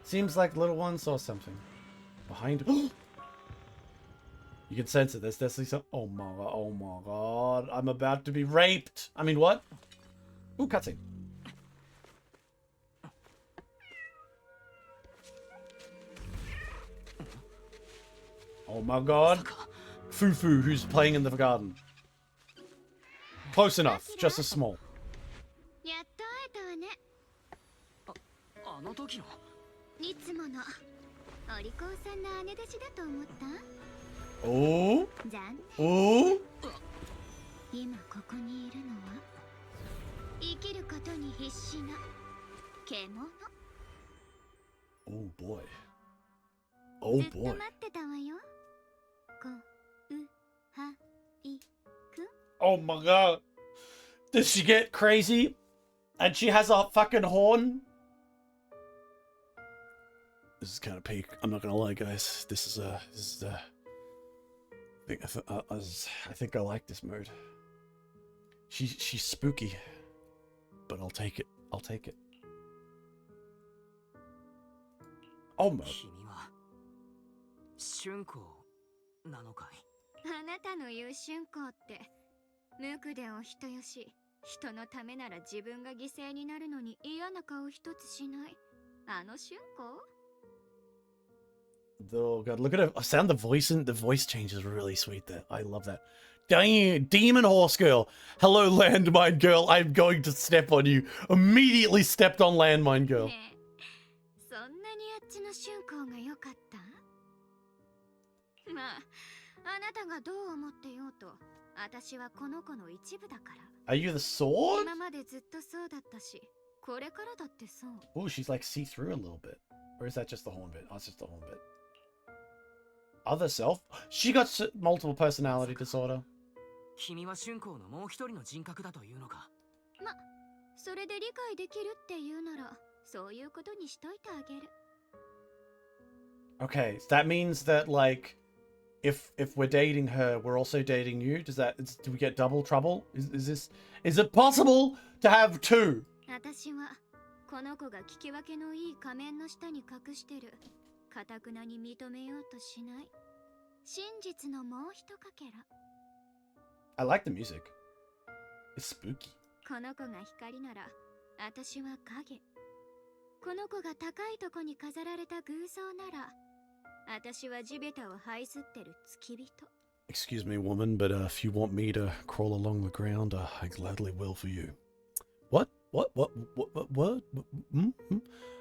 Seems like little one saw something. Behind. You can sense it. There's definitely some. Oh my god. Oh my god. I'm about to be raped. I mean, what? Ooh, cutscene. Oh my god. Fufu, who's playing in the garden. Close enough. Just as small. Oh. Oh. Oh boy. Oh boy. Oh my god. Does she get crazy? And she has a fucking horn? This is kind of peak. I'm not gonna lie, guys. This is I think I like this mode. She's spooky, but I'll take it. I'll take it. Oh my.
あなたの言う春光って無垢でお人よし、人のためなら自分が犠牲になるのに嫌な顔一つしないあの春光
Oh god, look at it. Sound the voice change is really sweet there. I love that. Dang, demon horse girl. Hello, landmine girl. I'm going to step on you. Immediately stepped on landmine girl.
ねえ、そんなにあっちの春光が良かったまあ、あなたがどう思ってようと、私はこの子の一部だから。
Are you the sword?
今までずっとそうだったし、これからだってそう。
Oh, she's like see-through a little bit. Or is that just the horn bit? Oh, it's just the horn bit. Other self? She got multiple personality disorder.
君は春光のもう一人の人格だというのか。
ま、それで理解できるって言うなら、そういうことにしといてあげる。
Okay, so that means that like, if we're dating her, we're also dating you. Do we get double trouble? Is it possible to have two?
私はこの子が聞き分けのいい仮面の下に隠してる。堅くなに認めようとしない。真実のもう一かけら。
I like the music. It's spooky.
この子が光なら、私は影。この子が高いとこに飾られた偶像なら、私は地べたを這いずってる付き人。
Excuse me, woman, but if you want me to crawl along the ground, I gladly will for you. What? What?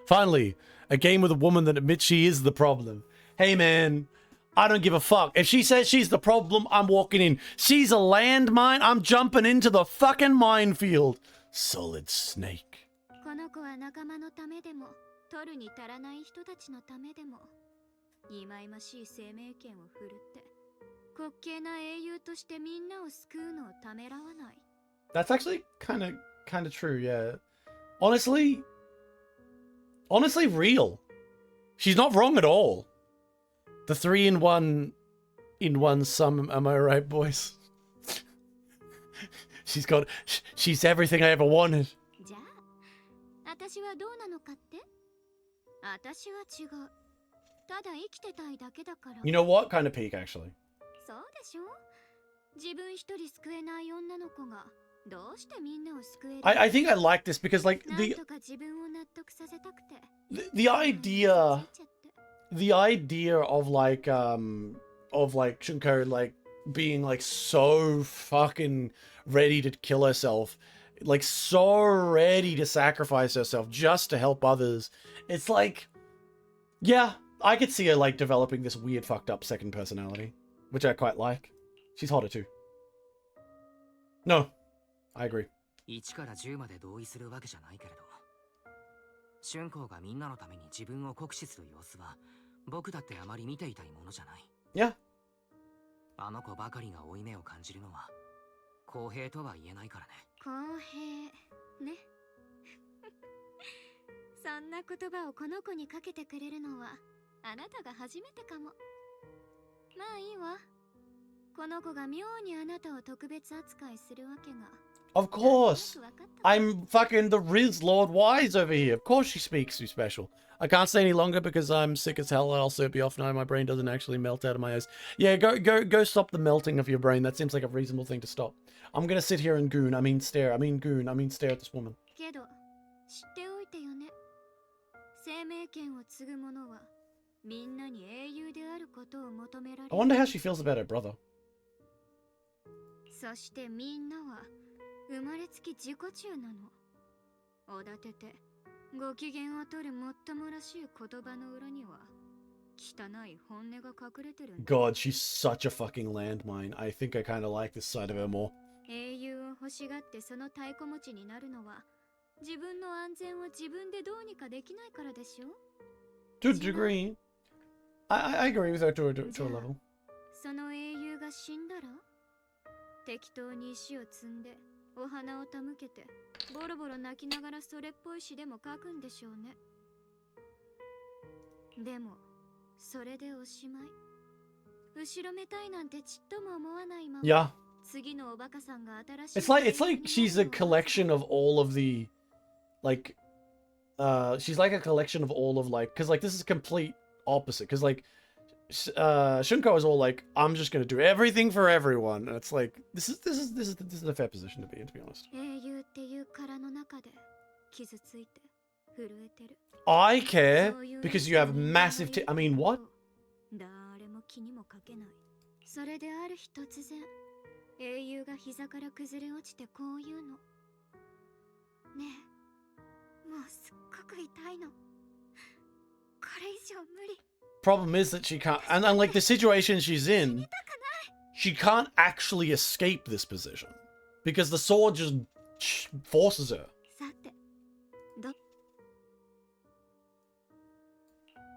Finally, a game with a woman that admits she is the problem. Hey, man, I don't give a fuck. If she says she's the problem, I'm walking in. She's a landmine, I'm jumping into the fucking minefield. Solid snake.
この子は仲間のためでも、取るに足らない人たちのためでも、忌々しい生命権を振るって、滑稽な英雄としてみんなを救うのをためらわない。
That's actually kind of true, yeah. Honestly, real. She's not wrong at all. The 3-in-1 sum, am I right, boys? She's everything I ever wanted.
じゃあ、私はどうなのかって？私は違う。ただ生きてたいだけだから。
You know what? Kind of peak, actually.
そうでしょ？自分一人救えない女の子がどうしてみんなを救える？
I think I like this because, like,
なんとか自分を納得させたくて。
the idea of like Shunko like being like so fucking ready to kill herself, like so ready to sacrifice herself just to help others. It's like, yeah, I could see her like developing this weird fucked up second personality, which I quite like. She's hotter too. No, I agree.
1から10まで同意するわけじゃないけれど、春光がみんなのために自分を酷使する様子は僕だってあまり見ていたいものじゃない。
Yeah.
あの子ばかりが負い目を感じるのは公平とは言えないからね。
公平ね。そんな言葉をこの子にかけてくれるのはあなたが初めてかも。まあいいわ。この子が妙にあなたを特別扱いするわけが。
Of course. I'm fucking the Riz Lord Wise over here. Of course she speaks too special. I can't stay any longer because I'm sick as hell. I'll be off now. My brain doesn't actually melt out of my eyes. Yeah, go stop the melting of your brain. That seems like a reasonable thing to stop. I'm gonna sit here and goon. I mean stare. I mean goon. I mean stare at this woman.
けど、知っておいてよね。生命権を継ぐ者はみんなに英雄であることを求められ
I
る。
wonder how she feels about her brother.
そしてみんなは生まれつき自己中なの。おだててご機嫌を取るもっともらしい言葉の裏には汚い本音が隠れてるんだ。
God, she's such a fucking landmine. I think I kind of like this side of her more.
英雄を欲しがってその太鼓持ちになるのは自分の安全を自分でどうにかできないからでしょ。
To a degree. I agree with her to a level.
その英雄が死んだら適当に石を積んでお花を手向けてボロボロ泣きながらそれっぽい詩でも書くんでしょうね。でもそれでおしまい。後ろめたいなんてちっとも思わないまま。
Yeah.
次のおバカさんが新しい。
It's like she's a collection of all of the, like, she's like a collection of all of like, because like this is complete opposite. Because like, Shunko is all like, I'm just gonna do everything for everyone, and it's like this is a fair position to be in, to be honest.
英雄っていう殻の中で傷ついて震えてる。
I care
そういう
because you have massive. I mean, what?
誰も気にもかけない。それである日突然英雄が膝から崩れ落ちてこう言うの。ねえ、もうすっごく痛いの。これ以上無理。
Problem is that she can't, and like the situation she's in, she can't actually escape this position because the sword just forces her.
さて、ど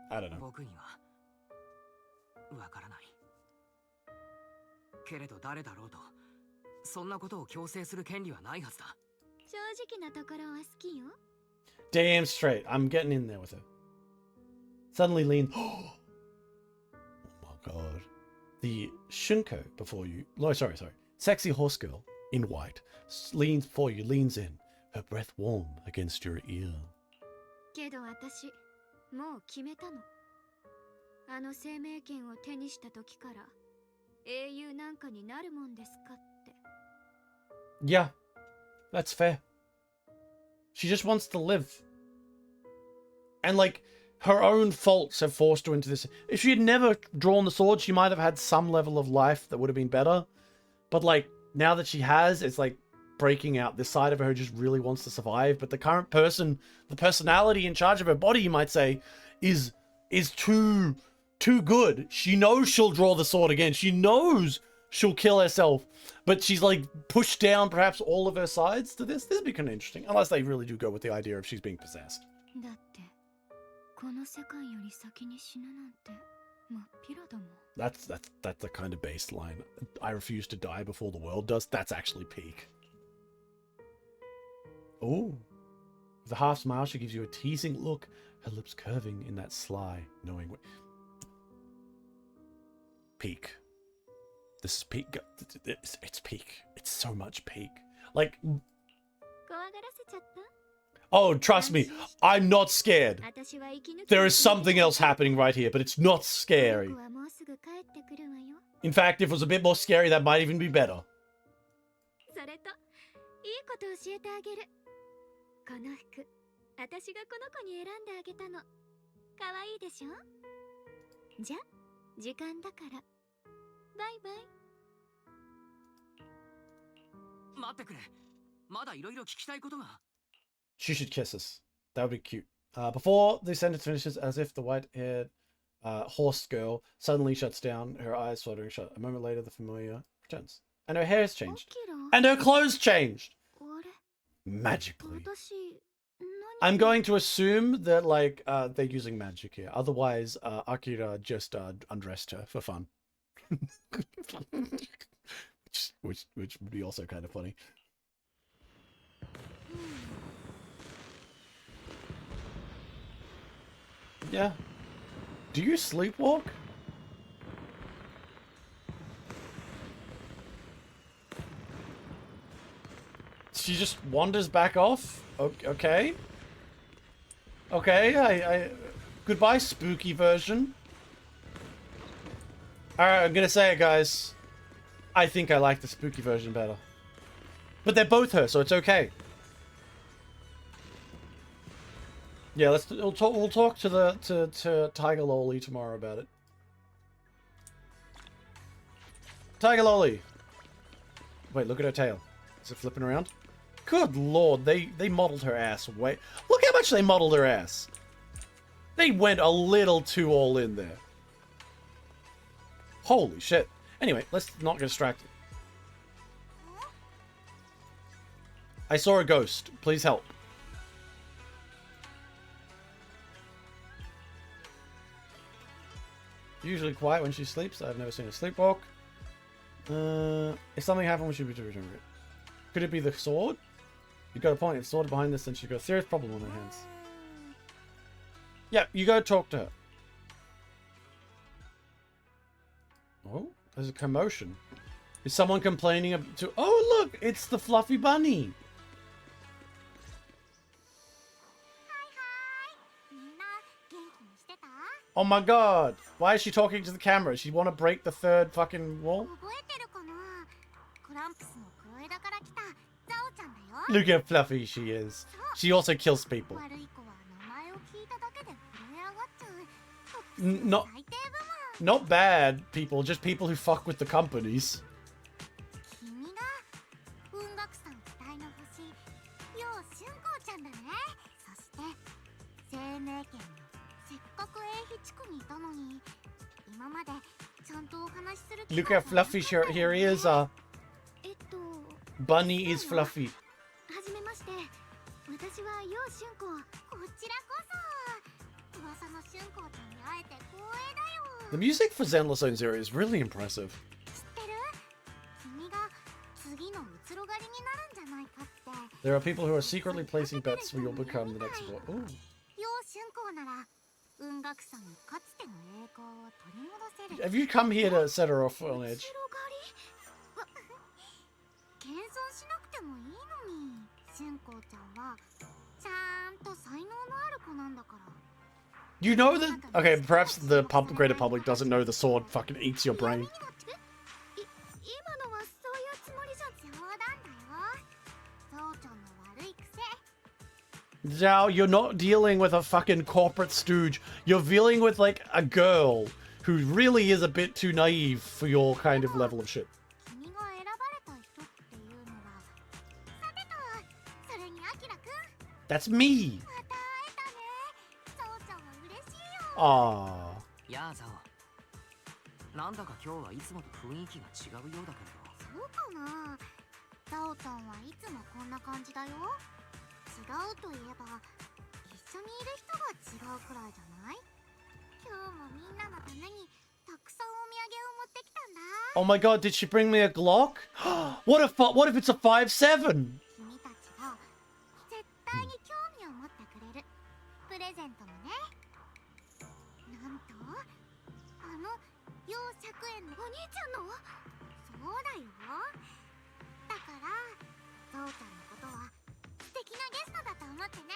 I don't know.
僕にはわからない。けれど誰だろうとそんなことを強制する権利はないはずだ。
正直なところは好きよ。
Damn straight. I'm getting in there with her. Suddenly lean. Oh my god. The Shunko before you. No, sorry. Sexy horse girl in white leans for you, leans in, her breath warm against your ear.
けど私、もう決めたの。あの生命権を手にした時から英雄なんかになるもんですかって。
Yeah, that's fair. She just wants to live. And like, her own faults have forced her into this. If she had never drawn the sword, she might have had some level of life that would have been better. But like, now that she has, it's like breaking out. This side of her just really wants to survive. But the current person, the personality in charge of her body, you might say, is too good. She knows she'll draw the sword again. She knows she'll kill herself. But she's like pushed down perhaps all of her sides to this. This would be kind of interesting. Unless they really do go with the idea of she's being possessed.
だってこの世界より先に死ぬなんて真っ平だもん。
That's the kind of baseline. I refuse to die before the world does. That's actually peak. Oh. With a half smile, she gives you a teasing look, her lips curving in that sly, knowing way. Peak. This is peak. It's peak. It's so much peak. Like,
怖がらせちゃった？
oh, trust me, I'm not scared.
私は生き抜き
There is something else happening right here, but it's not scary.
僕はもうすぐ帰ってくるわよ。
In fact, if it was a bit more scary, that might even be better.
それといいこと教えてあげる。この服、私がこの子に選んであげたの。可愛いでしょ？じゃ、時間だから。バイバイ。
待ってくれ。まだいろいろ聞きたいことが。
She should kiss us. That would be cute. Before the sentence finishes, as if the white-haired horse girl suddenly shuts down, her eyes fluttering shut. A moment later, the familiar returns. And her hair has changed. And her clothes changed!
あれ？
Magically.
私、
I'm going to assume that, like, they're using magic here. Otherwise, Akira just undressed her for fun. which would be also kind of funny. Yeah. Do you sleepwalk? She just wanders back off? Okay. Okay, I goodbye, spooky version. Alright, I'm gonna say it, guys. I think I like the spooky version better. But they're both her, so it's okay. Yeah, we'll talk to Tiger Loli tomorrow about it. Tiger Loli. Wait, look at her tail. Is it flipping around? Good lord, they modeled her ass way. Look how much they modeled her ass. They went a little too all in there. Holy shit. Anyway, let's not get distracted. I saw a ghost. Please help. Usually quiet when she sleeps. I've never seen her sleepwalk. If something happened, we should be to remember it. Could it be the sword? You got a point. If the sword is behind this, then she's got a serious problem on her hands. Yeah, you go talk to her. Oh, there's a commotion. Is someone complaining to... Oh, look! It's the fluffy bunny! Oh my god! Why is she talking to the camera? She want to break the third fucking wall? Look how fluffy she is. She also kills people. Not bad people, just people who fuck with the companies. Look how fluffy here he is. Bunny is fluffy. The music for Zenless Zone Zero is really impressive. There are people who are secretly placing bets where you'll become the next boss. Ooh. Have you come here to set her off on edge? You know that... Okay, perhaps the greater public doesn't know the sword fucking eats your brain. Zhao, you're not dealing with a fucking corporate stooge. You're dealing with, like, a girl who really is a bit too naive for your kind of level of shit.
君が選ばれた人っていうのはさてとそれにアキラくん
That's me.
また会えたねゾウちゃんは嬉しいよ
Aww.
やあザオ。なんだか今日はいつもと雰囲気が違うようだけれど。
そうかなザオちゃんはいつもこんな感じだよ違うといえば一緒にいる人が違うくらいじゃない今日もみんなのためにたくさんお土産を持ってきたんだ
Oh my god, did she bring me a Glock? What if it's a 5.7?
君たちが絶対に興味を持ってくれるプレゼントもねなんと楊借園のお兄ちゃんのそうだよだからゾウちゃんのことは素敵なゲストだと思ってね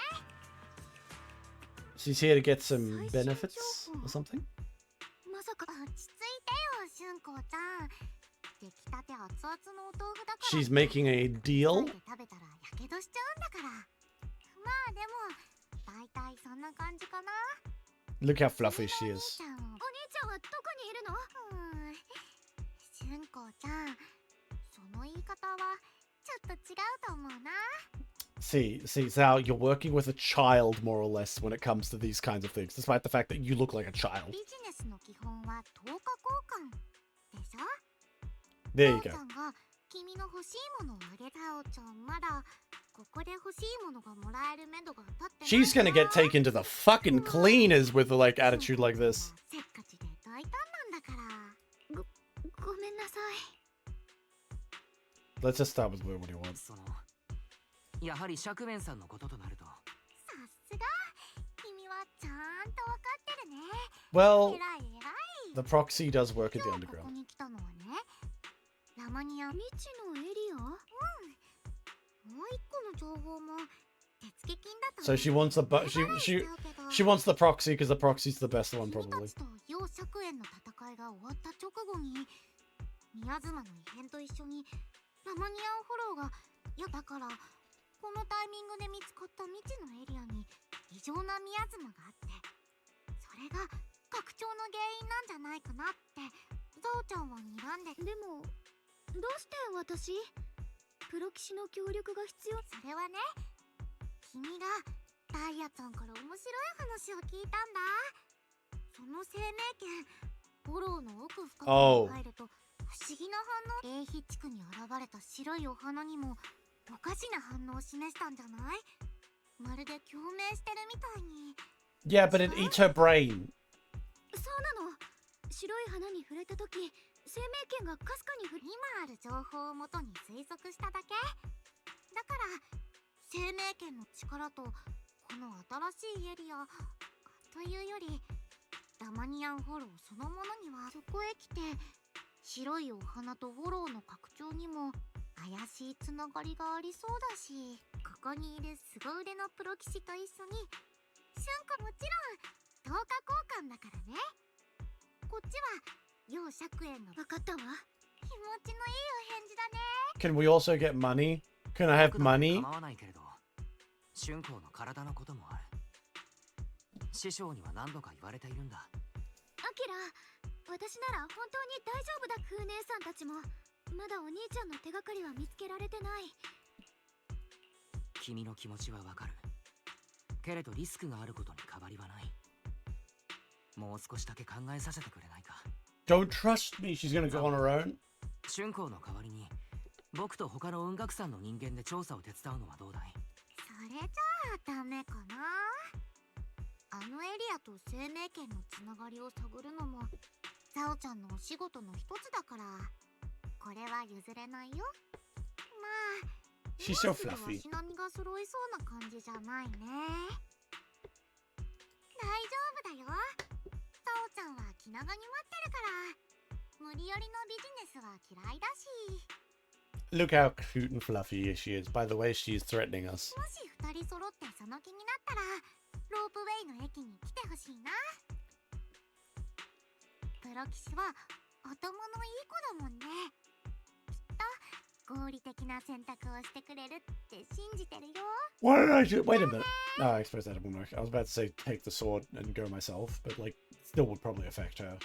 She's here to get some benefits or something?
まさか落ち着いてよ俊子ちゃん出来たて熱々のお豆腐だから
She's making a
急
deal?
いで食べたらやけどしちゃうんだからまあでも大体そんな感じかな
Look how fluffy she
お兄
is.
ちゃんはどこにいるの俊子ちゃんその言い方はちょっと違うと思うな
See, Zhao, you're working with a child more or less when it comes to these kinds of things, despite the fact that you look like a child.
ビジネスの基本は10日交換でしょ
There
ゾ
you
ウち
go.
ゃんが君の欲しいものをあげたおちゃんまだここで欲しいものがもらえるめどが立ってない
She's gonna get taken to the fucking cleaners with a, like, attitude like this.
せっかちで大胆なんだからごめんなさい
Let's just start with what do you want?
そのやはり釈面さんのこととなると。
さすが君はちゃんとわかってるね
Well,
偉い偉い
the proxy does work at the
今日ここ
underground.
に来たのはねラマニア未知のエリアもう一個の情報も手付金だと
So she wants the she wants the proxy because the proxy's the best one
君た
probably.
ちと楊借園の戦いが終わった直後に宮妻の異変と一緒にラマニアンフォローがいやだからこのタイミングで見つかった未知のエリアに異常な宮妻があってそれが拡張の原因なんじゃないかなってゾウちゃんは睨んででもどうして私プロ騎士の協力が必要それはね君がダイヤちゃんから面白い話を聞いたんだその生命圏フォローの奥深くに入ると不思議な反応英ヒ地区に現れた白いお花にもおかしな反応を示したんじゃないまるで共鳴してるみたいに
Yeah, but it eats her brain.
そうなの白い花に触れた時生命圏がかすかに今ある情報をもとに推測しただけだから生命圏の力とこの新しいエリアというよりラマニアンフォローそのものにはそこへ来て白いお花とフォローの拡張にも怪しいつながりがありそうだしここにいる凄腕のプロ騎士と一緒に瞬子もちろん10日交換だからねこっちは楊借園の分かったわ気持ちのいいお返事だね
Can we also get money? Can I have
僕だって
money?
構わないけれど、春光の体のこともある。師匠には何度か言われているんだ。
アキラ私なら本当に大丈夫だ空姉さんたちもまだお兄ちゃんの手がかりは見つけられてない
君の気持ちはわかる。けれどリスクがあることに変わりはない。もう少しだけ考えさせてくれないか。
Don't trust me, she's gonna go on her own.
春光の代わりに僕と他の雲岳山の人間で調査を手伝うのはどうだい？
それじゃあダメかなあのエリアと生命圏のつながりを探るのもザオちゃんのお仕事の一つだからこれは譲れないよまあ
She's so
今すぐ
fluffy.
足並みが揃いそうな感じじゃないね大丈夫だよザオちゃんは気長に待ってるから無理やりのビジネスは嫌いだし
Look how cute and fluffy she is. By the way, she's threatening us.
もし二人揃ってその気になったらロープウェイの駅に来てほしいなプロ騎士はお供のいい子だもんねきっと合理的な選択をしてくれるって信じてるよ
What did I do? Wait a minute. Oh, I suppose that wouldn't work. I was about to say take the sword and go myself, but like, still would probably affect her.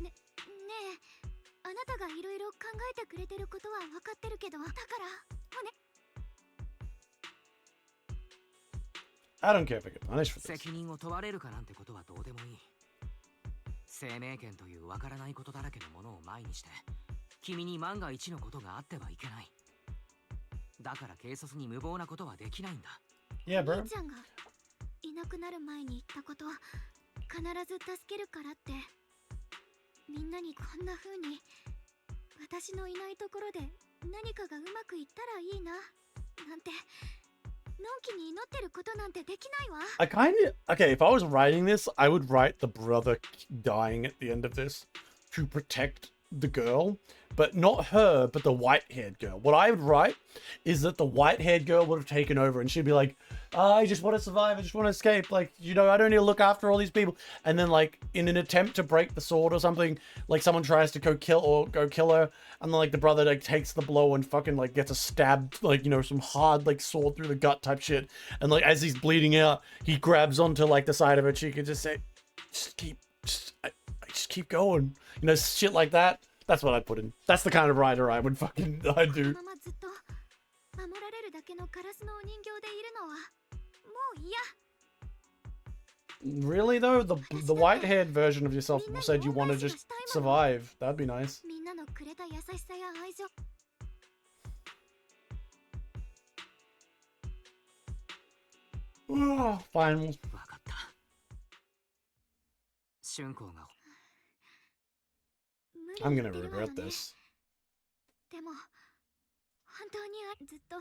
ねえ、あなたがいろいろ考えてくれてることは分かってるけど、だからおね。
I don't care if I get punished for this.
責任を問われるかなんてことはどうでもいい。生命権というわからないことだらけのものを前にして、君に万が一のことがあってはいけない。だから軽率に無謀なことはできないんだ。
Yeah, bro.
兄ちゃんがいなくなる前に言ったこと、必ず助けるからって。みんなにこんな風に私のいないところで何かがうまくいったらいいななんてのんきに祈ってることなんてできないわ。
I kind of... Okay, if I was writing this, I would write the brother dying at the end of this to protect the girl. But not her, but the white-haired girl. What I would write is that the white-haired girl would have taken over and she'd be like, I just want to survive, I just want to escape. Like, you know, I don't need to look after all these people. And then, like, in an attempt to break the sword or something, like, someone tries to go kill her. And then, like, the brother, like, takes the blow and fucking, like, gets a stab, like, you know, some hard, like, sword through the gut type shit. And, like, as he's bleeding out, he grabs onto, like, the side of her cheek and just say, just keep going. You know, shit like that. That's what I put in. That's the kind of writer I would fucking... I do.
ママずっと守られるだけのカラスのお人形でいるのはもう嫌。
Really, though? The white-haired version of yourself said you want to just survive. That'd be nice.
みんなのくれた優しさや愛情。
Oh, fine.
わかった。春光が
I'm gonna regret this.
でも本当にずっと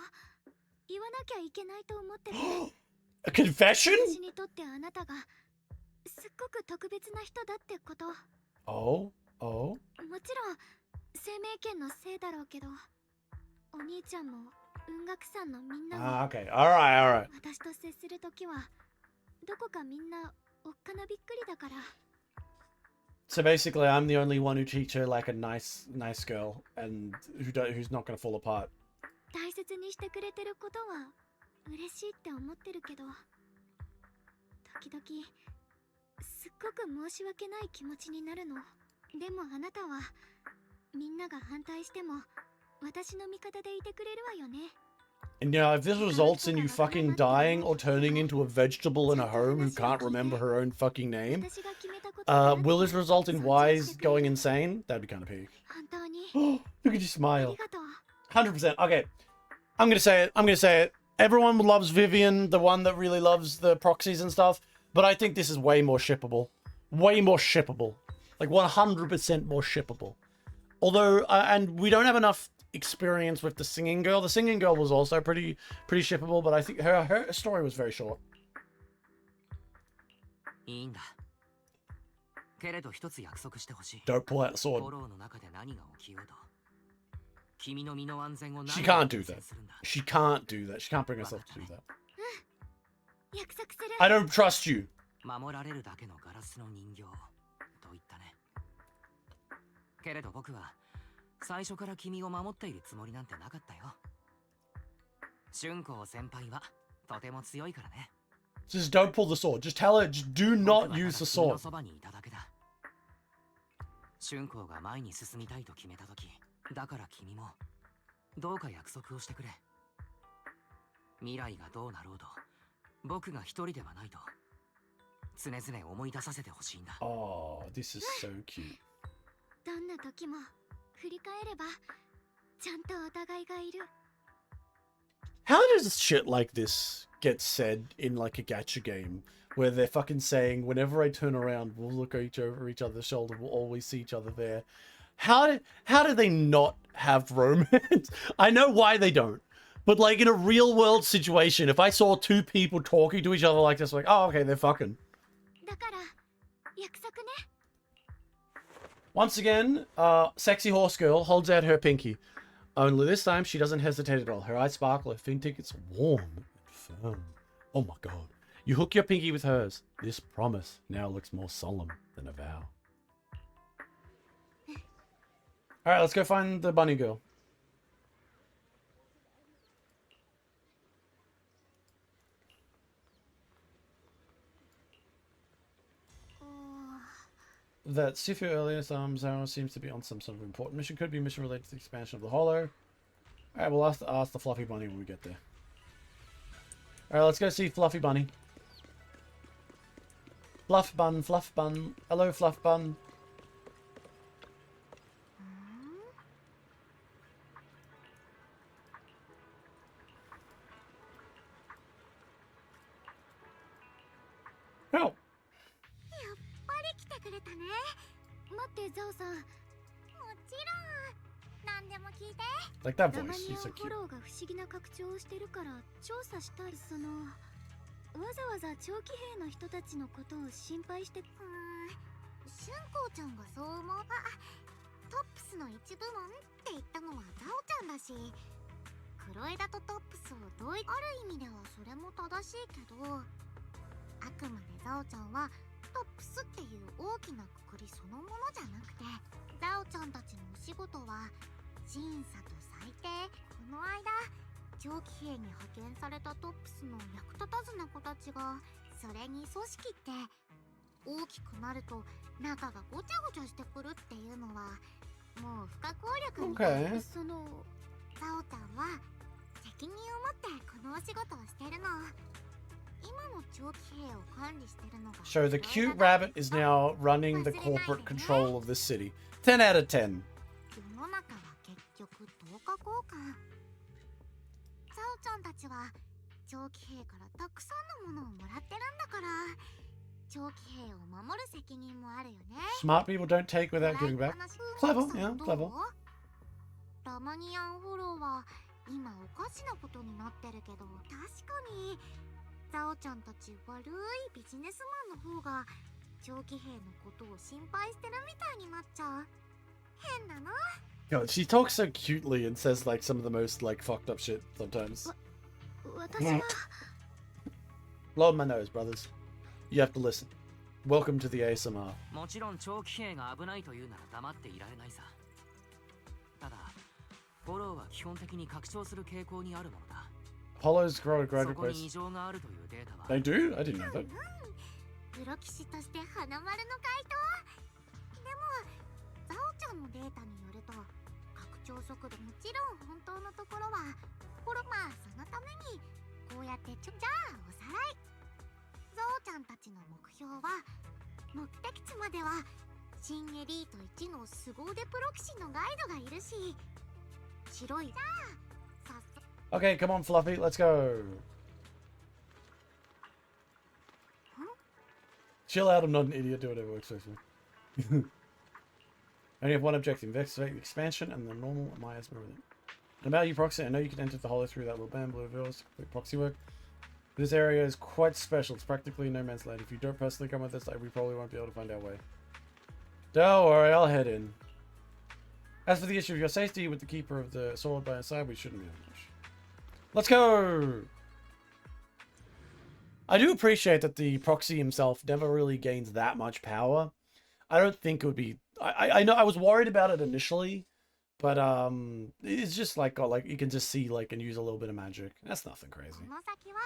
言わなきゃいけないと思ってて。
A confession?
私にとってあなたがすっごく特別な人だってこと。
Oh?
もちろん生命権のせいだろうけど、お兄ちゃんも雲岳さんのみんなも
Okay. Alright.
私と接するときはどこかみんなおっかなびっくりだから。
So basically, I'm the only one who treats her like a nice girl, and who's not gonna fall apart.
大切にしてくれてることは嬉しいって思ってるけど、時々すっごく申し訳ない気持ちになるの。でもあなたはみんなが反対しても私の味方でいてくれるわよね。
And you know, if this results in you fucking dying or turning into a vegetable in a home who can't remember her own fucking name,
私が決めたことだ
will this result in Wise going insane? That'd be kind of peak.
本当に
Look at you
あ
smile.
りがとう。
100%. Okay. I'm gonna say it. Everyone loves Vivian, the one that really loves the proxies and stuff. But I think this is way more shippable. Way more shippable. Like 100% more shippable. Although, and we don't have enough experience with the singing girl. The singing girl was also pretty shippable, but I think her story was very short.
いいんだ。けれど一つ約束してほしい。
Don't pull out the
フォ
sword.
ローの中で何が起きようと、君の身の安全を
She
何が
can't do
優
that.
先するんだ。
She can't do that. She can't bring herself to do that.
約束する。
I don't trust you.
守られるだけのガラスの人形と言ったね。けれど僕は最初から君を守っているつもりなんてなかったよ。春光先輩はとても強いからね。
Just don't pull the sword. Just tell her, just do
僕
not
はただ
use the
君の
sword.
そばにいただけだ。春光が前に進みたいと決めたとき、だから君もどうか約束をしてくれ。未来がどうなろうと、僕が一人ではないと常々思い出させてほしいんだ。
Oh, this is so cute.
どんな時も振り返ればちゃんとお互いがいる。
How does shit like this get said in like a gacha game where they're fucking saying whenever I turn around we'll look over each other's shoulder, we'll always see each other there? How do they not have romance? I know why they don't. But like in a real world situation, if I saw two people talking to each other like this, like, oh okay, they're fucking.
だから約束ね。
Once again, sexy horse girl holds out her pinky. Only this time, she doesn't hesitate at all. Her eyes sparkle, her fingertips warm and firm. Oh my god. You hook your pinky with hers. This promise now looks more solemn than a vow. Alright, let's go find the bunny girl. that Sifu earlier, Zaro seems to be on some sort of important mission. Could be a mission related to the expansion of the Hollow. Alright, we'll ask the Fluffy Bunny when we get there. Alright, let's go see Fluffy Bunny. Fluff Bun, Fluff Bun. Hello, Fluff Bun. Oh.
やっぱり来てくれたね。待って、ザオさん。もちろん。何でも聞いて。
Like that
ラマ
voice,
ニ
he's
ア
so
ンフォ
cute.
ローが不思議な拡張をしてるから調査したい。そのわざわざ長期兵の人たちのことを心配して。春光ちゃんがそう思う。トップスの一部門って言ったのはザオちゃんだし、黒枝とトップスを同意。ある意味ではそれも正しいけど、あくまでザオちゃんはトップスっていう大きなくくりそのものじゃなくて、ザオちゃんたちのお仕事は審査と裁定。この間長期兵に派遣されたトップスの役立たずな子たちがそれに組織って大きくなると中がごちゃごちゃしてくるっていうのはもう不可抗力みたい。
Okay.
そのザオちゃんは責任を持ってこのお仕事をしてるの。今の長期兵を管理してるのが
So the cute rabbit is now running the corporate control of this city. 10 out of 10.
世の中は結局等価交換。ザオちゃんたちは長期兵からたくさんのものをもらってるんだから、長期兵を守る責任もあるよね。
Smart people don't take without giving back. Clever, yeah, clever.
ラマニアンフォローは今おかしなことになってるけど、確かにザオちゃんたち悪いビジネスマンの方が長期兵のことを心配してるみたいになっちゃう。変なの。
God, she talks so cutely and says like some of the most like fucked up shit sometimes.
私は
Blow my nose, brothers. You have to listen. Welcome to the ASMR.
もちろん長期兵が危ないというなら黙っていられないさ。ただフォローは基本的に拡張する傾向にあるものだ。
Apollo's grow a graduate
そこに異
quest.
常があるというデータは
They do? I didn't know that.
プロ棋士として花丸の回答。でもザオちゃんのデータによると拡張速度、もちろん本当のところはまあそのためにこうやってじゃあおさらい。ザオちゃんたちの目標は目的地までは新エリート1の凄腕プロ棋士のガイドがいるし、白い。じゃあ早速
Okay, come on, Fluffy. Let's go. Chill out. I'm not an idiot. Do whatever works for you. I only have one objective. Investigate the expansion and the normal Maya's everything. And about you, Proxy, I know you can enter the hollow through that little bamboo of yours. Proxy work. This area is quite special. It's practically no man's land. If you don't personally come with us, we probably won't be able to find our way. Don't worry, I'll head in. As for the issue of your safety, with the keeper of the sword by our side, we shouldn't be on much. Let's go! I do appreciate that the proxy himself never really gains that much power. I don't think it would be... I know I was worried about it initially, but it's just like you can just see like and use a little bit of magic. That's nothing crazy.
この先は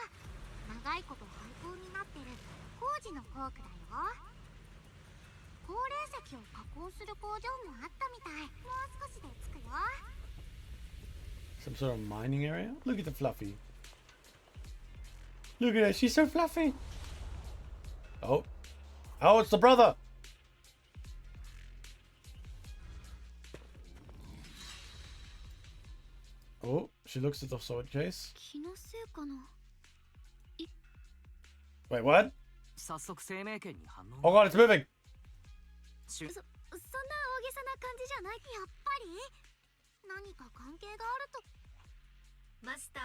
長いこと廃校になってる工事の校区だよ。高齢石を加工する工場もあったみたい。もう少しで着くよ。
Some sort of mining area? Look at the Fluffy. Look at her, she's so fluffy. Oh. Oh, it's the brother! Oh, she looks at the sword case.
気のせいかな。
Wait, what?
早速生命圏に反応
Oh god, it's moving!
しゅ
そんな大げさな感じじゃない。やっぱり何か関係があると。マスター、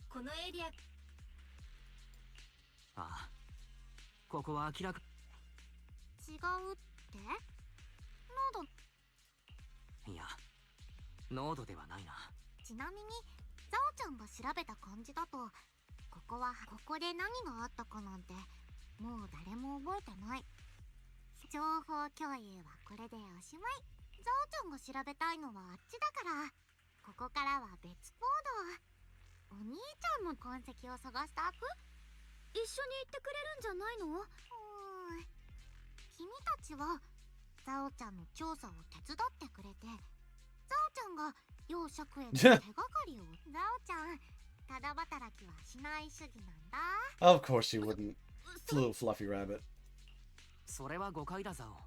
このエリア。
ああ、ここは明らか。
違うって濃度。
いや、濃度ではないな。
ちなみにザオちゃんが調べた感じだと、ここで何があったかなんてもう誰も覚えてない。情報共有はこれでおしまい。ザオちゃんが調べたいのはあっちだから、ここからは別行動。お兄ちゃんの痕跡を探したく？一緒に行ってくれるんじゃないの？君たちはザザオちゃんの調査を手伝ってくれて、ザオちゃんが要借への手がかりを。ザオちゃん、ただ働きはしない主義なんだ。
Of course she wouldn't. Little fluffy rabbit.
それは誤解だザオ。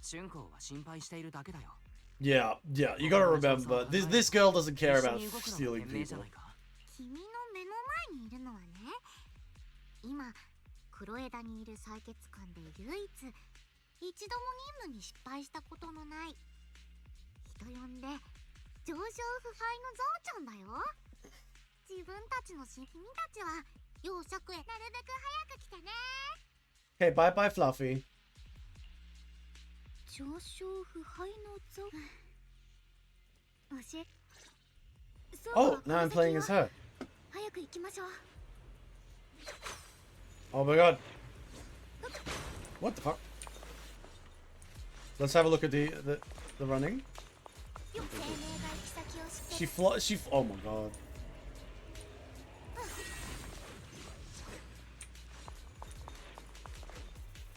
春光は心配しているだけだよ。
Yeah, yeah. You gotta remember, this girl doesn't care about stealing people.
君の目の前にいるのはね、今黒枝にいる採血官で唯一一度も任務に失敗したことのない人呼んで上昇不敗のゾウちゃんだよ。自分たちの君たちは養殖へなるべく早く来てね。
Okay, bye bye, Fluffy.
上昇不敗のゾウ。教え。
Oh, now I'm playing as her.
早く行きましょう。
Oh my god. What the fuck? Let's have a look at the running. Oh my god.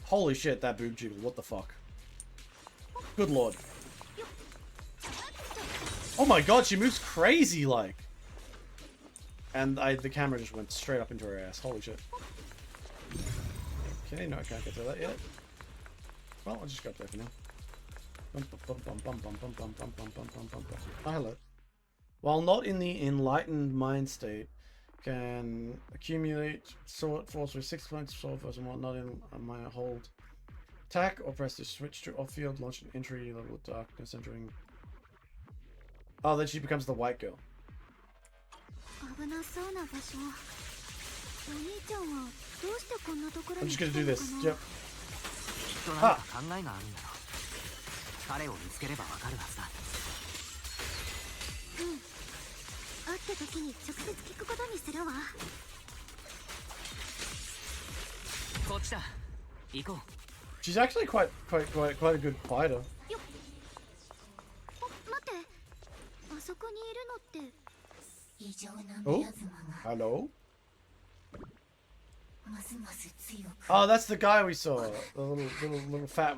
Holy shit, that boob jiggle. What the fuck? Good lord. Oh my god, she moves crazy like. And the camera just went straight up into her ass. Holy shit. Okay, no, I can't get to that yet. Well, I'll just go up there for now. Oh, hello. While not in the enlightened mind state, can accumulate sword force with 6 points of sword force and whatnot in my hold. Attack or press to switch to off-field, launch an entry level of darkness, entering. Oh, then she becomes the white girl. I'm just gonna do this. Yep. Ah.
彼を見つければわかるはずだ。
会った時に直接聞くことにするわ。
こっちだ。行こう。
She's actually quite a good fighter.
待って、あそこにいるのって。
Oh, hello. Oh, that's the guy we saw. The little fat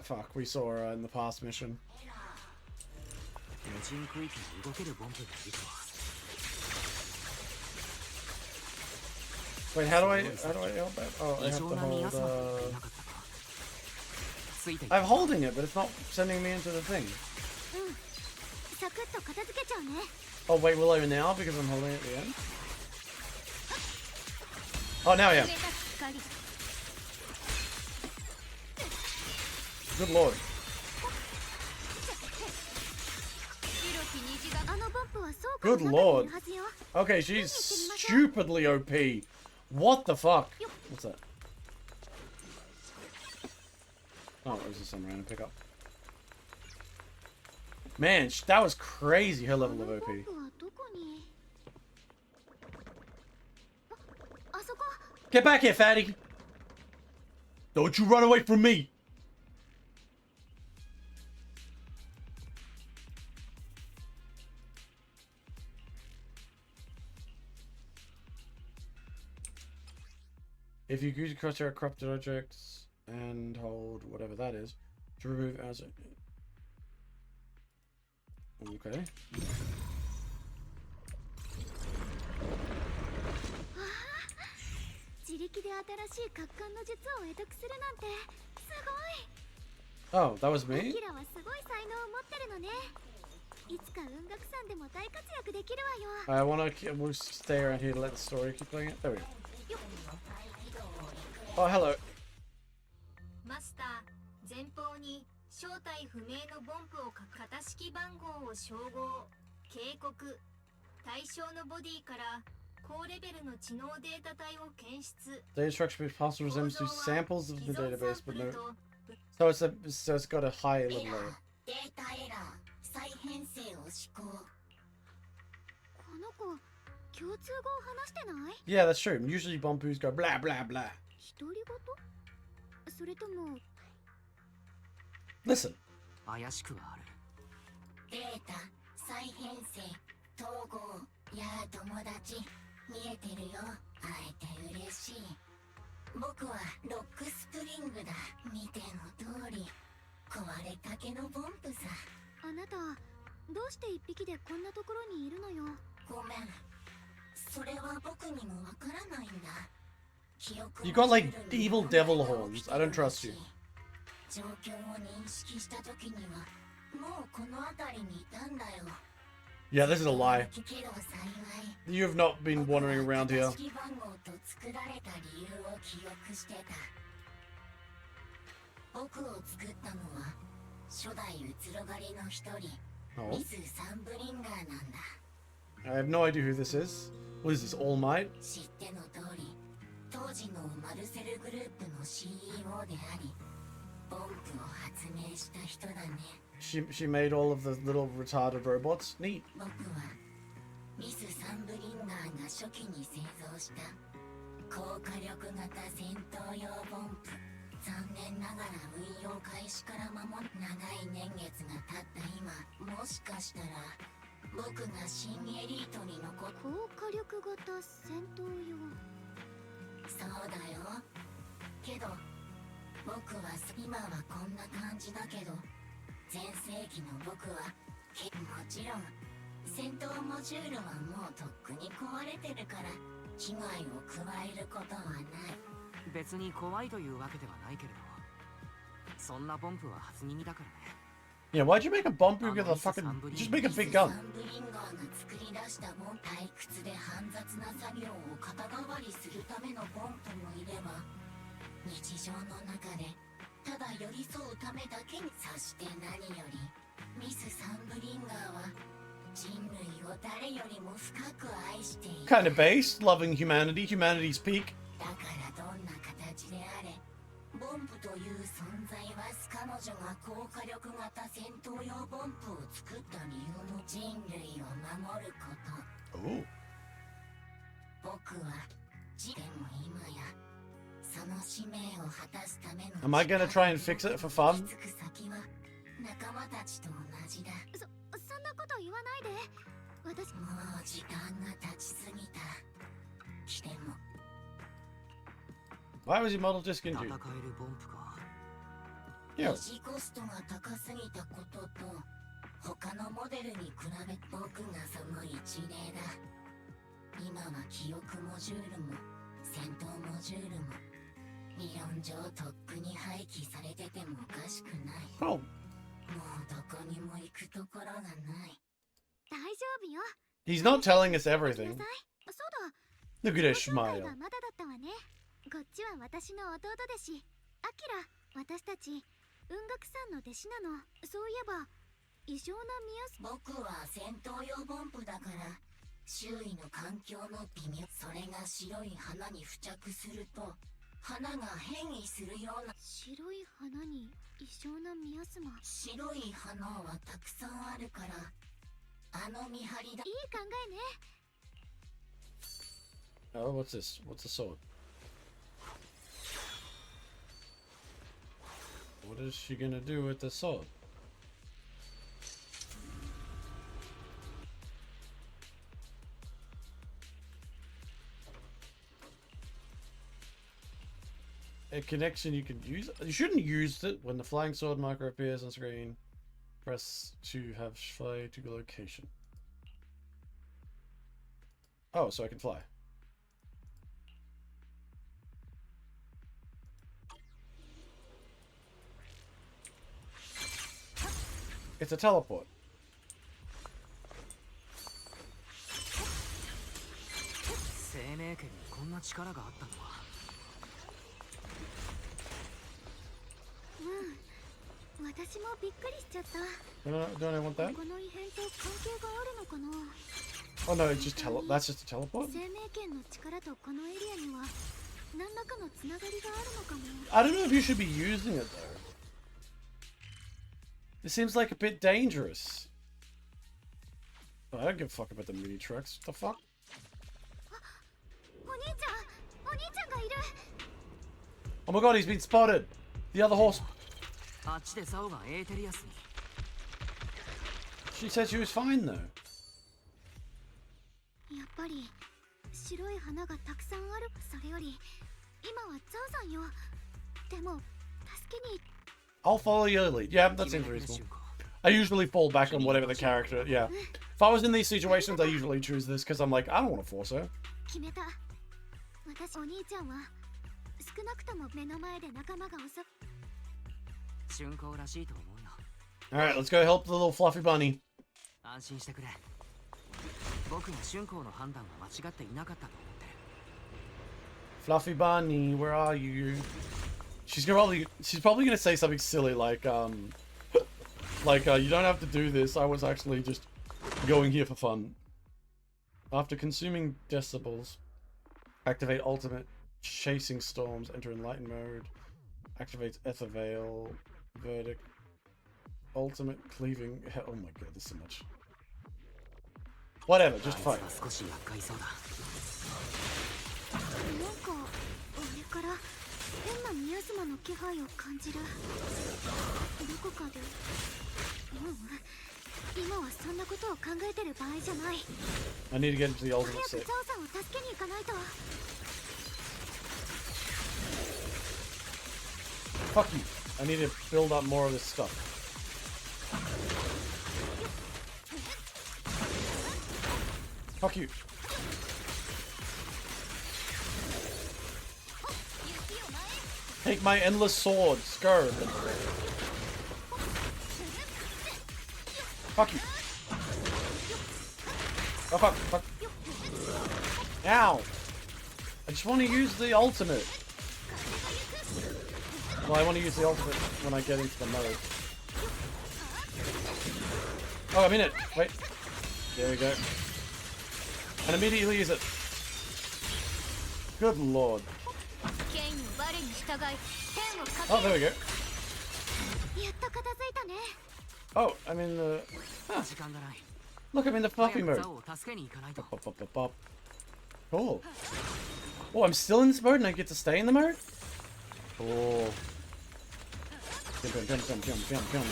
fuck we saw in the past mission. Wait, how do I help that? Oh, I have to hold. I'm holding it, but it's not sending me into the thing. Oh, wait, will I now because I'm holding it at the end? Oh, now I am. Good lord. Good lord. Okay, she's stupidly OP. What the fuck? What's that? Oh, it was just some random pickup. Man, that was crazy, her level of OP. Get back here, fatty! Don't you run away from me! If you use crosshair corrupted objects and hold whatever that is to remove as it. Okay. Oh, that was me? I we'll stay around here to let the story keep playing it. There we go. Oh, hello.
マスター、前方に正体不明のボンプを型式番号を照合、警告、対象のボディから高レベルの知能データ体を検出。
Data structure which possibly resembles to samples of the database, but no. So it's got a high level layer. Yeah, that's true. Usually Bompus go blah blah blah. Listen.
怪しくはある。
データ再編成統合や友達見えてるよ。会えて嬉しい。僕はロックスプリングだ。見ての通り壊れかけのボンプさ。
あなたどうして一匹でこんなところにいるのよ。
ごめん、それは僕にもわからないんだ。記憶
You got like evil devil horns. I don't trust you.
状況を認識した時にはもうこの辺りにいたんだよ。
Yeah, this is a lie.
けど幸い
You have not been wandering around here.
式番号と作られた理由を記憶してた。僕を作ったのは初代うつろ狩りの一人、
Oh.
ミス・サンブリンガーなんだ。
I have no idea who this is. What is this, All Might?
知っての通り、当時のマルセルグループの CEO であり、ボンプを発明した人だね。
She made all of the little retarded robots. Neat.
僕はミス・サンブリンガーが初期に製造した高火力型戦闘用ボンプ。残念ながら運用開始から長い年月が経った今、もしかしたら僕が新エリートに残っ
高火力型戦闘用。
そうだよ。けど僕は今はこんな感じだけど、前世紀の僕はもちろん戦闘モジュールはもうとっくに壊れてるから危害を加えることはない。
別に怖いというわけではないけれど、そんなボンプは初耳だからね。
Yeah, why'd you make a bomb with a fucking... Just make a big gun.
サンブリンガーが作り出したボン、退屈で煩雑な作業を肩代わりするためのボンプもいれば、日常の中でただ寄り添うためだけに。そして何よりミス・サンブリンガーは人類を誰よりも深く愛している。
Kind of based, loving humanity, humanity's peak.
だからどんな形であれ、ボンプという存在は彼女が高火力型戦闘用ボンプを作った理由も人類を守ること。
Oh.
僕はでも今やその使命を果たすための
Am I gonna try and fix it for fun?
行き着く先は仲間たちと同じだ。
そんなこと言わないで。私
もう時間が経ちすぎた。来ても
Why was your model
戦え
discontinued?
るボンプか。
Yeah.
維持コストが高すぎたことと他のモデルに比べ僕がその一例だ。今は記憶モジュールも戦闘モジュールも理論上とっくに廃棄されててもおかしくない。
Oh.
もうどこにも行くところがない。
大丈夫よ。
He's not telling us
な
everything.
さい。そうだ。
Look at his
自己紹介
smile.
がまだだったわね。こっちは私の弟弟子、アキラ。私たち雲岳さんの弟子なの。そういえば異常な
僕は戦闘用ボンプだから周囲の環境の微妙。それが白い花に付着すると花が変異するような。
白い花に異常なミアスマ。
白い花はたくさんあるからあの見張りだ。
いい考えね。
Oh, what's this? What's the sword? What is she gonna do with the sword? A connection you can use. You shouldn't use it when the flying sword marker appears on screen. Press to have fly to location. Oh, so I can fly. It's a teleport.
生命圏にこんな力があったのは。
私もびっくりしちゃった。
Don't I want that?
この異変と関係があるのかな。
Oh no, it's just that's just a teleport?
生命圏の力とこのエリアには何らかのつながりがあるのかも。
I don't know if you should be using it though. It seems like a bit dangerous. Oh, I don't give a fuck about the mini trucks. What the fuck?
お兄ちゃんがいる。
Oh my god, he's been spotted! The other horse.
あっちでサオがエーテリアスに。
She said she was fine though.
やっぱり白い花がたくさんある。それより今はザウさんよ。でも助けに
I'll follow your lead. Yeah, that seems reasonable. I usually fall back on whatever the character. Yeah. If I was in these situations, I usually choose this because I'm like, I don't want to force her.
決めた。私お兄ちゃんは少なくとも目の前で仲間が襲う。
春光らしいと思うよ。
Alright, let's go help the little fluffy bunny.
安心してくれ。僕も春光の判断は間違っていなかったと思ってる。
Fluffy bunny, where are you? She's probably gonna say something silly like you don't have to do this. I was actually just going here for fun. After consuming decibels, activate ultimate chasing storms, enter enlightened mode, activates ether veil, verdict, ultimate cleaving. Oh my god, there's so much. Whatever, just fight.
少し厄介そうだ。
なんかあれから変なミヤズマの気配を感じる。どこかで。今はそんなことを考えてる場合じゃない。
I need to get into the
早
ultimate
くザ
set.
オさんを助けに行かないと。
Fuck you. I need to build up more of this stuff. Fuck you. Take my endless sword, Scarab. Fuck you. Oh fuck, fuck. Ow. I just want to use the ultimate. Well, I want to use the ultimate when I get into the mode. Oh, I'm in it. Wait. There we go. And immediately use it. Good lord. Oh, there we go.
やっと片付いたね。
Oh, I'm in the... Huh.
時間がない。
Look, I'm in the
早
fluffy
く
mode.
ザオを助けに行かないと。
Pop, pop, pop, pop. Cool. Oh, I'm still in this mode and I get to stay in the mode? Oh. Pium, pium, pium, pium, pium, pium.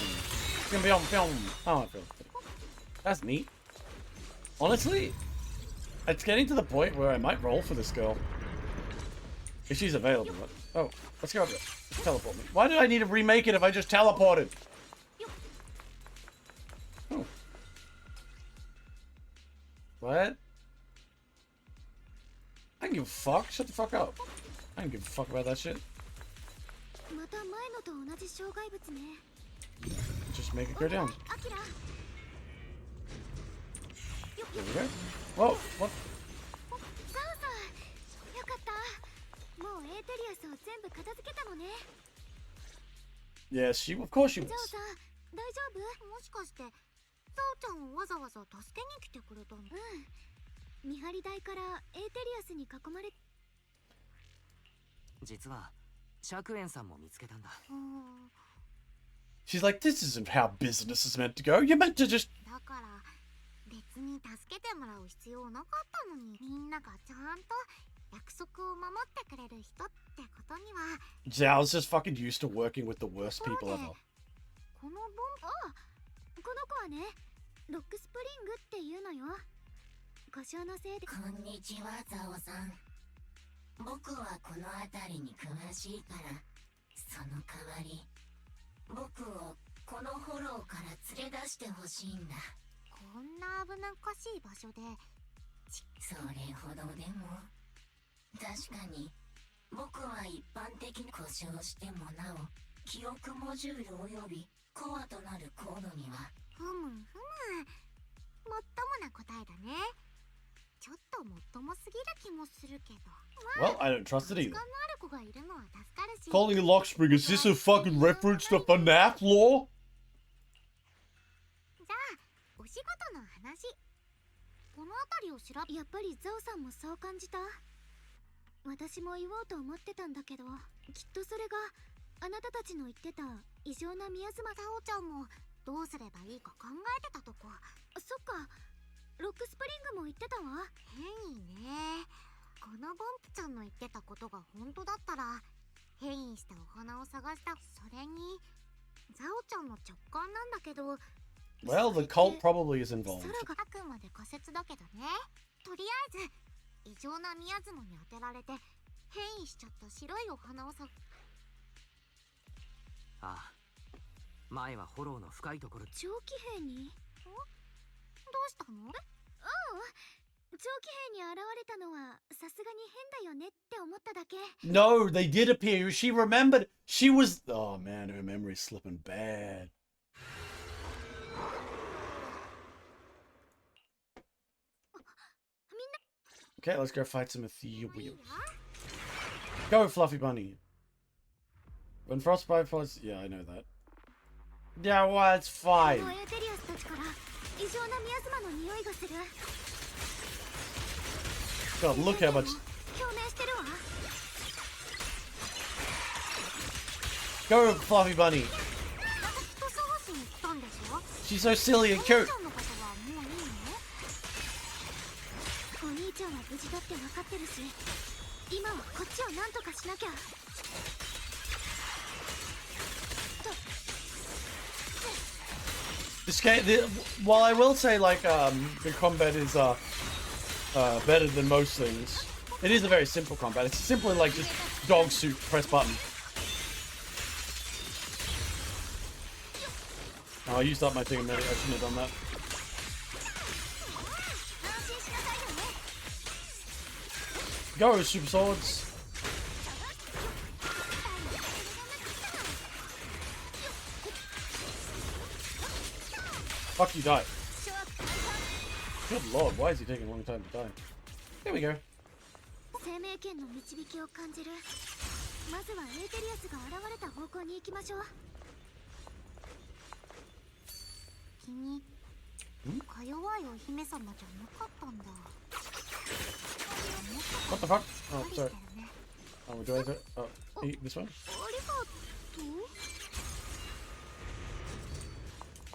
Pium, pium, pium. Oh, I feel good. That's neat. Honestly, it's getting to the point where I might roll for this girl. If she's available. Oh, let's go up there. Let's teleport me. Why did I need to remake it if I just teleported? Oh. What? I don't give a fuck. Shut the fuck up. I don't give a fuck about that shit.
また前のと同じ障害物ね。
Just make it go down.
アキラ。
There we go. Whoa, what?
ザオさん、よかった。もうエーテリアスを全部片付けたのね。
Yeah, of course she was.
ザオさん、大丈夫？もしかしてザオちゃんをわざわざ助けに来てくれたの？うん。見張り台からエーテリアスに囲まれ。
実は釈園さんも見つけたんだ。
She's like, this isn't how business is meant to go. You're meant to just...
だから別に助けてもらう必要なかったのに、みんながちゃんと約束を守ってくれる人ってことには。
Zhao's just fucking used to working with the worst people ever.
このボンあ、この子はね、ロックスプリングっていうのよ。故障のせいで。
こんにちは、ザオさん。僕はこの辺りに詳しいから、その代わり僕をこのフォローから連れ出してほしいんだ。
こんな危なっかしい場所で。
それほどでも。確かに僕は一般的に故障してもなお記憶モジュールおよびコアとなるコードには。
ふむふむ、もっともな答えだね。ちょっともっともすぎる気もするけど。
Well, I don't trust it either.
時間のある子がいるのは助かるし。
Calling you Lockspring, is this a fucking reference to FNAF lore?
じゃあお仕事の話。この辺りを調べ。
やっぱりザオさんもそう感じた。私も言おうと思ってたんだけど、きっとそれがあなたたちの言ってた異常な宮妻。
ザオちゃんもどうすればいいか考えてたとこ。
そっか、ロックスプリングも言ってたわ。
変異ね。このボンプちゃんの言ってたことが本当だったら、変異したお花を探した。それにザオちゃんの直感なんだけど。
Well, the cult probably is involved.
空があくまで仮説だけどね。とりあえず異常な宮妻に当てられて変異しちゃった白いお花をさ。
ああ、前はフォローの深いところ。
長期兵にどうしたの？長期兵に現れたのはさすがに変だよねって思っただけ。
No, they did appear. She remembered. She was. Oh man, her memory's slipping bad. Okay, let's go fight some Ethiopians. Go, Fluffy Bunny. When Frostbite falls. Yeah, I know that. Yeah, well, it's
こ
fine.
のエーテリアスたちから異常なミアズマの匂いがする。
God, look how much.
共鳴してるわ。
Go, Fluffy Bunny.
人探しに来たんでしょ？
She's so silly and
お
cute.
兄ちゃんのことはもういいの？お兄ちゃんは無事だって分かってるし、今はこっちをなんとかしなきゃ。
This game, while I will say like the combat is better than most things, it is a very simple combat. It's simply like just dog suit, press button. Oh, I used up my thing a minute. I shouldn't have done that.
安心しなさいよね。
Go, super swords. Fuck you, die. Good lord, why is he taking a long time to die? There we go.
生命圏の導きを感じる。まずはエーテリアスが現れた方向に行きましょう。君、か弱いお姫様じゃなかったんだ。
What the fuck? Oh, sorry. Oh, do I have to... Oh, eat this one?
ありがとう。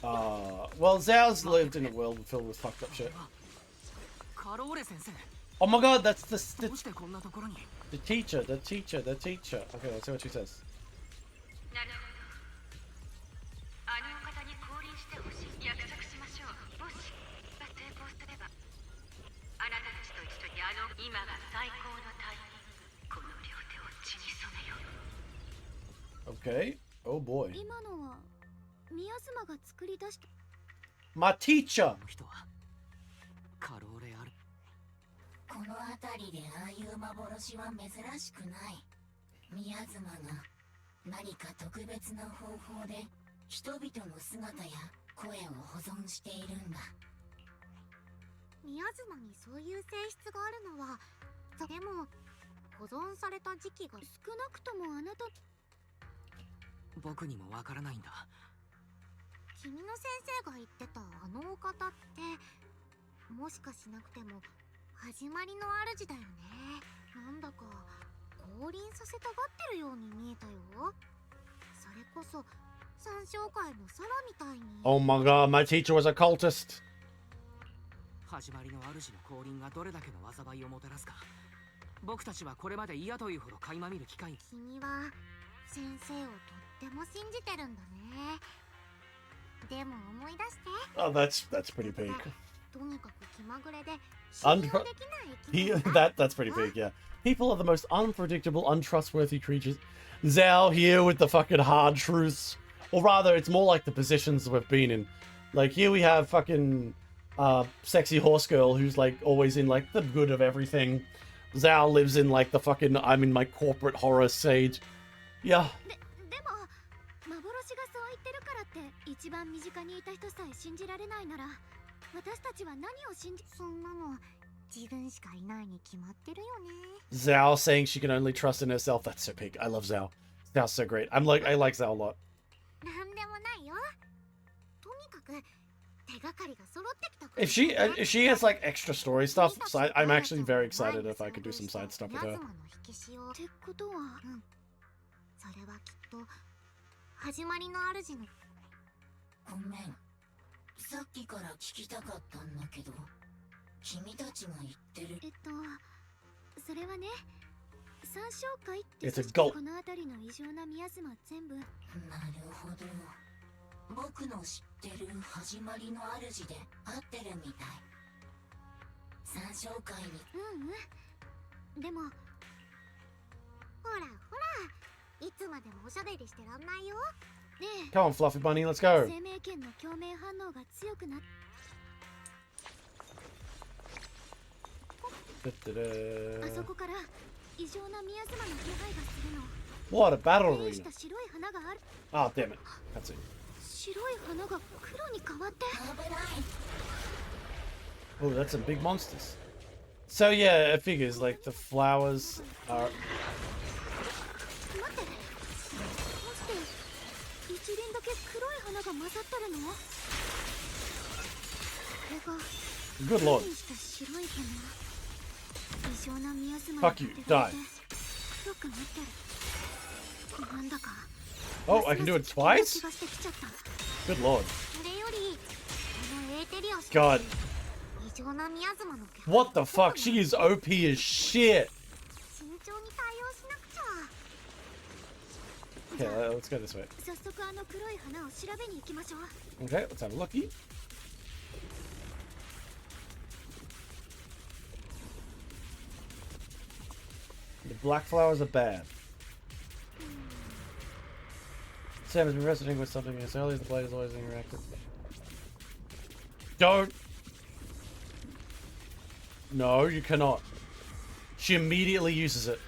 Well, Zhao's lived in a world filled with fucked up shit.
カローレ先生、
Oh my god, that's
どうしてこんなところに？
the teacher, the teacher, the teacher. Okay, let's see what she says.
なるほど。あのお方に降臨してほしい。約束しましょう。もしが成功すれば、あなたたちと一緒に今が最高のタイミング。この両手を血に染めよう。
Okay. Oh boy.
今のはミアズマが作り出した。
My teacher!
この人はカローレある。
この辺りでああいう幻は珍しくない。宮妻が何か特別な方法で人々の姿や声を保存しているんだ。
ミアズマにそういう性質があるのは、でも保存された時期が少なくともあなた。
僕にもわからないんだ。
君の先生が言ってたあのお方って、もしかしなくても始まりの主だよね。なんだか降臨させたがってるように見えたよ。それこそ三将会のサラみたいに。
Oh my god, my teacher was a cultist.
始まりの主の降臨がどれだけの災いをもたらすか、僕たちはこれまで嫌というほど垣間見る機会。
君は先生をとっても信じてるんだね。でも思い出して。
Oh, that's pretty big.
とにかく気まぐれで信用できない生き物だ。
That's pretty big, yeah. People are the most unpredictable, untrustworthy creatures. Zhao here with the fucking hard truths. Or rather, it's more like the positions we've been in. Like, here we have fucking sexy horse girl who's like always in like the good of everything. Zhao lives in like the fucking I'm in my corporate horror stage. Yeah.
でも幻がそう言ってるからって一番身近にいた人さえ信じられないなら、私たちは何を信じ。そんなの自分しかいないに決まってるよね。
Zhao saying she can only trust in herself. That's so big. I love Zhao. Zhao's so great. I like Zhao a lot.
なんでもないよ。とにかく手がかりが揃ってきた。
If she has like extra story stuff, so I'm actually very excited if I could do some side stuff with her.
ってことは、それはきっと始まりの主の。
ごめん、さっきから聞きたかったんだけど、君たちが言ってる。
それはね、三将会って
It's a goat.
この辺りの異常なミアズマ全部。
なるほど。僕の知ってる始まりの主で合ってるみたい。三将会に。
でもほらほら、いつまでもおしゃべりしてらんないよ。
Come on, Fluffy Bunny, let's go.
生命圏の共鳴反応が強くなっ あそこから異常なミヤズマの気配がするの。
What a battle
変異
arena.
した白い花がある。
Oh, damn it. That's it.
白い花が黒に変わって。
Oh, that's some big monsters. So yeah, it figures like the flowers are.
待って。もして一輪だけ黒い花が混ざってるの？これが
Good lord.
変異した白い花。異常なミヤズマ
Fuck you, die.
黒くなってる。なんだか。
Oh, I can do it twice?
気がしてきちゃった。
Good lord.
それよりこのエーテリアス
God.
異常なミヤズマの気配
What the fuck? She is OP as shit.
慎重に対応しなくちゃ。
Okay, let's go this way.
早速あの黒い花を調べに行きましょう。
Okay, let's have a looky. The black flowers are bad. Sam has been wrestling with something as early as the blade is always interactive. Don't! No, you cannot. She immediately uses it.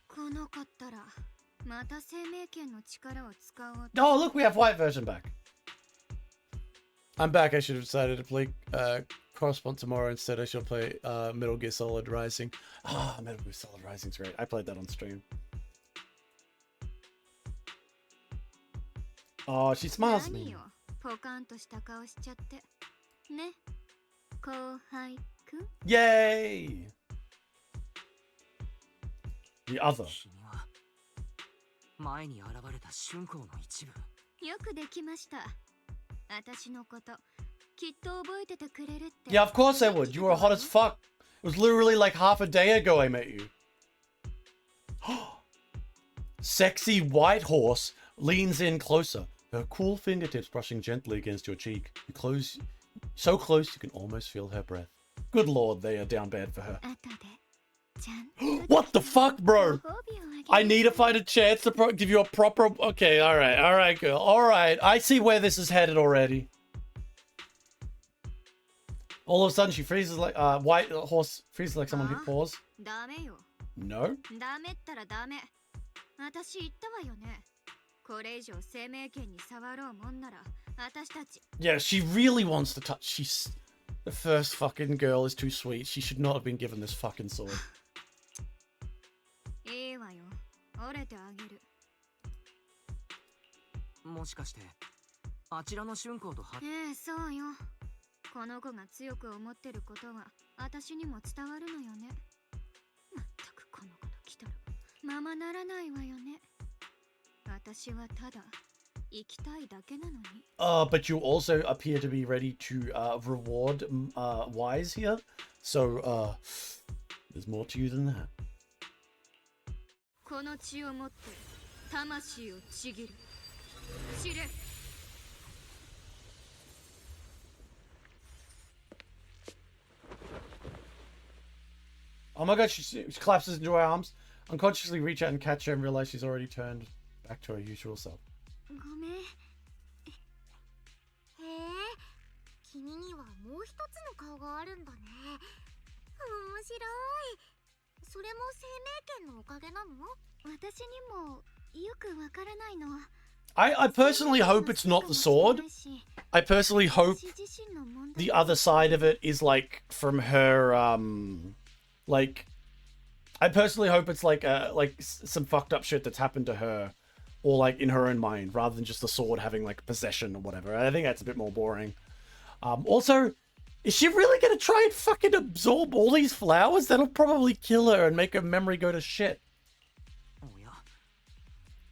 来なかったらまた生命圏の力を使おうと。
Oh, look, we have white version back. I'm back. I should have decided to play Correspond tomorrow instead. I should play Metal Gear Solid Rising. Ah, Metal Gear Solid Rising's great. I played that on stream. Oh, she smiles at
何
me.
よ、ポカンとした顔しちゃって。ね、後輩くん。
Yay! The other.
君は前に現れた春光の一部。
よくできました。私のこときっと覚えててくれるって。
Yeah, of course I would. You were hot as fuck. It was literally like half a day ago I met you. Sexy white horse leans in closer, her cool fingertips brushing gently against your cheek. You close, so close you can almost feel her breath. Good lord, they are down bad for her.
後でちゃんと
What the fuck, bro?
ご褒美をあげる。
I need to find a chance to give you a proper... Okay, alright, girl. Alright, I see where this is headed already. All of a sudden she freezes like... white horse freezes like someone hit pause.
ダメよ。
No?
ダメったらダメ。私言ったわよね。これ以上生命圏に触ろうもんなら、私たち。
Yeah, she really wants to touch... She's... The first fucking girl is too sweet. She should not have been given this fucking sword.
いいわよ。折れてあげる。
もしかしてあちらの春光とは。
ええ、そうよ。この子が強く思ってることは私にも伝わるのよね。まったくこの子と来たらままならないわよね。私はただ生きたいだけなのに。
But you also appear to be ready to reward Wise here. So, there's more to you than that.
この血をもって魂をちぎる。知れ。
Oh my god, she collapses into her arms. Unconsciously reach out and catch her and realize she's already turned back to her usual self.
ごめん。へえ、君にはもう一つの顔があるんだね。面白い。それも生命圏のおかげなの？私にもよくわからないの。
I personally hope it's not the sword. I personally hope the other side of it is like from her like I personally hope it's like some fucked up shit that's happened to her or like in her own mind rather than just the sword having like possession or whatever. I think that's a bit more boring. Also, is she really gonna try and fucking absorb all these flowers? That'll probably kill her and make her memory go to shit.
おや、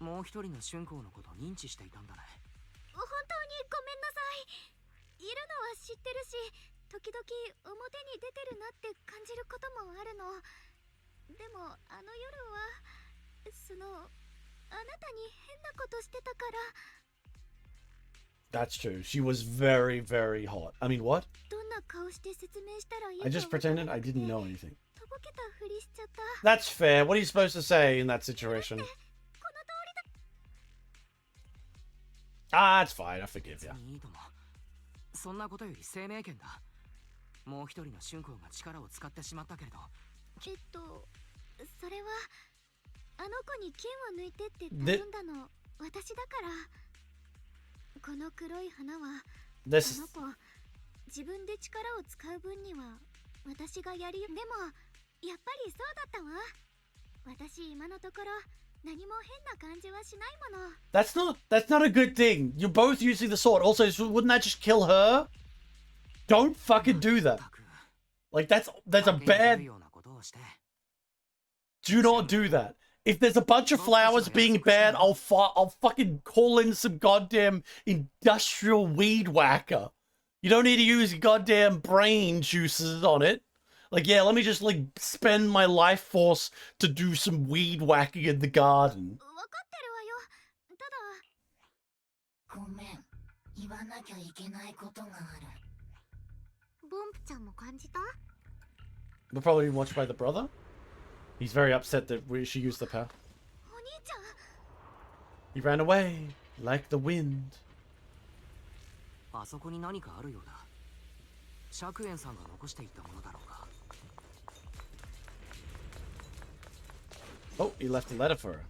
もう一人の春光のことを認知していたんだね。
本当にごめんなさい。いるのは知ってるし、時々表に出てるなって感じることもあるの。でもあの夜はあなたに変なことしてたから。
That's true. She was very, very hot. I mean, what?
どんな顔して説明したらいいか
I just pretended I didn't know anything.
とぼけたふりしちゃった。
That's fair. What are you supposed to say in that situation?
この通りだ
Ah, it's fine. I forgive you.
いいとも。そんなことより生命権だ。もう一人の春光が力を使ってしまったけれど。
それはあの子に剣を抜いてって頼んだの私だから。この黒い花は
This
あの子自分で力を使う分には私がやりでもやっぱりそうだったわ。私今のところ何も変な感じはしないもの。
that's not a good thing. You're both using the sword. Also, wouldn't that just kill her? Don't fucking do that. Like that's a bad.
ようなことをして。
Do not do that. If there's a bunch of flowers being bad, I'll fucking call in some goddamn industrial weed whacker. You don't need to use your goddamn brain juices on it. Like, yeah, let me just like spend my life force to do some weed whacking in the garden.
分かってるわよ。ただ
ごめん、言わなきゃいけないことがある。
ボンプちゃんも感じた？
We're probably being watched by the brother. He's very upset that she used the power.
お兄ちゃん。
He ran away like the wind.
あそこに何かあるようだ。釈園さんが残していったものだろうか。
Oh, he left a letter for her.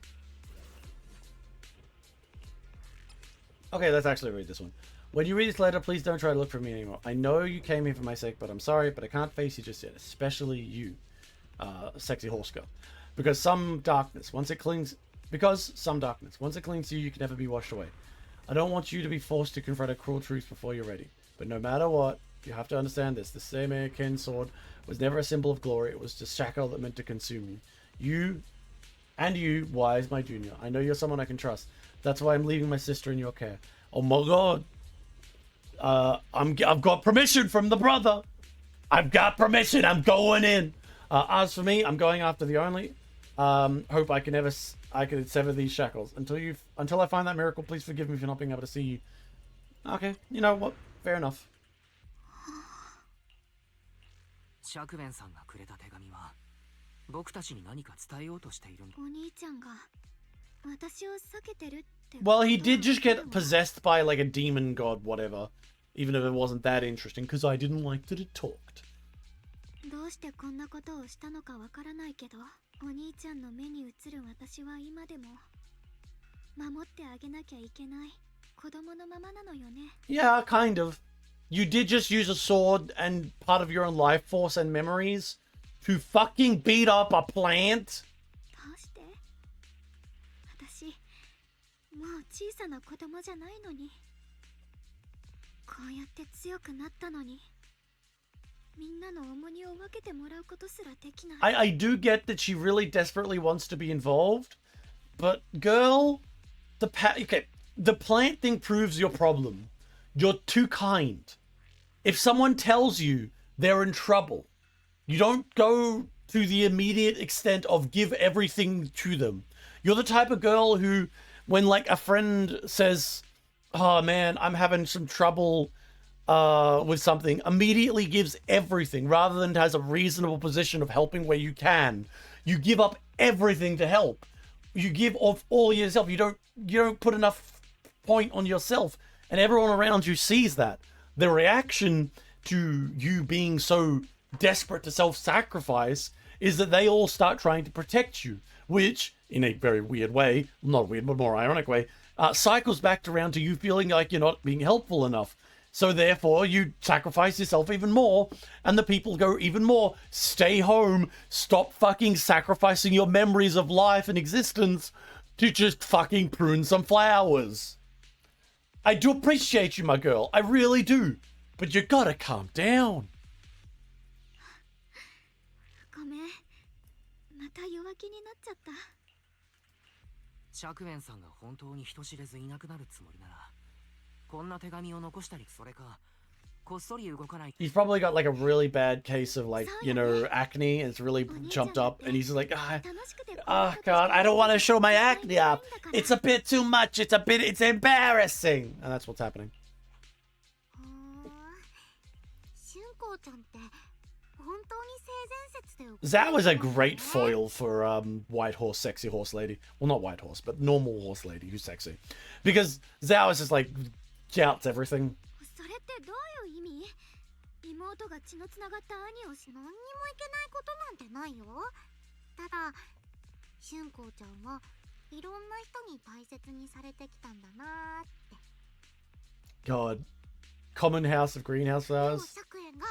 Okay, let's actually read this one. When you read this letter, please don't try to look for me anymore. I know you came here for my sake, but I'm sorry, but I can't face you just yet, especially you, sexy horse girl. Because some darkness, once it clings to you, you can never be washed away. I don't want you to be forced to confront a cruel truth before you're ready. But no matter what, you have to understand this. The same Ken sword was never a symbol of glory. It was just shackle that meant to consume you. You, Wise, my junior. I know you're someone I can trust. That's why I'm leaving my sister in your care. Oh my god. I've got permission from the brother. I've got permission. I'm going in. As for me, I'm going after the only hope I can sever these shackles. Until I find that miracle, please forgive me for not being able to see you. Okay, you know what? Fair enough.
釈園さんがくれた手紙は僕たちに何か伝えようとしているんだ。
お兄ちゃんが私を避けてるって。
Well, he did just get possessed by like a demon god, whatever. Even if it wasn't that interesting, because I didn't like that it talked.
どうしてこんなことをしたのかわからないけど、お兄ちゃんの目に映る私は今でも守ってあげなきゃいけない子供のままなのよね。
Yeah, kind of. You did just use a sword and part of your own life force and memories to fucking beat up a plant.
どうして？私もう小さな子供じゃないのに、こうやって強くなったのに、みんなの重荷を分けてもらうことすらできない。
I do get that she really desperately wants to be involved, but girl, the plant thing proves your problem. You're too kind. If someone tells you they're in trouble, you don't go to the immediate extent of give everything to them. You're the type of girl who, when like a friend says, oh man, I'm having some trouble with something, immediately gives everything rather than has a reasonable position of helping where you can. You give up everything to help. You give off all yourself. You don't put enough point on yourself, and everyone around you sees that. The reaction to you being so desperate to self-sacrifice is that they all start trying to protect you, which, in a very weird way, not weird, but more ironic way, cycles back around to you feeling like you're not being helpful enough. So therefore, you sacrifice yourself even more, and the people go even more, stay home, stop fucking sacrificing your memories of life and existence to just fucking prune some flowers. I do appreciate you, my girl. I really do. But you gotta calm down.
ごめん、また弱気になっちゃった。
釈園さんが本当に人知れずいなくなるつもりなら、こんな手紙を残したり、それかこっそり動かない。
He's probably got like a really bad case of like, you know, acne, and it's really jumped up, and he's like, oh god, I don't want to show my acne up. It's a bit too much. It's embarrassing. And that's what's happening.
春光ちゃんって本当に性善説で
Zhao is a great foil for White Horse, Sexy Horse Lady. Well, not White Horse, but normal Horse Lady who's sexy. Because Zhao is just like, shouts everything.
それってどういう意味？妹が血のつながった兄を何にもいけないことなんてないよ。ただ、春光ちゃんはいろんな人に大切にされてきたんだなーって。
God. Common House of Greenhouse
でも
Flowers.
作園が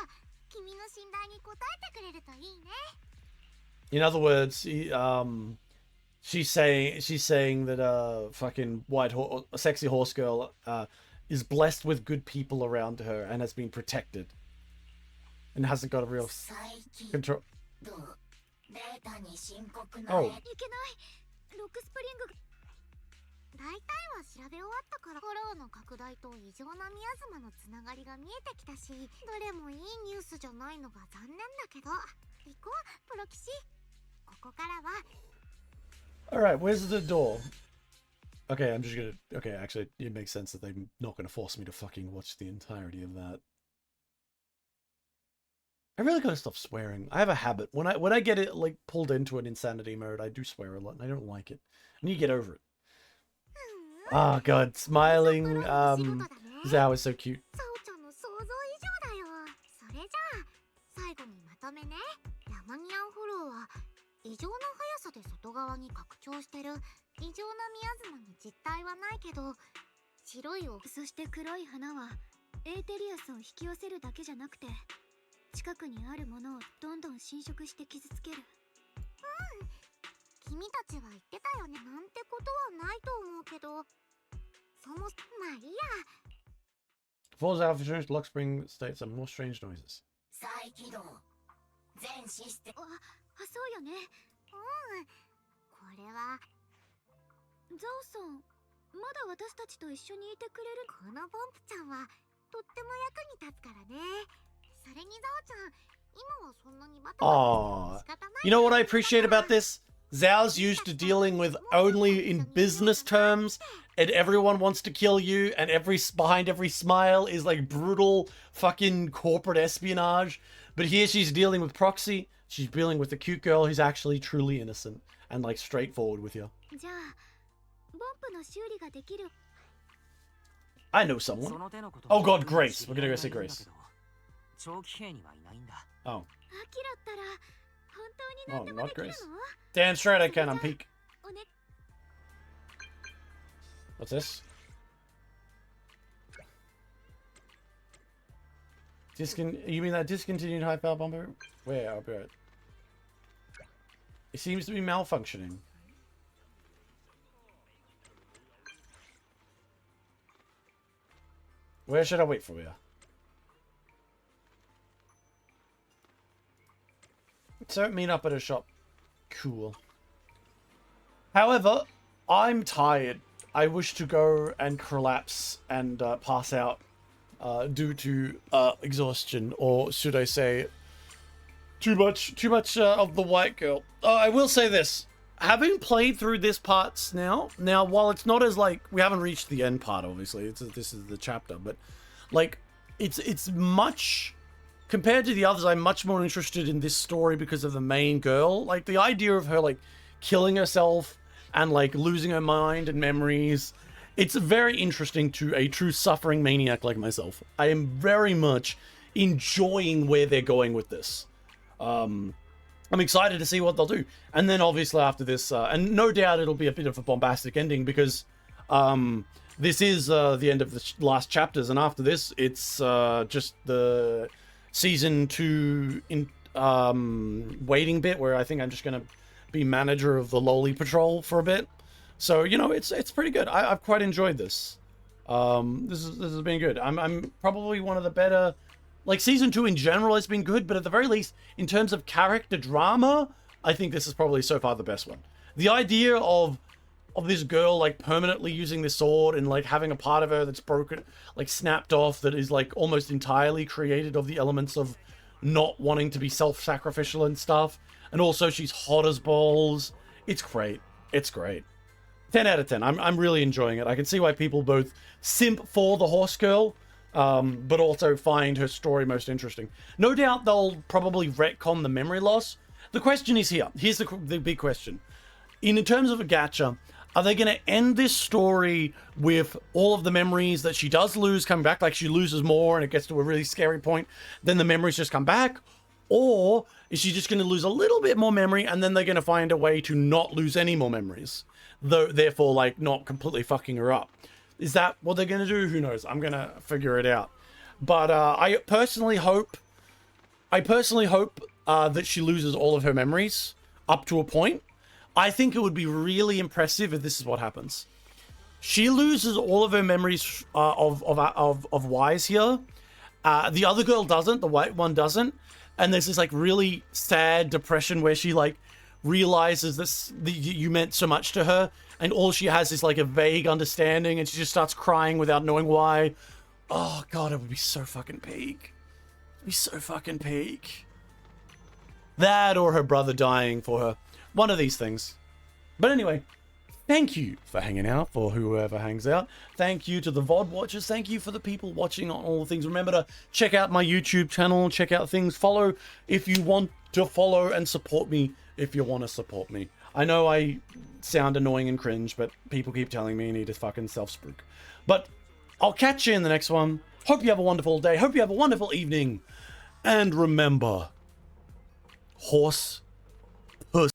君の信頼に応えてくれるといいね。
In other words, she's saying that fucking sexy horse girl is blessed with good people around her and has been protected and hasn't got a real
最近
control.
どうデータに深刻な
Oh.
いけない。ロックスプリング大体は調べ終わったから、フォローの拡大と異常なミヤズマのつながりが見えてきたし、どれもいいニュースじゃないのが残念だけど、行こうプロ騎士。ここからは
Alright, where's the door? Okay, I'm just gonna... Okay, actually, it makes sense that they're not gonna force me to fucking watch the entirety of that. I really gotta stop swearing. I have a habit. When I get it, like, pulled into an insanity mode, I do swear a lot, and I don't like it. I need to get over it. Oh, God, smiling, Zhao is so cute.
サオちゃんの想像以上だよ。それじゃあ最後にまとめね。ヤマニアンフォローは異常な速さで外側に拡張してる異常なミヤズマに実体はないけど、白いをそして黒い花はエーテリアスを引き寄せるだけじゃなくて、近くにあるものをどんどん侵食して傷つける。君たちは言ってたよね。なんてことはないと思うけど、そもまあいいや。
Falls out of insurance, lock spring states some more strange noises.
再起動全システム
そうよね。これはゾウさん、まだ私たちと一緒にいてくれる。このポンプちゃんはとっても役に立つからね。それにゾウちゃん、今はそんなにバタバタして仕方ない。
You know what I appreciate about this? Zhao's used to dealing with only in business terms, and everyone wants to kill you, and behind every smile is like brutal fucking corporate espionage. But here she's dealing with proxy. She's dealing with a cute girl who's actually truly innocent and like straightforward with you.
じゃあボンプの修理ができる。
I know someone.
その手のこと
Oh God, Grace. We're gonna go see
知り合いがいるんだ
Grace.
けど長期兵にはいないんだ。
Oh.
アキラったら本当に何で
Oh,
も
not
できる
Grace.
の？
Damn straight I can, I'm peak.
おね。
What's this? You mean that discontinued high power bomber? Where? I'll be right. It seems to be malfunctioning. Where should I wait for you? So meet up at a shop. Cool. However, I'm tired. I wish to go and collapse and pass out due to exhaustion, or should I say, too much of the white girl. I will say this: having played through this parts now, while it's not as like we haven't reached the end part, obviously, this is the chapter, but like it's much. Compared to the others, I'm much more interested in this story because of the main girl. Like, the idea of her, like, killing herself and, like, losing her mind and memories. It's very interesting to a true suffering maniac like myself. I am very much enjoying where they're going with this. I'm excited to see what they'll do. And then, obviously, after this, and no doubt it'll be a bit of a bombastic ending because this is the end of the last chapters. And after this, it's just the season 2 in waiting bit where I think I'm just gonna be manager of the Loli Patrol for a bit. So you know, it's pretty good. I've quite enjoyed this. This has been good. I'm probably one of the better. Like, season 2 in general has been good, but at the very least, in terms of character drama, I think this is probably so far the best one. The idea of this girl, like, permanently using this sword and, like, having a part of her that's broken, like, snapped off, that is, like, almost entirely created of the elements of not wanting to be self-sacrificial and stuff. And also, she's hot as balls. It's great. It's great. 10 out of 10. I'm really enjoying it. I can see why people both simp for the horse girl, but also find her story most interesting. No doubt they'll probably retcon the memory loss. The question is here. Here's the big question. In terms of a gacha, are they going to end this story with all of the memories that she does lose coming back? Like she loses more and it gets to a really scary point, then the memories just come back? Or is she just going to lose a little bit more memory and then they're going to find a way to not lose any more memories? Though, therefore, like, not completely fucking her up. Is that what they're going to do? Who knows? I'm going to figure it out. But I personally hope that she loses all of her memories up to a point. I think it would be really impressive if this is what happens. She loses all of her memories of Wise here. The other girl doesn't. The white one doesn't. And there's this like really sad depression where she like realizes you meant so much to her, and all she has is like a vague understanding, and she just starts crying without knowing why. Oh god, it would be so fucking peak. It'd be so fucking peak. That or her brother dying for her. One of these things. But anyway, thank you for hanging out, for whoever hangs out. Thank you to the VOD watchers. Thank you for the people watching on all the things. Remember to check out my YouTube channel, check out things. Follow if you want to follow, and support me if you want to support me. I know I sound annoying and cringe, but people keep telling me I need to fucking self-spook. But I'll catch you in the next one. Hope you have a wonderful day. Hope you have a wonderful evening. And remember, horse